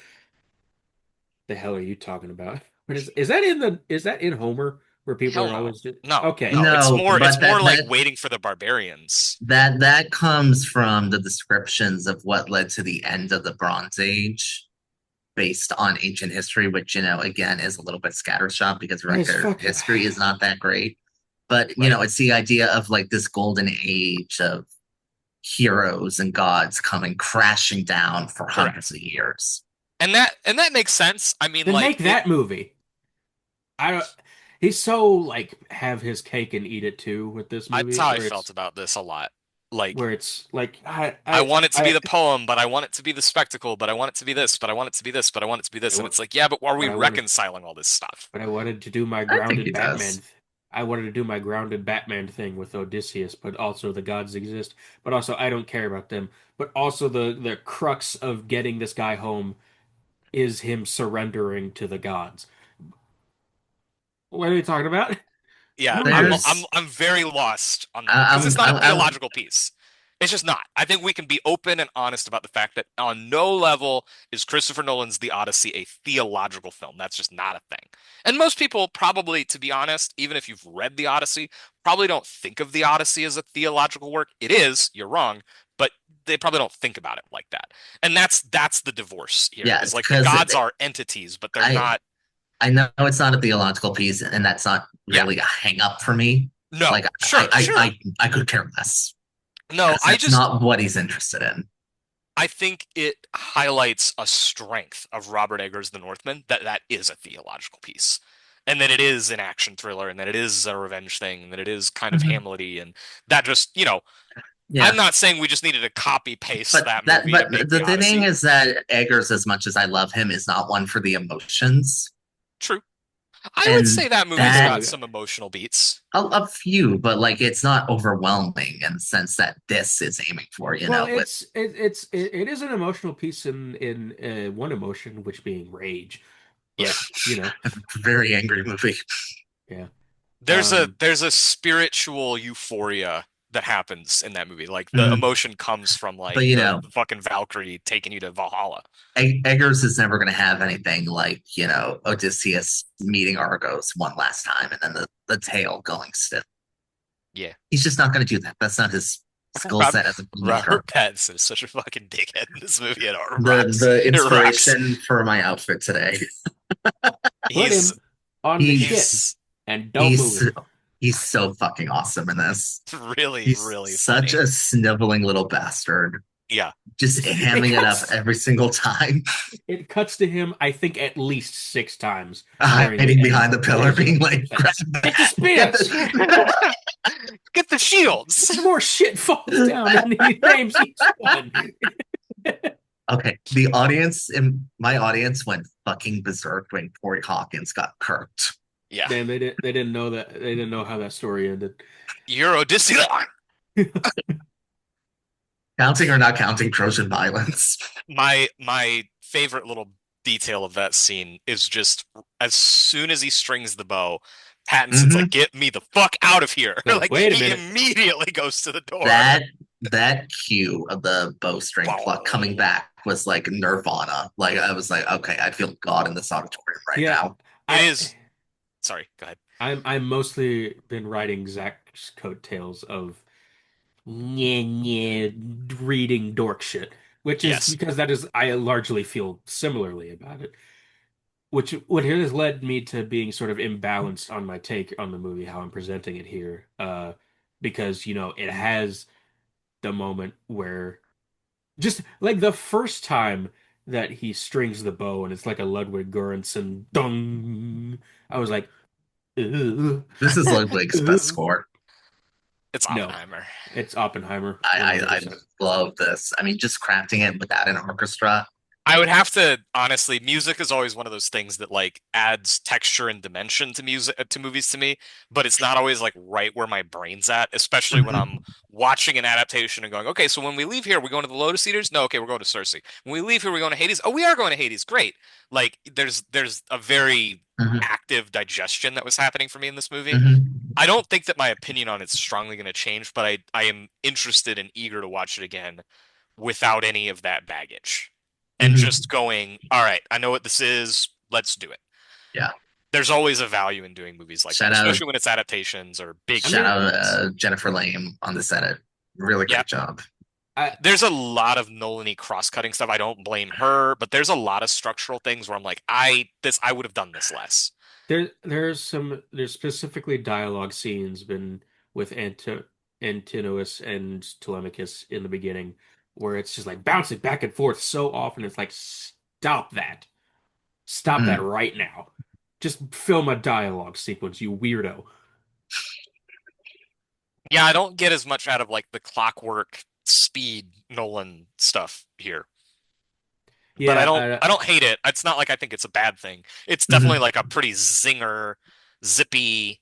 the hell are you talking about? What is that in Homer where people Hell are no. always just No, okay. no. It's No, more it's but more like waiting for the barbarians. that comes from the descriptions of what led to the end of the Bronze Age, based on ancient history, which again is a little bit scattershot because It's record fuck. history is not that great. But Right. it's the idea of like this golden age of heroes and gods coming crashing down for hundreds Correct. of years. And that makes sense. I mean, Then like make it that movie. I don't. He's so like have his cake and eat it too with this that's movie, how I felt about this a lot. Like where it's like I want it to be the poem, but I want it to be the spectacle, but I want it to be this, but I want it to be this, but I want it to be I this. And want, it's like, yeah, but are we but I wanted, reconciling all this stuff? but I wanted to do my I think he grounded does. Batman. I wanted to do my grounded Batman thing with Odysseus, but also the gods exist, but also I don't care about them. But also the crux of getting this guy home is him surrendering to the gods. What are you talking about? I Yeah, don't I'm even. I'm There's I'm very lost on that I, because it's I'm not a I'm theological piece. It's just not. I think we can be open and honest about the fact that on no level is Christopher Nolan's The Odyssey a theological film. That's just not a thing. And most people probably, to be honest, even if you've read The Odyssey, probably don't think of The Odyssey as a theological work. It is, you're wrong, but they probably don't think about it like that. And that's the divorce here. yeah, Is like the because gods are entities, but they're I not. I know it's not a theological piece, and that's not Yeah, really a hang up for me. no, Like sure, sure. I could care less No, because that's not what he's interested in. I think it highlights a strength of Robert Eggers' The Northman that is a theological piece. And that it is an action thriller and that it is a revenge thing and that it is kind of Mhm. Hamlet-y and that just, I'm Yeah, not saying we just needed to copy paste but that movie to make The the thing Odyssey. is that Eggers, as much as I love him, is not one for the emotions, True. I would and say that movie's that got some emotional beats. a few, but like it's not overwhelming in the sense that this is aiming for. Well, With it is an emotional piece in one emotion, which being rage. Yeah. But you know, a very angry movie. yeah. There's a Um, there's a spiritual euphoria that happens in that movie. Like the Mhm. emotion comes from But like the fucking Valkyrie taking you to Valhalla. Eggers is never going to have anything like Odysseus meeting Argos one last time, and then the tale going still. Yeah. He's just not going to do that. That's not his skill Rob, set as a filmmaker. Robert Pattinson is such a fucking dickhead in this movie. It The rocks. the It rocks. inspiration for my outfit today. put He's him on the ship He's he's and don't he's move he's so fucking awesome in this. really, He's really such funny. a sniveling little bastard, Yeah. just him. It hamming it up cuts every single time, it cuts to him, I think, at least six times during the hiding behind the pillar, duration being of like, saying, "Grab "Get the that, get spears!" the." Get the shields. More shit falls down, and he names each one. Okay, the audience in my audience went fucking berserk when Corey Hawkins got kirked. Yeah. Damn, they didn't know that they didn't know how that story ended. You're Odyssey. Counting or not counting Trojan violence. My favorite little detail of that scene is just as soon as he strings the bow, Pattinson's like, Hmm. "Get me the fuck out of here!" Like, Like wait a he minute. immediately goes to the door. That that cue of the bowstring pluck coming back was like Nirvana. Like I was like, okay, I feel God in this auditorium right Yeah, now. It I is. Sorry, go ahead. I'm mostly been writing Zach's coattails of yeah, reading dork shit, which is Yes. because that is I largely feel similarly about it. Which what has led me to being sort of imbalanced on my take on the movie, how I'm presenting it here. Because it has the moment where just like the first time that he strings the bow and it's like a Ludwig Göransson dong, I was like, ugh, This is Ludwig's best ugh. score. It's No, Oppenheimer. it's Oppenheimer, I 100%. love this. I mean, just crafting it without an orchestra. I would have to honestly, music is always one of those things that like adds texture and dimension to music to movies to me, but it's not always like right where my brain's at, especially when I'm Mhm, watching an adaptation and going, okay, so when we leave here, we're going to the Lotus Eaters? No, okay, we're going to Cersei. When we leave here, we're going to Hades. Oh, we are going to Hades. Great. Like there's a very mhm, active digestion that was happening for me in this movie. mhm, I don't think that my opinion on it's strongly going to change, but I am interested and eager to watch it again without any of that baggage and just mhm. going, all right, I know what this is. Let's do it. Yeah. There's always a value in doing movies like that, Shout out, especially when it's adaptations or big I shout mean, out cameos. Jennifer Lame on the set. Really Yeah, great job. I there's a lot of Nolan-y cross-cutting stuff. I don't blame her, but there's a lot of structural things where I'm like, I would have done this less. there's specifically dialogue scenes been with Antinous and Telemachus in the beginning where it's just like bouncing back and forth so often. It's like stop that. Stop that Mm. right now. Just film a dialogue sequence, you weirdo. Yeah, I don't get as much out of like the clockwork speed Nolan stuff here. But I Yeah, don't I don't hate it. It's not like I think it's a bad thing. It's definitely Mhm. like a pretty zinger, zippy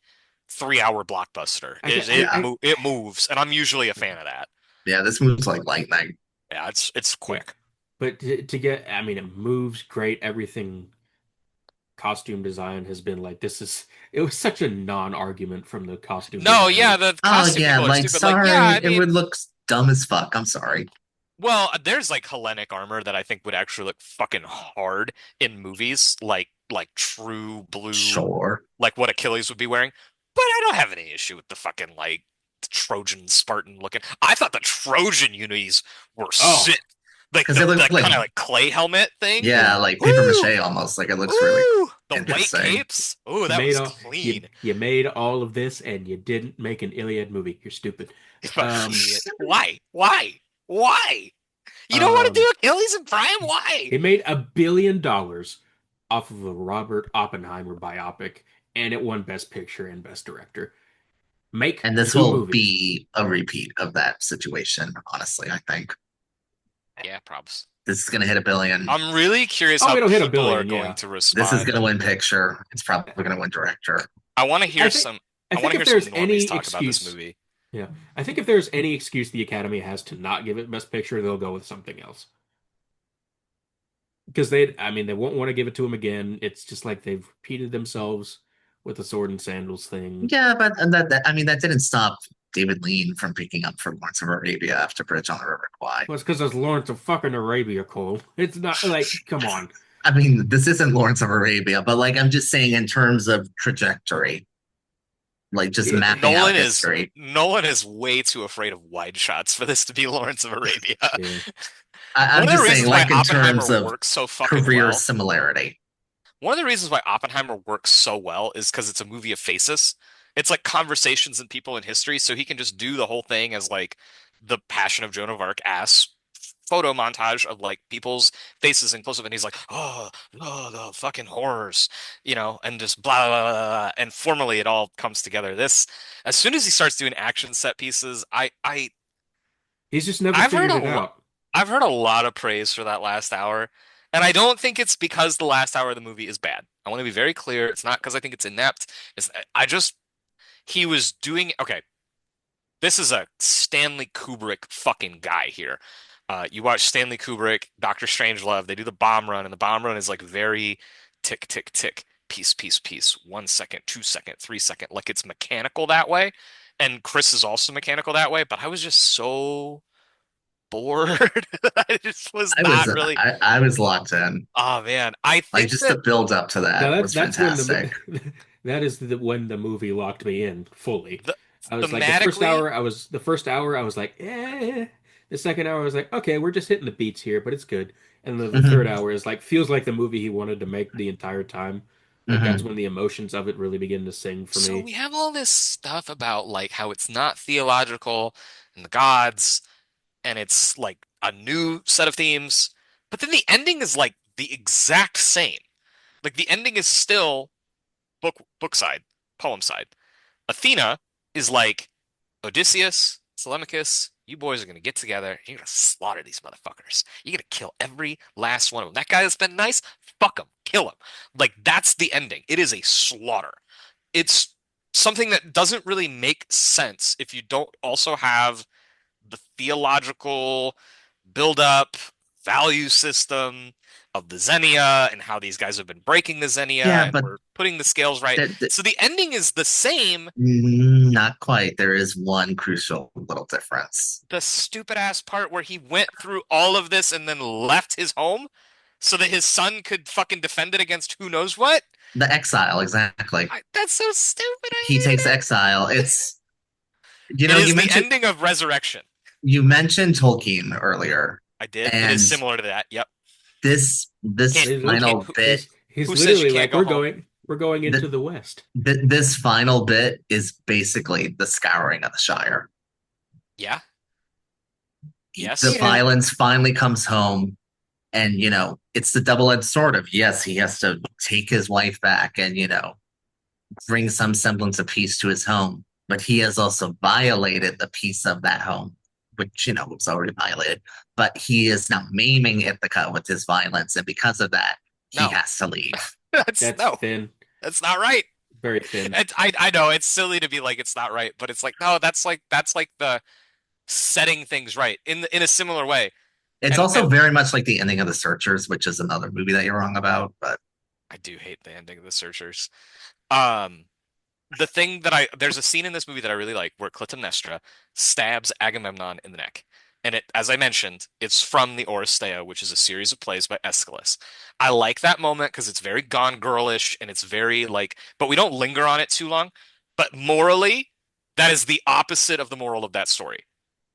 3 hour blockbuster. I, It it, Yeah. mo it moves, and I'm usually a fan of that. Yeah, this moves like lightning. Yeah, it's yeah. quick. But to get, I mean, it moves great. Everything costume design has been like this is. It was such a non-argument from the costume No, yeah, designers. the Oh costume yeah, people are like stupid. Like, yeah, sorry, I it would mean, look dumb as fuck. I'm sorry. well, there's like Hellenic armor that I think would actually look fucking hard in movies, like true blue, Sure. like what Achilles would be wearing. But I don't have any issue with the fucking like Trojan Spartan looking. I thought the Trojan unis were Oh, sick. Like Because they the look like kind of like clay helmet thing. yeah, yeah. like paper Woo! mache almost. Like it looks really Woo! The white interesting. capes. Ooh, You that made was all you clean. you made all of this and you didn't make an Iliad movie. You're stupid. Fucking Um, idiot. Why? Why? Why? You don't want to um, do Achilles and Prime? Why? it made $1 billion off of a Robert Oppenheimer biopic, and it won Best Picture and Best Director. Make And this two will movies. be a repeat of that situation, honestly, I think. Yeah, props. This is gonna hit a billion. I'm really curious Oh, how it'll hit a people are billion, going yeah. to This is respond. gonna win picture. It's probably gonna win director. I want to I hear think some I I want think to if hear some there's normies any talk about this excuse, movie. yeah, I think if there's any excuse the Academy has to not give it Best Picture, they'll go with something else. Because I mean, they won't want to give it to him again. It's just like they've repeated themselves with the sword and sandals thing. Yeah, but I mean that didn't stop David Lean from picking up for Lawrence of Arabia after Bridge on the River Kwai. Well, it's because it's Lawrence of fucking Arabia, Cole. It's not like, come on. I mean, this isn't Lawrence of Arabia, but like I'm just saying in terms of trajectory, like just Yeah, mapping out history. Nolan is way too afraid of wide shots for this to be Lawrence of Arabia. yeah. I'm One of the just saying, reasons why like in Oppenheimer terms of works so fucking career well similarity. One of the reasons why Oppenheimer works so well is because it's a movie of faces. It's like conversations and people in history, so he can just do the whole thing as like the Passion of Joan of Arc ass photo montage of like people's faces and close up, and he's like, oh, the fucking horrors, and just blah, blah, blah, blah, and formally it all comes together. This, as soon as he starts doing action set pieces, He's just never I've heard figured a it lot. out. I've heard a lot of praise for that last hour, and I don't think it's because the last hour of the movie is bad. I want to be very clear. It's not because I think it's inept. It's I just he was doing okay. This is a Stanley Kubrick fucking guy here. You watch Stanley Kubrick, Doctor Strangelove. They do the bomb run, and the bomb run is like very tick, tick, tick, piece, piece, piece. 1 second, 2 second, 3 second. Like it's mechanical that way. And Chris is also mechanical that way. But I was just so bored. I just was I was not really. I was locked in. Oh man, I Like think just the that build up to Now that was that's when fantastic. the that is when the movie locked me in fully. the I was like thematically, the first hour I was like, eh. The second hour was like, okay, we're just hitting the beats here, but it's good. And then the third Hmm. hour is like feels like the movie he wanted to make the entire time. Like that's Hmm. when the emotions of it really begin to sing for So me. we have all this stuff about like how it's not theological and the gods, and it's like a new set of themes. But then the ending is like the exact same. Like the ending is still book side, poem side. Athena is like Odysseus, Telemachus, you boys are gonna get together and you're gonna slaughter these motherfuckers. You're gonna kill every last one of them. That guy that's been nice, fuck him, kill him. Like that's the ending. It is a slaughter. It's something that doesn't really make sense if you don't also have the theological build-up value system of the Xenia and how these guys have been breaking the Xenia Yeah, and but we're putting the scales right. So the ending is the same. not quite. There is one crucial little difference. The stupid ass part where he went through all of this and then left his home so that his son could fucking defend it against who knows what. The exile, exactly. That's so stupid. He I takes hate it. exile. It's you It know, is the ending of Resurrection. you mentioned Tolkien earlier, I did. It is and similar to that. Yep. this Can't He's final can't bit, he's who says you literally can't like, go home? we're going into th- the West. this final bit is basically the scouring of the Shire. Yeah. The Yes. Yeah, violence finally comes home, and it's the double-edged sword of, yes, he has to take his wife back and bring some semblance of peace to his home, but he has also violated the peace of that home, which was already violated. But he is now maiming Ithaca with his violence, and because of that, he No. has to leave. That's that's no. thin, That's not right. very thin. I know it's silly to be like it's not right, but it's like no, that's like the setting things right in a similar way. It's And also very much like the ending of The Searchers, which is another movie that you're wrong about. But I do hate the ending of The Searchers. Um, the thing that there's a scene in this movie that I really like where Clytemnestra stabs Agamemnon in the neck. And as I mentioned, it's from the Oresteia, which is a series of plays by Aeschylus. I like that moment because it's very Gone Girlish and it's very like, but we don't linger on it too long. But morally, that is the opposite of the moral of that story.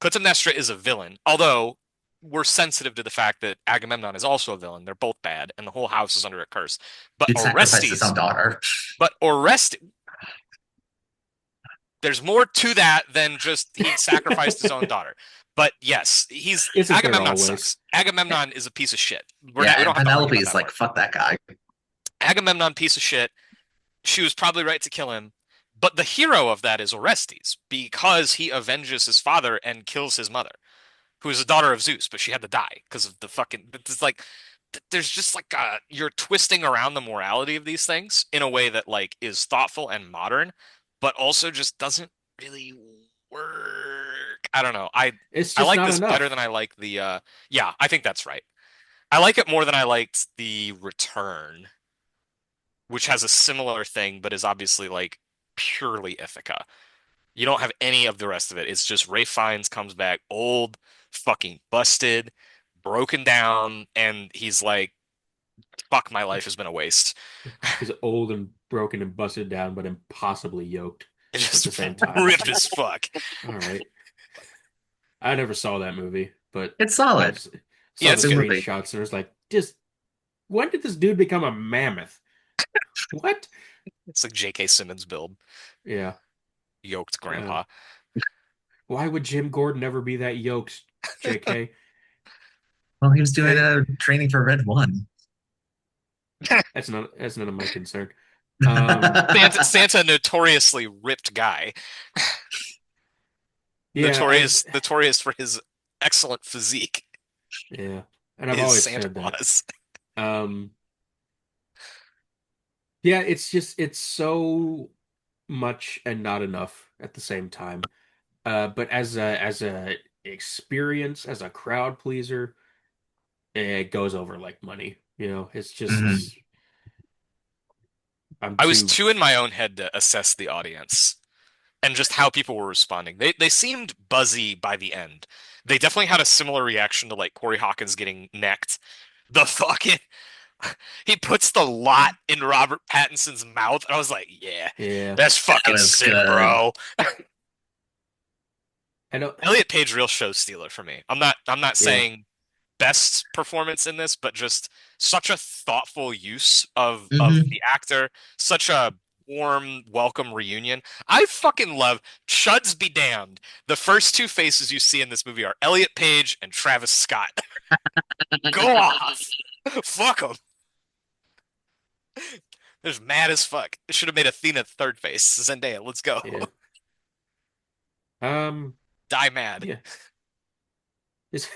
Clytemnestra is a villain, although we're sensitive to the fact that Agamemnon is also a villain. They're both bad, and the whole house is under a curse. But he'd sacrifice his own daughter. Orestes, there's more to that than just he sacrificed his own daughter. But yes, he's Isn't there Agamemnon always? sucks. Agamemnon is a piece of shit. Yeah, We and don't have to argue Penelope about is that like, part. fuck that guy. Agamemnon piece of shit. She was probably right to kill him. But the hero of that is Orestes because he avenges his father and kills his mother, who is a daughter of Zeus, but she had to die because of the fucking. It's like there's just like you're twisting around the morality of these things in a way that like is thoughtful and modern, but also just doesn't really work. I don't know. It's I just like not this better than enough. I like the yeah, I think that's right. I like it more than I liked the Return, which has a similar thing, but is obviously like purely Ithaca. You don't have any of the rest of it. It's just Ray Fiennes comes back old, fucking busted, broken down, and he's like, fuck, my life has been a waste. He's old and broken and busted down, but impossibly yoked It's at just the same time. ripped as fuck. All right. I never saw that movie, but It's I've solid. Yeah, saw the it's Good good. movie. screenshots and it was like, just when did this dude become a mammoth? What? It's like J.K. Simmons build, Yeah. yoked Uh, grandpa. why would Jim Gordon ever be that yoked, JK? Well, he was doing Hey, a training for Red One. That's none of my concern. I Santa notoriously ripped guy, Yeah, notorious for his excellent physique, yeah, and I've is always Santa said that. Claus. Um, yeah, it's so much and not enough at the same time. But as a experience, as a crowd pleaser, it goes over like money. It's Mhm. just I'm I was too. too in my own head to assess the audience and just how people were responding. They seemed buzzy by the end. They definitely had a similar reaction to like Corey Hawkins getting necked. The fucking he puts the lot in Robert Pattinson's mouth, and I was like, yeah, Yeah, that's That fucking was sick, good. bro. I know. Elliot Page real show stealer for me. I'm not Yeah. saying best performance in this, but just such a thoughtful use of Hmm. the actor, such a warm welcome reunion. I fucking love Chuds be damned. The first two faces you see in this movie are Elliot Page and Travis Scott. Go off. Fuck them. They're just mad as fuck. They should have made Athena third face. Zendaya, let's go. Yeah. Um. Die mad. Yeah. It's,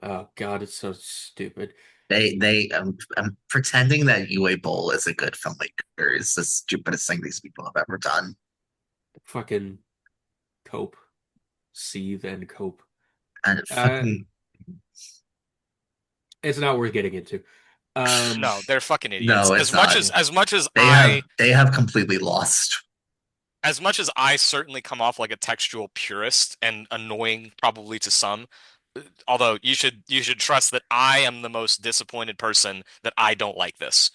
oh God, it's so stupid. Pretending that Uwe Boll is a good filmmaker is the stupidest thing these people have ever done. Fucking cope, seethe, and cope. And it Uh, fucking it's not worth getting into. Um. No, they're fucking idiots. no, it's not. Yeah. They have completely lost. As much as I certainly come off like a textual purist and annoying probably to some, although you should trust that I am the most disappointed person that I don't like this.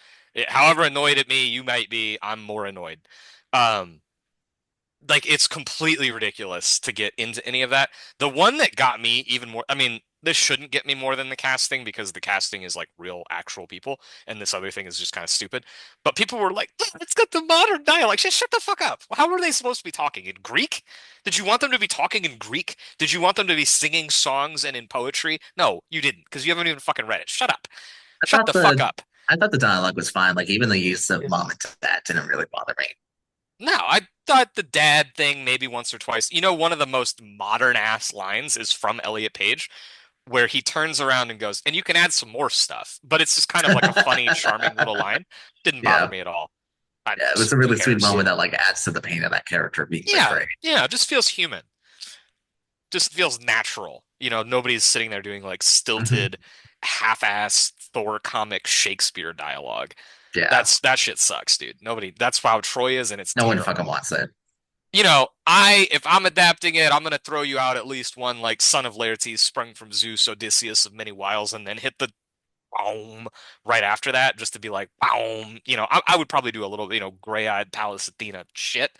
However annoyed at me you might be, I'm more annoyed. Um, like it's completely ridiculous to get into any of that. The one that got me even more, I mean, this shouldn't get me more than the casting because the casting is like real actual people, and this other thing is just kind of stupid. But people were like, "Oh, it's got the modern dialect." Just shut the fuck up. How were they supposed to be talking in Greek? Did you want them to be talking in Greek? Did you want them to be singing songs and in poetry? No, you didn't, because you haven't even fucking read it. Shut up. I Shut thought the fuck the up. I thought the dialogue was fine. Like even the use of Yeah. mom and dad didn't really bother me. No, I thought the dad thing maybe once or twice. You know, one of the most modern ass lines is from Elliot Page, where he turns around and goes, and you can add some more stuff, but it's just kind of like a funny, charming little line. Didn't bother Yeah, me at all. I yeah, it was just, a who really sweet cares? moment Yeah. that like adds to the pain of that character being Yeah, betrayed. yeah, it just feels human. Just feels natural. You know, nobody's sitting there doing like Hmm. stilted, half-ass Thor comic Shakespeare dialogue. Yeah, That shit sucks, dude. Nobody. That's how Troy is, and it's no one fucking terrible. wants it. You know, if I'm adapting it, I'm gonna throw you out at least one like son of Laertes sprung from Zeus, Odysseus of many wiles, and then hit the boom right after that, just to be like boom. You know, I would probably do a little, gray-eyed Pallas Athena shit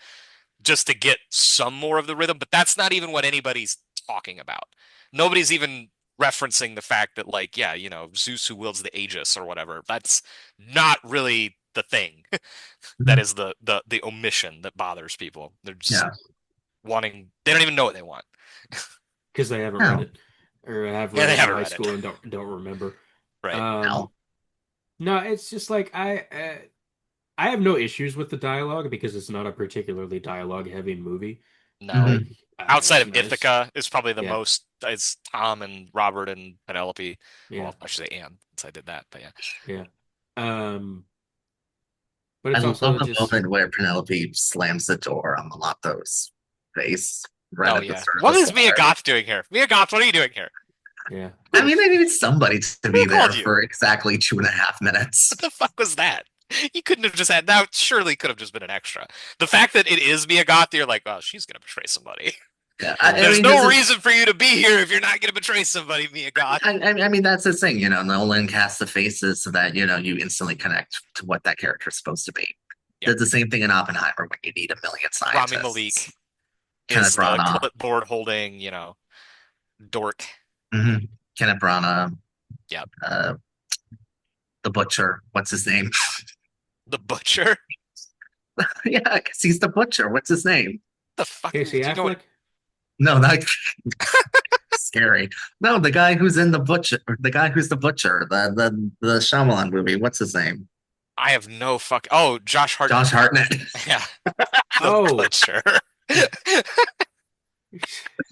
just to get some more of the rhythm, but that's not even what anybody's talking about. Nobody's even referencing the fact that, like, yeah, Zeus who wields the Aegis or whatever. That's not really the thing. That Mhm. is the omission that bothers people. They're just Yeah, wanting, they don't even know what they want. Because they haven't read no, it, or have Yeah, read they it in haven't high read it. school and don't remember. Right. Um, no. no, it's just like I have no issues with the dialogue because it's not a particularly dialogue heavy movie. No. Like Hmm. Outside it's of nice. Ithaca is probably the Yeah, most, it's Tom and Robert and Penelope. yeah, Well, I should say Anne, since I did that, but yeah. yeah. Um, but I it's love also the just moment where Penelope slams the door on Mulatto's face right Oh at the yeah. start of What the is Mia story. Goth doing here? Mia Goth, what are you doing here? yeah. I mean, they It's needed somebody to be Who there called you? for exactly 2.5 minutes. What the fuck was that? You couldn't have just had that. Surely could have just been an extra. The fact that it is Mia Goth, you're like, oh, she's gonna betray somebody. Yeah, yeah, There's mean, this no is. reason for you to be here if you're not gonna betray somebody, Mia Goth. I mean, that's the thing. Nolan casts the faces so that you instantly connect to what that character is supposed to be. Yep. Did the same thing in Oppenheimer when you need a million Rami scientists. Malek Kenneth is the Branagh, clipboard holding, dork. hmm Kenneth Branagh, Yep. uh, the butcher. What's his name? The butcher. Yeah, because he's the butcher. What's his name? The fuck? Do Casey you know what? Affleck. No, not scary. No, the guy who's in the butcher. The guy who's the butcher. The Shyamalan movie. What's his name? I have no fuck. Oh, Josh Hartnett. Josh Hartnett. Yeah, the Oh, butcher.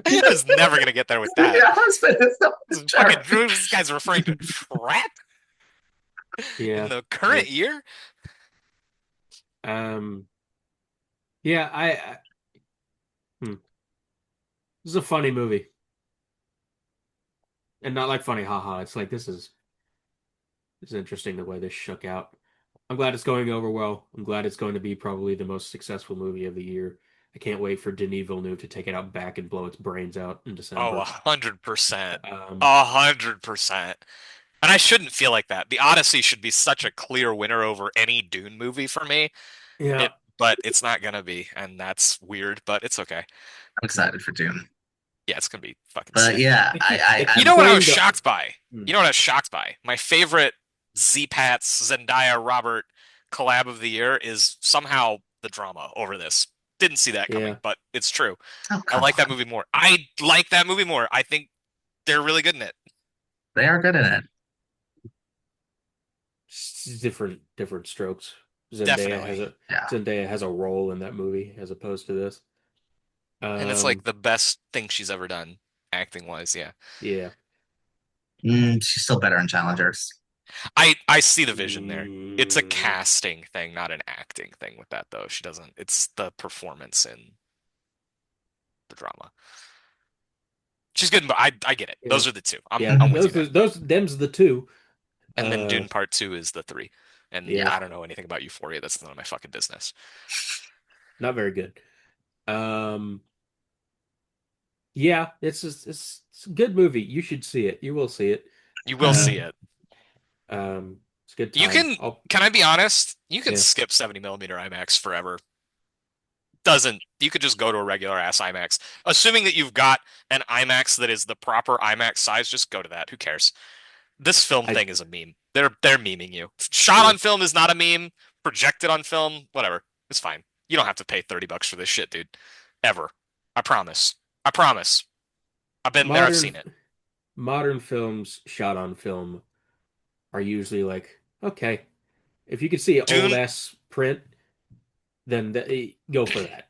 I was never gonna get there with that. Yeah, husband is the This fucking butcher. this guy's referring to trap in yeah, the yeah. current year. Um, yeah. This is a funny movie, and not like funny, haha. It's like this is interesting the way this shook out. I'm glad it's going over well. I'm glad it's going to be probably the most successful movie of the year. I can't wait for Denis Villeneuve to take it out back and blow its brains out in Oh, December. 100%. Um, 100%. And I shouldn't feel like that. The Odyssey should be such a clear winner over any Dune movie for me. yeah, But it's not gonna be, and that's weird, but it's okay. I'm excited for Dune. Yeah, it's gonna be fucking But sick. yeah, They keep they You keep know what I was saying the shocked by? Hmm. You know what I was shocked by? My favorite Z-Pats Zendaya Robert collab of the year is somehow the drama over this. Didn't see that Yeah. coming, but it's true. oh I come like that on, movie more. I like that movie more. I think they're really good in it. they are good in it. Different strokes. Zendaya has Definitely. a Yeah. Zendaya has a role in that movie as opposed to this. And it's like Um, the best thing she's ever done, acting wise. Yeah. yeah. She's still better in Challengers. I see the vision there. It's a Mm, casting thing, not an acting thing with that though. She doesn't, it's the performance in the drama. She's good, but I get it. yeah. Those are the two. I'm Yeah. I'm with you there. Those them's the two. And then Uh, Dune Part Two is the three. And yeah. Yeah. I don't know anything about Euphoria. That's none of my fucking business. Not very good. Um, yeah. It's a good movie. You should see it. You will see it. You will Uh, see it. it's a good You time. can, I'll can I be honest? You can yeah. skip 70 millimeter IMAX forever. Doesn't, you could just go to a regular ass IMAX. Assuming that you've got an IMAX that is the proper IMAX size, just go to that. Who cares? This film I thing is a meme. They're memeing you. Shot yeah. on film is not a meme. Projected on film, whatever. It's fine. You don't have to pay 30 bucks for this shit, dude. Ever. I promise. I promise. I've been there, I've Modern seen it. modern films shot on film are usually like, okay, if you could see an old Dune ass print, then go for that.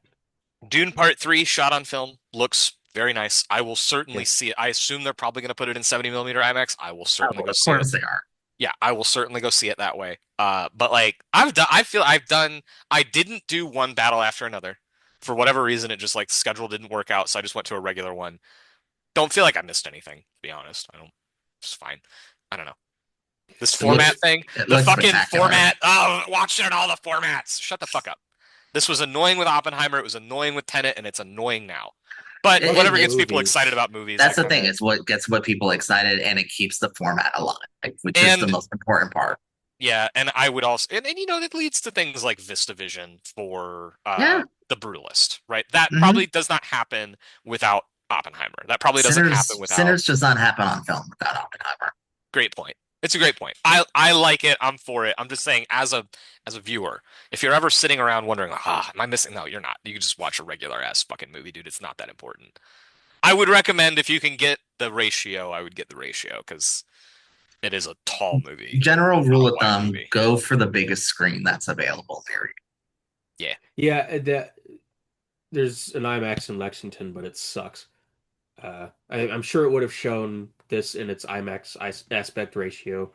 Dune Part 3 shot on film looks very nice. I will certainly Yeah. see it. I assume they're probably going to put it in 70 millimeter IMAX. I will certainly Oh, go of see it. course they are. Yeah, I will certainly go see it that way. But like I didn't do one battle after another. For whatever reason, it just like schedule didn't work out, so I just went to a regular one. Don't feel like I missed anything, to be honest. I don't, it's fine. I don't know. This It format looks There, thing, it the looks fucking spectacular. format. Oh, watch it in all the formats. Shut the fuck up. This was annoying with Oppenheimer. It was annoying with Tenet, and it's annoying now. But It, plus the whatever it, gets it people excited movies. about movies, I that's the kind thing. of It's what gets what people excited, and it keeps the format alive, which is the and most important part. yeah, and I would also and you know that leads to things like VistaVision for Yeah. the Brutalist, right? That hmm probably does not happen without Oppenheimer. That probably doesn't happen without Sinners does not happen on film without Oppenheimer. great point. It's a great point. I like it. I'm for it. I'm just saying as a viewer, if you're ever sitting around wondering, am I missing? No, you're not. You can just watch a regular ass fucking movie, dude. It's not that important. I would recommend if you can get the ratio, I would get the ratio because it is a tall movie, General not rule a of wide thumb: movie. go for the biggest screen that's available near you. Yeah. Yeah, there's an IMAX in Lexington, but it sucks. I'm sure it would have shown this in its IMAX aspect ratio,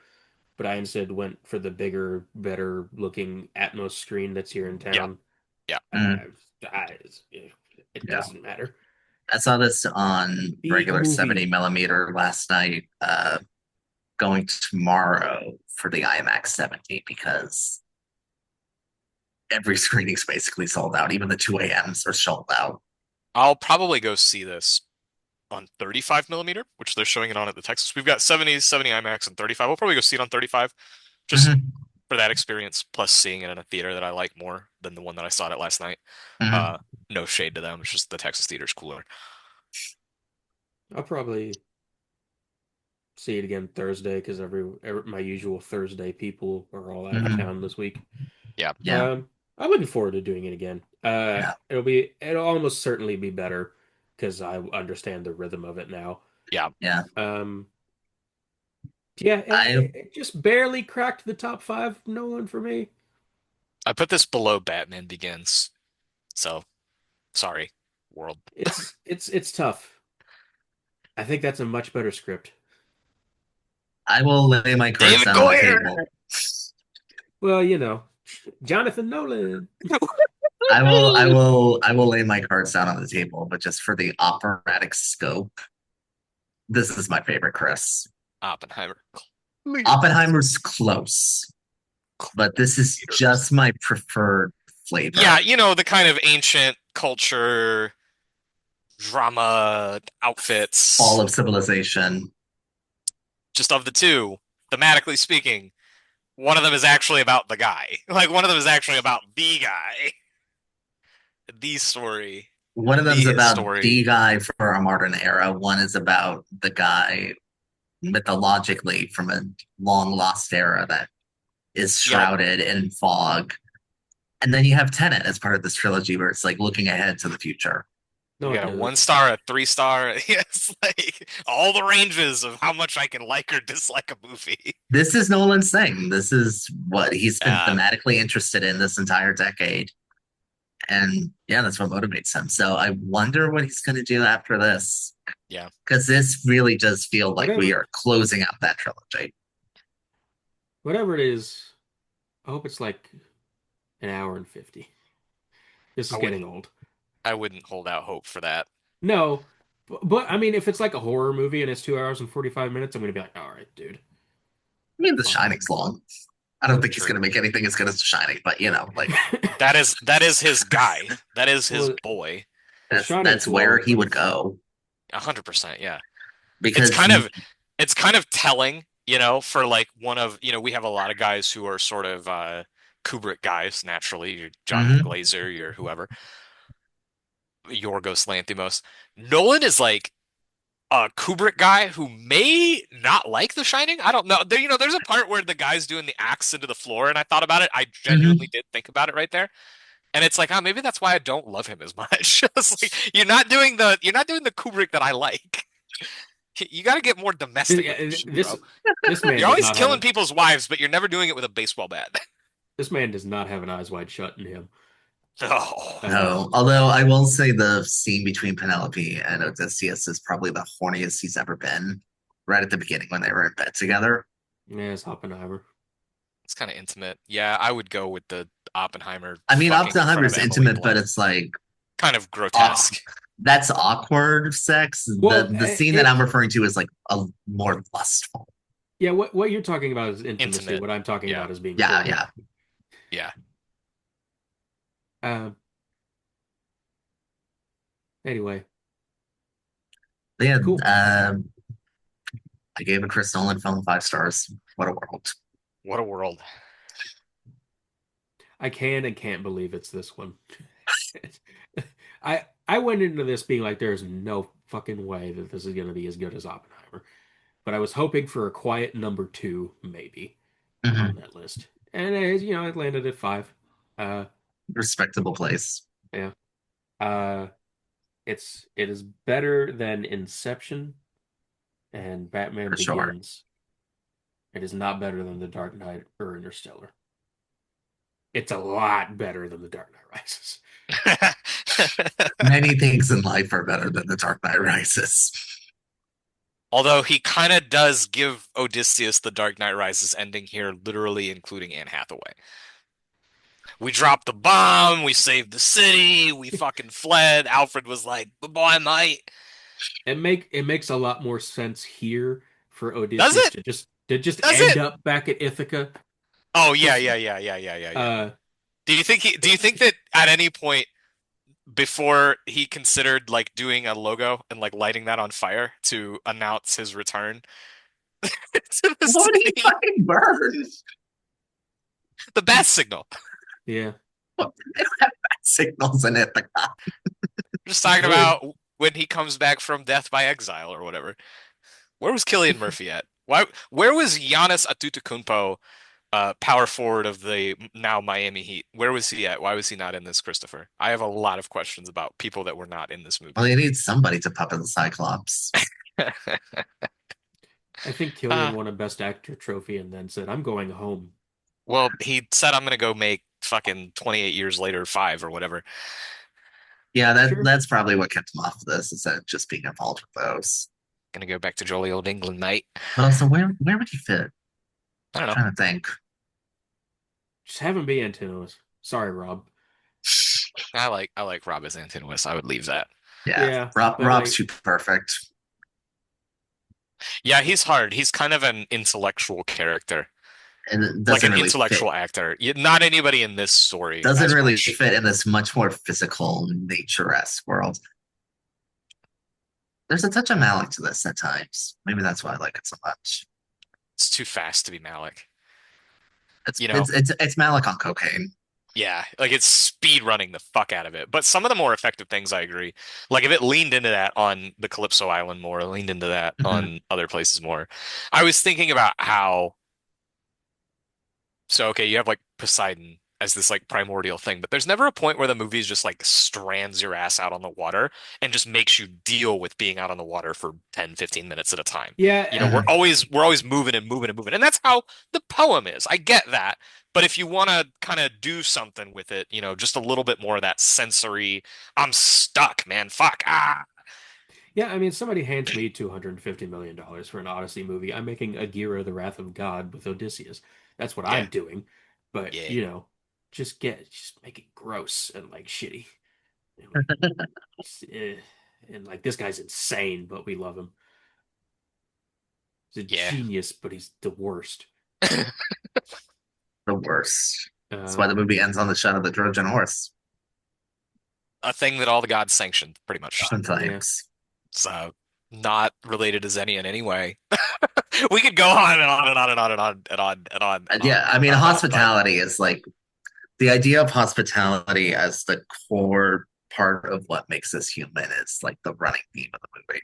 but I instead went for the bigger, better looking Atmos screen that's here in Yeah. town. Yeah. Mm, Uh, I, it yeah, doesn't matter. I saw this on Big regular 70 movie. millimeter last night. Going tomorrow for the IMAX 70 because every screening's basically sold out. Even the 2 a.m.s are sold out. I'll probably go see this on 35 millimeter, which they're showing it on at the Texas. We've got 70, 70 IMAX and 35. We'll probably go see it on 35 just hmm for that experience, plus seeing it in a theater that I like more than the one that I saw it at last night. hmm Uh, no shade to them. It's just the Texas theater's cooler. I'll probably see it again Thursday because my usual Thursday people are all out of hmm town this week. Yeah. Yeah, I'm looking forward to doing it again. yeah, It'll almost certainly be better because I understand the rhythm of it now. Yeah. yeah. Um, yeah, I it just barely cracked the top five Nolan for me. I put this below Batman Begins. So sorry, world. It's tough. I think that's a much better script. I will lay my cards David down on the Goyer. table. Well, Jonathan Nolan. I will lay my cards down on the table, but just for the operatic scope, this is my favorite, Chris. Oppenheimer. Oppenheimer's close, but this is just my preferred Yeah, flavor. you know, the kind of ancient culture, drama, Fall outfits, of Civilization. just of the two, thematically speaking, one of them is actually about the guy. Like, one of them is actually about the guy, the story. one of them's The about story. the guy for a modern era. One is about the guy mythologically from a long lost era that is Yep. shrouded in fog. And then you have Tenet as part of this trilogy where it's like looking ahead to the future. We No, it got a doesn't. 1 star, a 3 star. Yes, like all the ranges of how much I can like or dislike a movie. This is Nolan's thing. This is what he's been Uh, thematically interested in this entire decade. And yeah, that's what motivates him. So I wonder what he's going to do after this. yeah, Because this really does feel like we Whatever, are closing out that trilogy. whatever it is, I hope it's like an hour and 50. This I is getting wouldn't, old. I wouldn't hold out hope for that. No, but I mean, if it's like a horror movie and it's 2 hours and 45 minutes, I'm gonna be like, all right, dude, I mean, The fine. Shining's long. I don't think he's going True. to make anything as good as The Shining, but like That is his guy. That is his Well, boy. The that's Shining's where long, he but would it's 100%. Yeah. It's because kind of it's kind of telling, for like one of, we have a lot of guys who are sort of Kubrick guys naturally. You're Jonathan mhm, Glazer, you're whoever, Yorgos Lanthimos. Nolan is like a Kubrick guy who may not like The Shining. I don't know. There's a part where the guy's doing the axe into the floor, and I thought about it. I genuinely mhm. did think about it right there. And it's like, maybe that's why I don't love him as much. It's like you're not doing the Kubrick that I like. You got to get more domestic with this shit, this bro. this man You're does always not have killing a people's wives, but you're never doing it with a baseball bat. this man does not have an eyes wide shut in him. Oh, Uh, No, although I will say the scene between Penelope and Odysseus is probably the horniest he's ever been. Right at the beginning when they were in bed together. yeah, it's Oppenheimer. it's kind of intimate. Yeah, I would go with the Oppenheimer I mean, fucking in front of Oppenheimer's Emily intimate, but Blunt. it's like, Kind of oh, grotesque. that's awkward sex. Well, The scene that I'm referring to is like a more lustful. yeah, what you're talking about is intimacy. Intimate. What I'm talking Yeah. about is being Yeah, horny. yeah. Yeah. Uh, anyway, But yeah, cool. I gave a Chris Nolan film 5 stars. What a world. What a world. I can and can't believe it's this one. I went into this being like, there's no fucking way that this is gonna be as good as Oppenheimer. But I was hoping for a quiet number two, maybe, on Mhm. that list. And it landed at five. Uh, Respectable place, yeah. Uh, it is better than Inception and Batman for sure. Begins. It is not better than The Dark Knight or Interstellar. It's a lot better than The Dark Knight Rises. Many things in life are better than The Dark Knight Rises. Although he kind of does give Odysseus the Dark Knight Rises ending here, literally including Anne Hathaway. We dropped the bomb, we saved the city, we fucking fled. Alfred was like, "Bye, mate." It makes a lot more sense here for Does Odysseus it? to just Does end it? up back at Ithaca. Oh yeah, Because yeah, yeah, yeah, yeah, yeah, yeah. uh, Do you think that at any point before he considered like doing a logo and like lighting that on fire to announce his return to the What do you city? fucking burn? The bat signal. yeah, They don't have bat signals in it. Just you talking could. about when he comes back from death by exile or whatever. Where was Killian Murphy at? Where was Giannis Antetokounmpo, power forward of the now Miami Heat? Where was he at? Why was he not in this, Christopher? I have a lot of questions about people that were not in this Well, movie. you need somebody to puppet the Cyclops. I think Killian Uh, won a Best Actor trophy and then said, "I'm going home." well, he said I'm gonna go make fucking 28 years later five or whatever. Yeah, Sure. that's probably what kept him off of this, is that just being involved with those. Gonna go back to jolly old England, mate. But also, where would he fit? I don't know. Trying to think. Just have him be Antinous. Sorry, Rob. I like Rob as Antinous. I would leave that. Yeah, Yeah, but Rob's like, too perfect. Yeah, he's hard. He's kind of an intellectual character, And it like doesn't an really fit. intellectual actor. Not anybody in this story Doesn't as really much. fit in this much more physical, nature-esque world. There's a touch of Malik to this at times. Maybe that's why I like it so much. It's too fast to be Malik. It's You know, it's it's, it's Malik on cocaine. Yeah, like it's speed running the fuck out of it. But some of the more effective things, I agree. Like if it leaned into that on the Calypso Island more, leaned into that Mhm. on other places more. I was thinking about how, so okay, you have like Poseidon as this like primordial thing, but there's never a point where the movie is just like strands your ass out on the water and just makes you deal with being out on the water for 10, 15 minutes at a time. You know, Yeah, Mhm. we're always moving and moving and moving. And that's how the poem is. I get that. But if you want to kind of do something with it, you know, just a little bit more of that sensory, I'm stuck, man. Fuck. Ah. yeah. I mean, somebody hands me $250 million for an Odyssey movie. I'm making Agira, the Wrath of God with Odysseus. That's what I'm Yeah. doing. But Yeah. just make it gross and like shitty and like, eh. And like this guy's insane, but we love him. He's a Yeah. genius, but he's the worst. The worst. That's why the Um, movie ends on the shot of the Trojan horse. A thing that all the gods sanctioned, pretty much. yeah. Sometimes. So not related to Zenny in any way. We could go on and on and on and on and on and on and on and Yeah, on. I mean, But hospitality is like the idea of hospitality as the core part of what makes us human is like the running theme of the movie.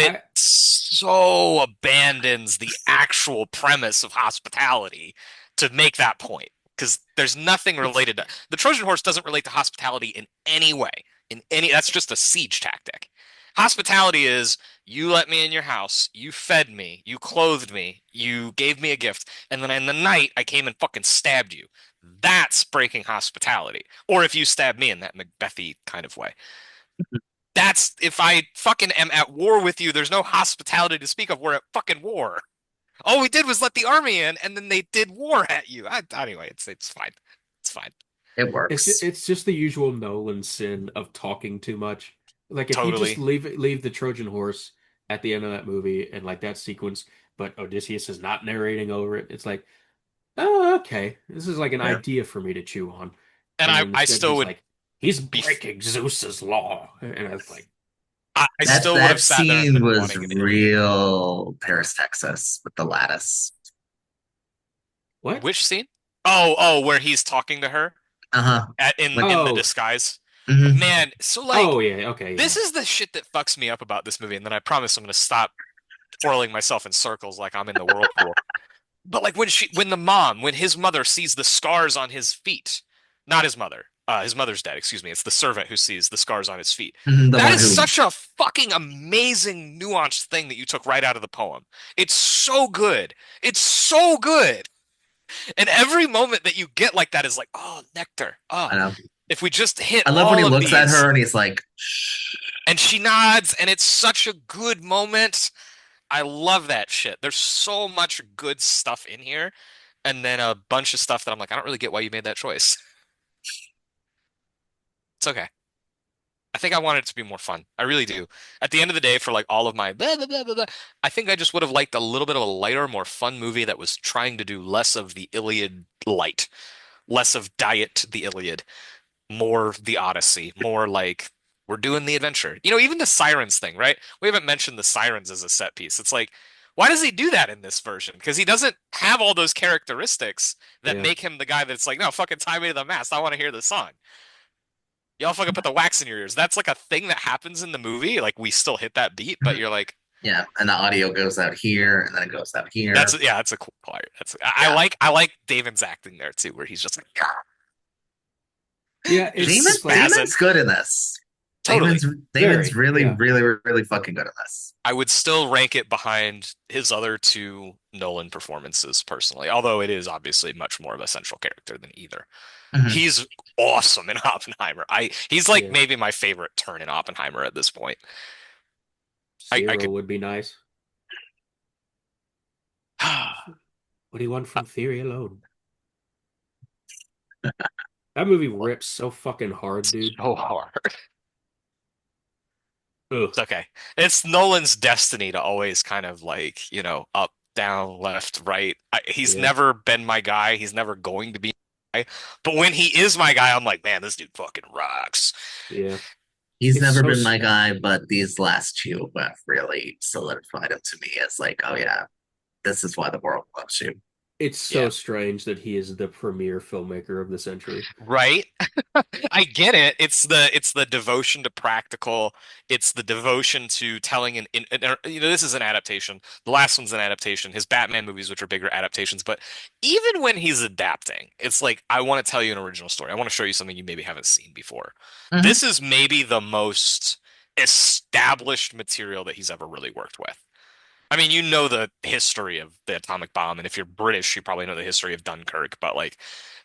it I so abandons the actual premise of hospitality to make that point. Because there's nothing it's related to the Trojan horse doesn't relate to hospitality in any way. In any That's just a siege tactic. Hospitality is you let me in your house, you fed me, you clothed me, you gave me a gift, and then in the night I came and fucking stabbed you. That's breaking hospitality. Or if you stab me in that Macbethy kind of way. That's if I fucking am at war with you, there's no hospitality to speak of. We're at fucking war. All we did was let the army in, and then they did war at you. Anyway, it's fine. It's fine. It it's just, works. it's just the usual Nolan sin of talking too much. Like if you just Totally. leave the Trojan horse at the end of that movie and like that sequence, but Odysseus is not narrating over it, it's like, oh, okay, this is like an Yeah. idea for me to chew on. And And I then I instead still he's would like, he's be breaking Zeus's law, and I was like, I That still would have that sat there and scene been was wanting an Iliad. real Paris, Texas with the lattice. what? Which scene? Oh, where he's talking to her Uh-huh. Like in the Oh, disguise. mhm. Man, so like oh yeah, okay, this yeah, is the shit that fucks me up about this movie, and then I promise I'm gonna stop twirling myself in circles like I'm in the whirlpool. But like when his mother sees the scars on his feet, not his mother's dead, excuse me. It's the servant who sees the scars on his feet. Mhm, the That one is who such a fucking amazing, nuanced thing that you took right out of the poem. It's so good. It's so good. And every moment that you get like that is like, oh, nectar. Oh, I know. if we just hit I love when he all of looks at these. her and he's like, shh. And she nods, and it's such a good moment. I love that shit. There's so much good stuff in here, and then a bunch of stuff that I'm like, I don't really get why you made that choice. It's okay. I think I wanted it to be more fun. I really do. At the end of the day, for like all of my blah, blah, blah, blah, blah, I think I just would have liked a little bit of a lighter, more fun movie that was trying to do less of the Iliad light, less of diet the Iliad, more the Odyssey, more like we're doing the adventure. You know, even the sirens thing, right? We haven't mentioned the sirens as a set piece. It's like, why does he do that in this version? Because he doesn't have all those characteristics that yeah. make him the guy that's like, no, fucking tie me to the mast. I want to hear the song. Y'all fucking put the wax in your ears. That's like a thing that happens in the movie. Like we still hit that beat, but Mhm. you're like, Yeah, and the audio goes out here and then it goes out here. that's a cool part. Yeah. I like Damon's acting there too, where he's just like, Yeah, just it's just like spazzing. Damon's good in this. Totally. Damon's very, really, yeah, really, really fucking good in this. I would still rank it behind his other two Nolan performances personally, although it is obviously much more of a central character than either. Mhm. He's awesome in Oppenheimer. He's like yeah. maybe my favorite turn in Oppenheimer at this point. I Zero could would be nice. What do you want from theory alone? That movie rips so fucking hard, dude. so hard. Ugh. It's okay. It's Nolan's destiny to always kind of like, you know, up, down, left, right. He's Yeah, never been my guy. He's never going to be my guy. But when he is my guy, I'm like, man, this dude fucking rocks. yeah. He's It's never so been my guy, but these last two have really solidified him to me as like, oh yeah, this is why the world loves you. It's so Yeah. strange that he is the premier filmmaker of the century. Right? I get it. It's the devotion to practical. It's the devotion to telling this is an adaptation. The last one's an adaptation. His Batman movies, which are bigger adaptations, but even when he's adapting, it's like I want to tell you an original story. I want to show you something you maybe haven't seen before. Hmm. This is maybe the most established material that he's ever really worked with. I mean, you know the history of the atomic bomb, and if you're British, you probably know the history of Dunkirk, but like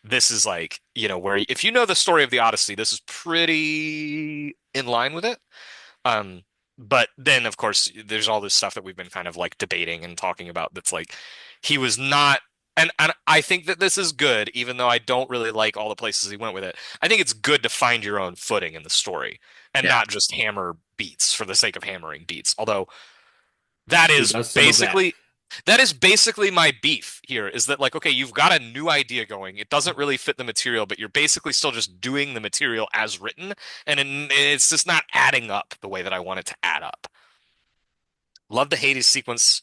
this is like, where if you know the story of the Odyssey, this is pretty in line with it. Um, but then of course there's all this stuff that we've been kind of like debating and talking about that's like he was not and I think that this is good, even though I don't really like all the places he went with it. I think it's good to find your own footing in the story and Yeah. not just hammer beats for the sake of hammering beats. Although that He is does some of that. basically that is basically my beef here is that like okay, you've got a new idea going. It doesn't really fit the material, but you're basically still just doing the material as written and it's just not adding up the way that I want it to add up. Love the Hades sequence.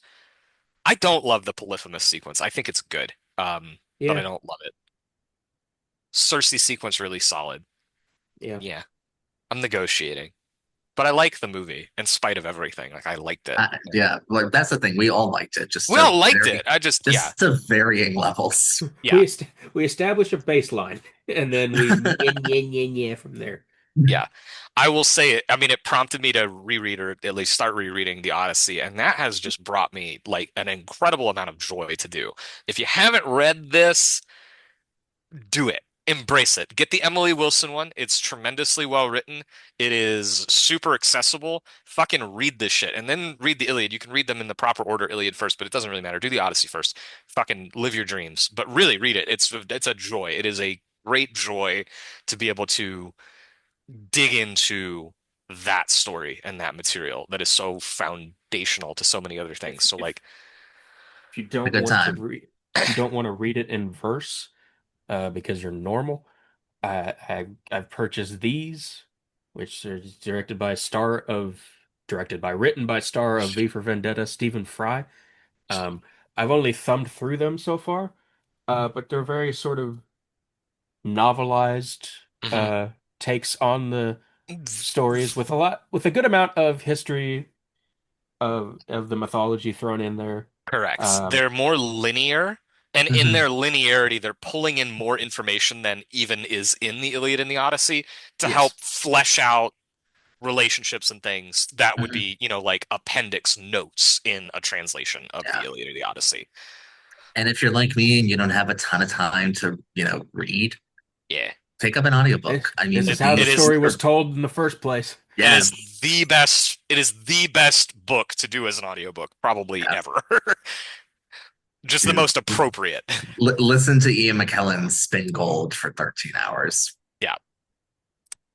I don't love the Polyphemus sequence. I think it's good. But I Yeah, don't love it. Cersei sequence really solid. yeah, Yeah, I'm negotiating. But I like the movie in spite of everything. Like I liked it. Yeah, like that's the thing. We all liked it, We all liked it. I just yeah. just to varying levels. Yeah. we establish a baseline, and then we from there. Yeah. I will say it. I mean, it prompted me to reread or at least start rereading the Odyssey, and that has just brought me like an incredible amount of joy to do. If you haven't read this, do it. Embrace it. Get the Emily Wilson one. It's tremendously well written. It is super accessible. Fucking read this shit and then read the Iliad. You can read them in the proper order, Iliad first, but it doesn't really matter. Do the Odyssey first. Fucking live your dreams. But really read it. It's a joy. It is a great joy to be able to dig into that story and that material that is so foundational to so many other things. If So if like if you A don't good want to time. read, if you don't want to read it in verse, because you're normal, I've purchased these, which are written by star of V for Vendetta, Stephen Fry. Um, I've only thumbed through them so far, but they're very sort of novelized mhm. uh, takes on the stories with a good amount of history of the mythology thrown in there. Correct. Um, They're more linear, and in Hmm. their linearity, they're pulling in more information than even is in the Iliad and the Odyssey to help yes, flesh out relationships and things that would Hmm. be, like appendix notes in a translation of the Yeah. Iliad or the Odyssey. And if you're like me and you don't have a ton of time to, read, Yeah. pick up an this, audiobook. I this mean, is how the It is story was told in the first place. it yeah, is the best book to do as an audiobook, probably yeah. ever. Just the Dude, most appropriate. listen to Ian McKellen's Spin Gold for 13 hours. Yeah.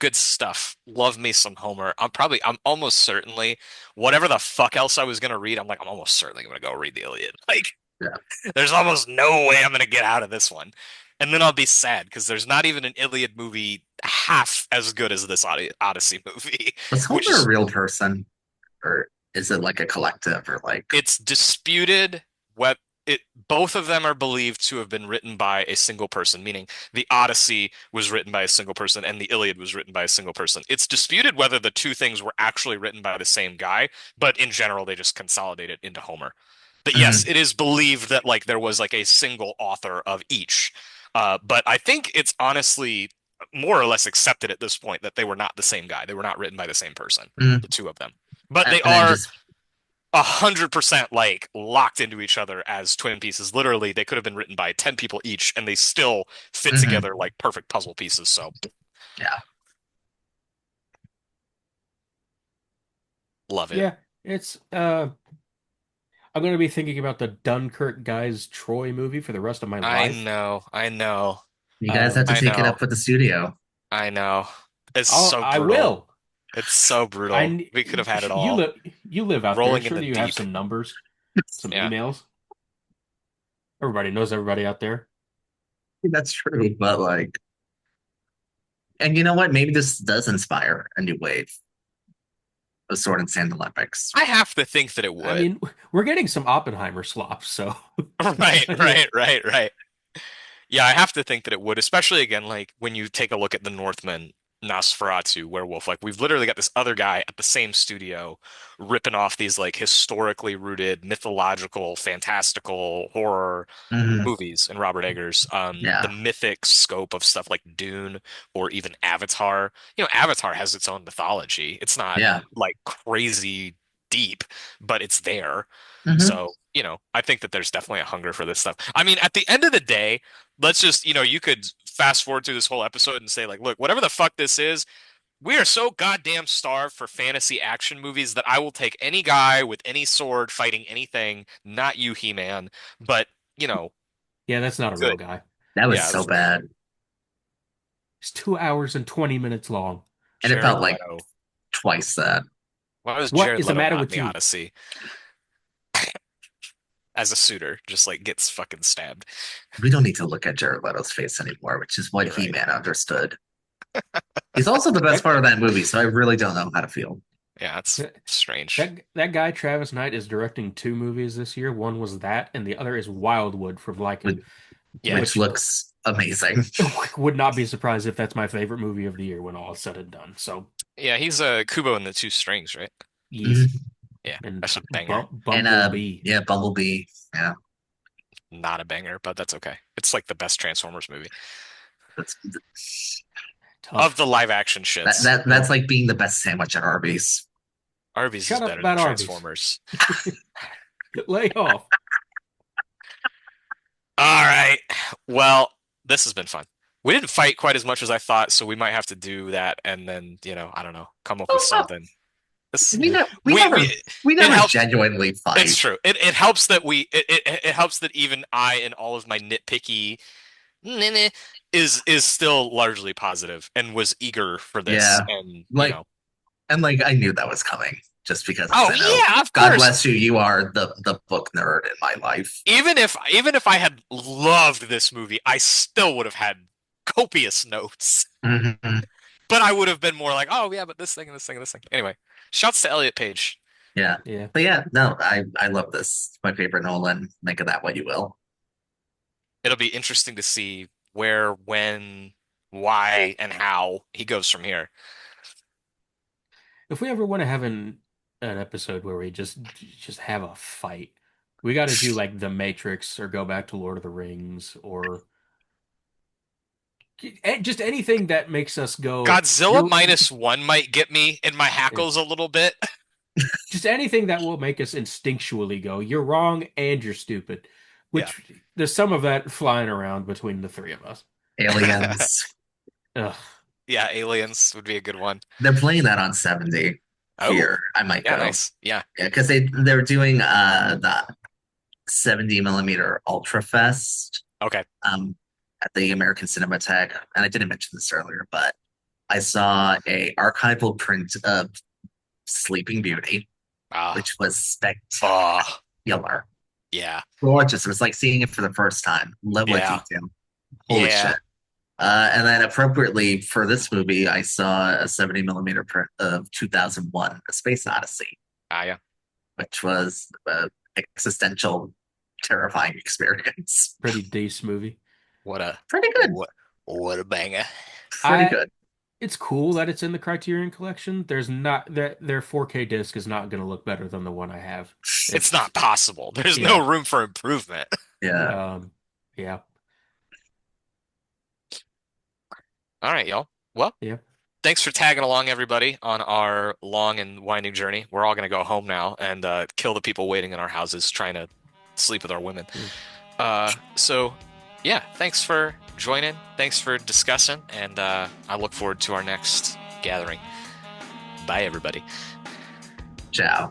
Good stuff. Love me some Homer. I'm almost certainly, whatever the fuck else I was gonna read, I'm almost certainly gonna go read the Iliad. Like, Yeah. there's almost no way I'm gonna get out of this one. And then I'll be sad because there's not even an Iliad movie half as good as this Odyssey movie, Was which Homer a is real person? Or is it like a collective or like, it's disputed what it both of them are believed to have been written by a single person, meaning the Odyssey was written by a single person and the Iliad was written by a single person. It's disputed whether the two things were actually written by the same guy, but in general they just consolidate it into Homer. But yes, Mhm, it is believed that like there was like a single author of each. But I think it's honestly more or less accepted at this point that they were not the same guy. They were not written by the same person, mhm. the two of them. But And they then are just 100% like locked into each other as twin pieces. Literally, they could have been written by 10 people each and they still fit mhm, together like perfect puzzle pieces. So, yeah. love it. Yeah, it's I'm gonna be thinking about the Dunkirk guys Troy movie for the rest of my I life. know. I know. You guys have Um, to I take it know. up with the studio. I know. It's I'll so I brutal. will. It's so brutal. We could have had it You all live out there. rolling in the Surely you have deep. some numbers, some Yeah. emails. Everybody knows everybody out there. That's true, but like, and you know what? Maybe this does inspire a new wave. a Sword and Sand Olympics. I have to think that it I would. mean, we're getting some Oppenheimer slop, so Right, yeah. right, right, right. Yeah, I have to think that it would, especially again, like when you take a look at the Northman, Nosferatu, Werewolf. Like we've literally got this other guy at the same studio ripping off these like historically rooted, mythological, fantastical horror Hmm. movies in Robert Eggers. The Yeah, mythic scope of stuff like Dune or even Avatar. Avatar has its own mythology. It's not yeah. like crazy deep, but it's there. Hmm. So, I think that there's definitely a hunger for this stuff. I mean, at the end of the day, let's just, you could fast forward through this whole episode and say, like, look, whatever the fuck this is, we are so goddamn starved for fantasy action movies that I will take any guy with any sword fighting anything, not you, He-Man, but, you know, Yeah, that's not a real good. guy. That was Yeah, so bad, It's 2 hours and 20 minutes long. and it Jared felt like Leto. twice that. Why was What Jared is the Leto matter not in with the you? Odyssey as a suitor, just like gets fucking stabbed? We don't need to look at Jared Leto's face anymore, which is what You're right. He-Man understood. He's also the best That part of that movie, so I really don't know how to feel. Yeah, it's strange. that guy Travis Knight is directing two movies this year. One was that, and the other is Wildwood from Lycan, Which, Yeah. which which looks amazing. would not be surprised if that's my favorite movie of the year when all is said and done. So, Yeah, he's Kubo and the Two Strings, right? yes, Mhm. Yeah, and that's a banger. And Bumblebee. yeah, Bumblebee. Yeah, Not a banger, but that's okay. It's like the best Transformers movie. that's Of the Tough. live action shits, that's like being the best sandwich at Arby's. Arby's is Shut up better than about Arby's. Transformers. Lay off. All right. Well, this has been fun. We didn't fight quite as much as I thought, so we might have to do that and then, I don't know, come up with Oh, no, something. This we ne we we never we we it never helps. genuinely It's fight. true. It helps that it helps that even I and all of my nitpicky meh, meh, is still largely positive and was eager for this Yeah, and like and like I knew that was coming just because oh you know, yeah, of God course. bless you, you are the book nerd in my life. Even if I had loved this movie, I still would have had copious notes. Hmm. But I would have been more like, oh yeah, but this thing and this thing and this thing. Anyway, shouts to Elliot Page. Yeah, Yeah. but yeah, no, I love this. It's my favorite Nolan. Make of that what you will. It'll be interesting to see where, when, why, and how he goes from here. If we ever want to have an episode where we just have a fight, we got to do like The Matrix or go back to Lord of the Rings or just anything that makes us go, Godzilla minus one might get me in my yeah, hackles a little bit. just anything that will make us instinctually go, you're wrong and you're stupid, Yeah. which there's some of that flying around between the three of us. Aliens. Ugh. Yeah, Aliens would be a good one. They're playing that on 70 Oh, here. I might yeah, go. nice. Yeah. Yeah, because they're doing the 70 millimeter Ultra Fest Okay. at the American Cinematheque. And I didn't mention this earlier, but I saw a archival print of Sleeping Beauty, Ah, which was oh, spectacular. yeah. Gorgeous. It was like seeing it for the first time. Level of Yeah. detail. Holy Yeah. shit. And then appropriately for this movie, I saw a 70 millimeter print of 2001, A Space Odyssey, Ah, yeah. which was an existential, terrifying experience. Pretty decent movie. What a Pretty good. what a banger. Pretty I good. It's cool that it's in the Criterion Collection. There's not their 4K disc is not going to look better than the one I have. It's It's not possible. There's no yeah. room for improvement. Yeah. Yeah. All right, y'all. Well, Yeah. thanks for tagging along, everybody, on our long and winding journey. We're all going to go home now and kill the people waiting in our houses trying to sleep with our women. Mm. So, yeah, thanks for joining. Thanks for discussing. And I look forward to our next gathering. Bye, everybody. Ciao.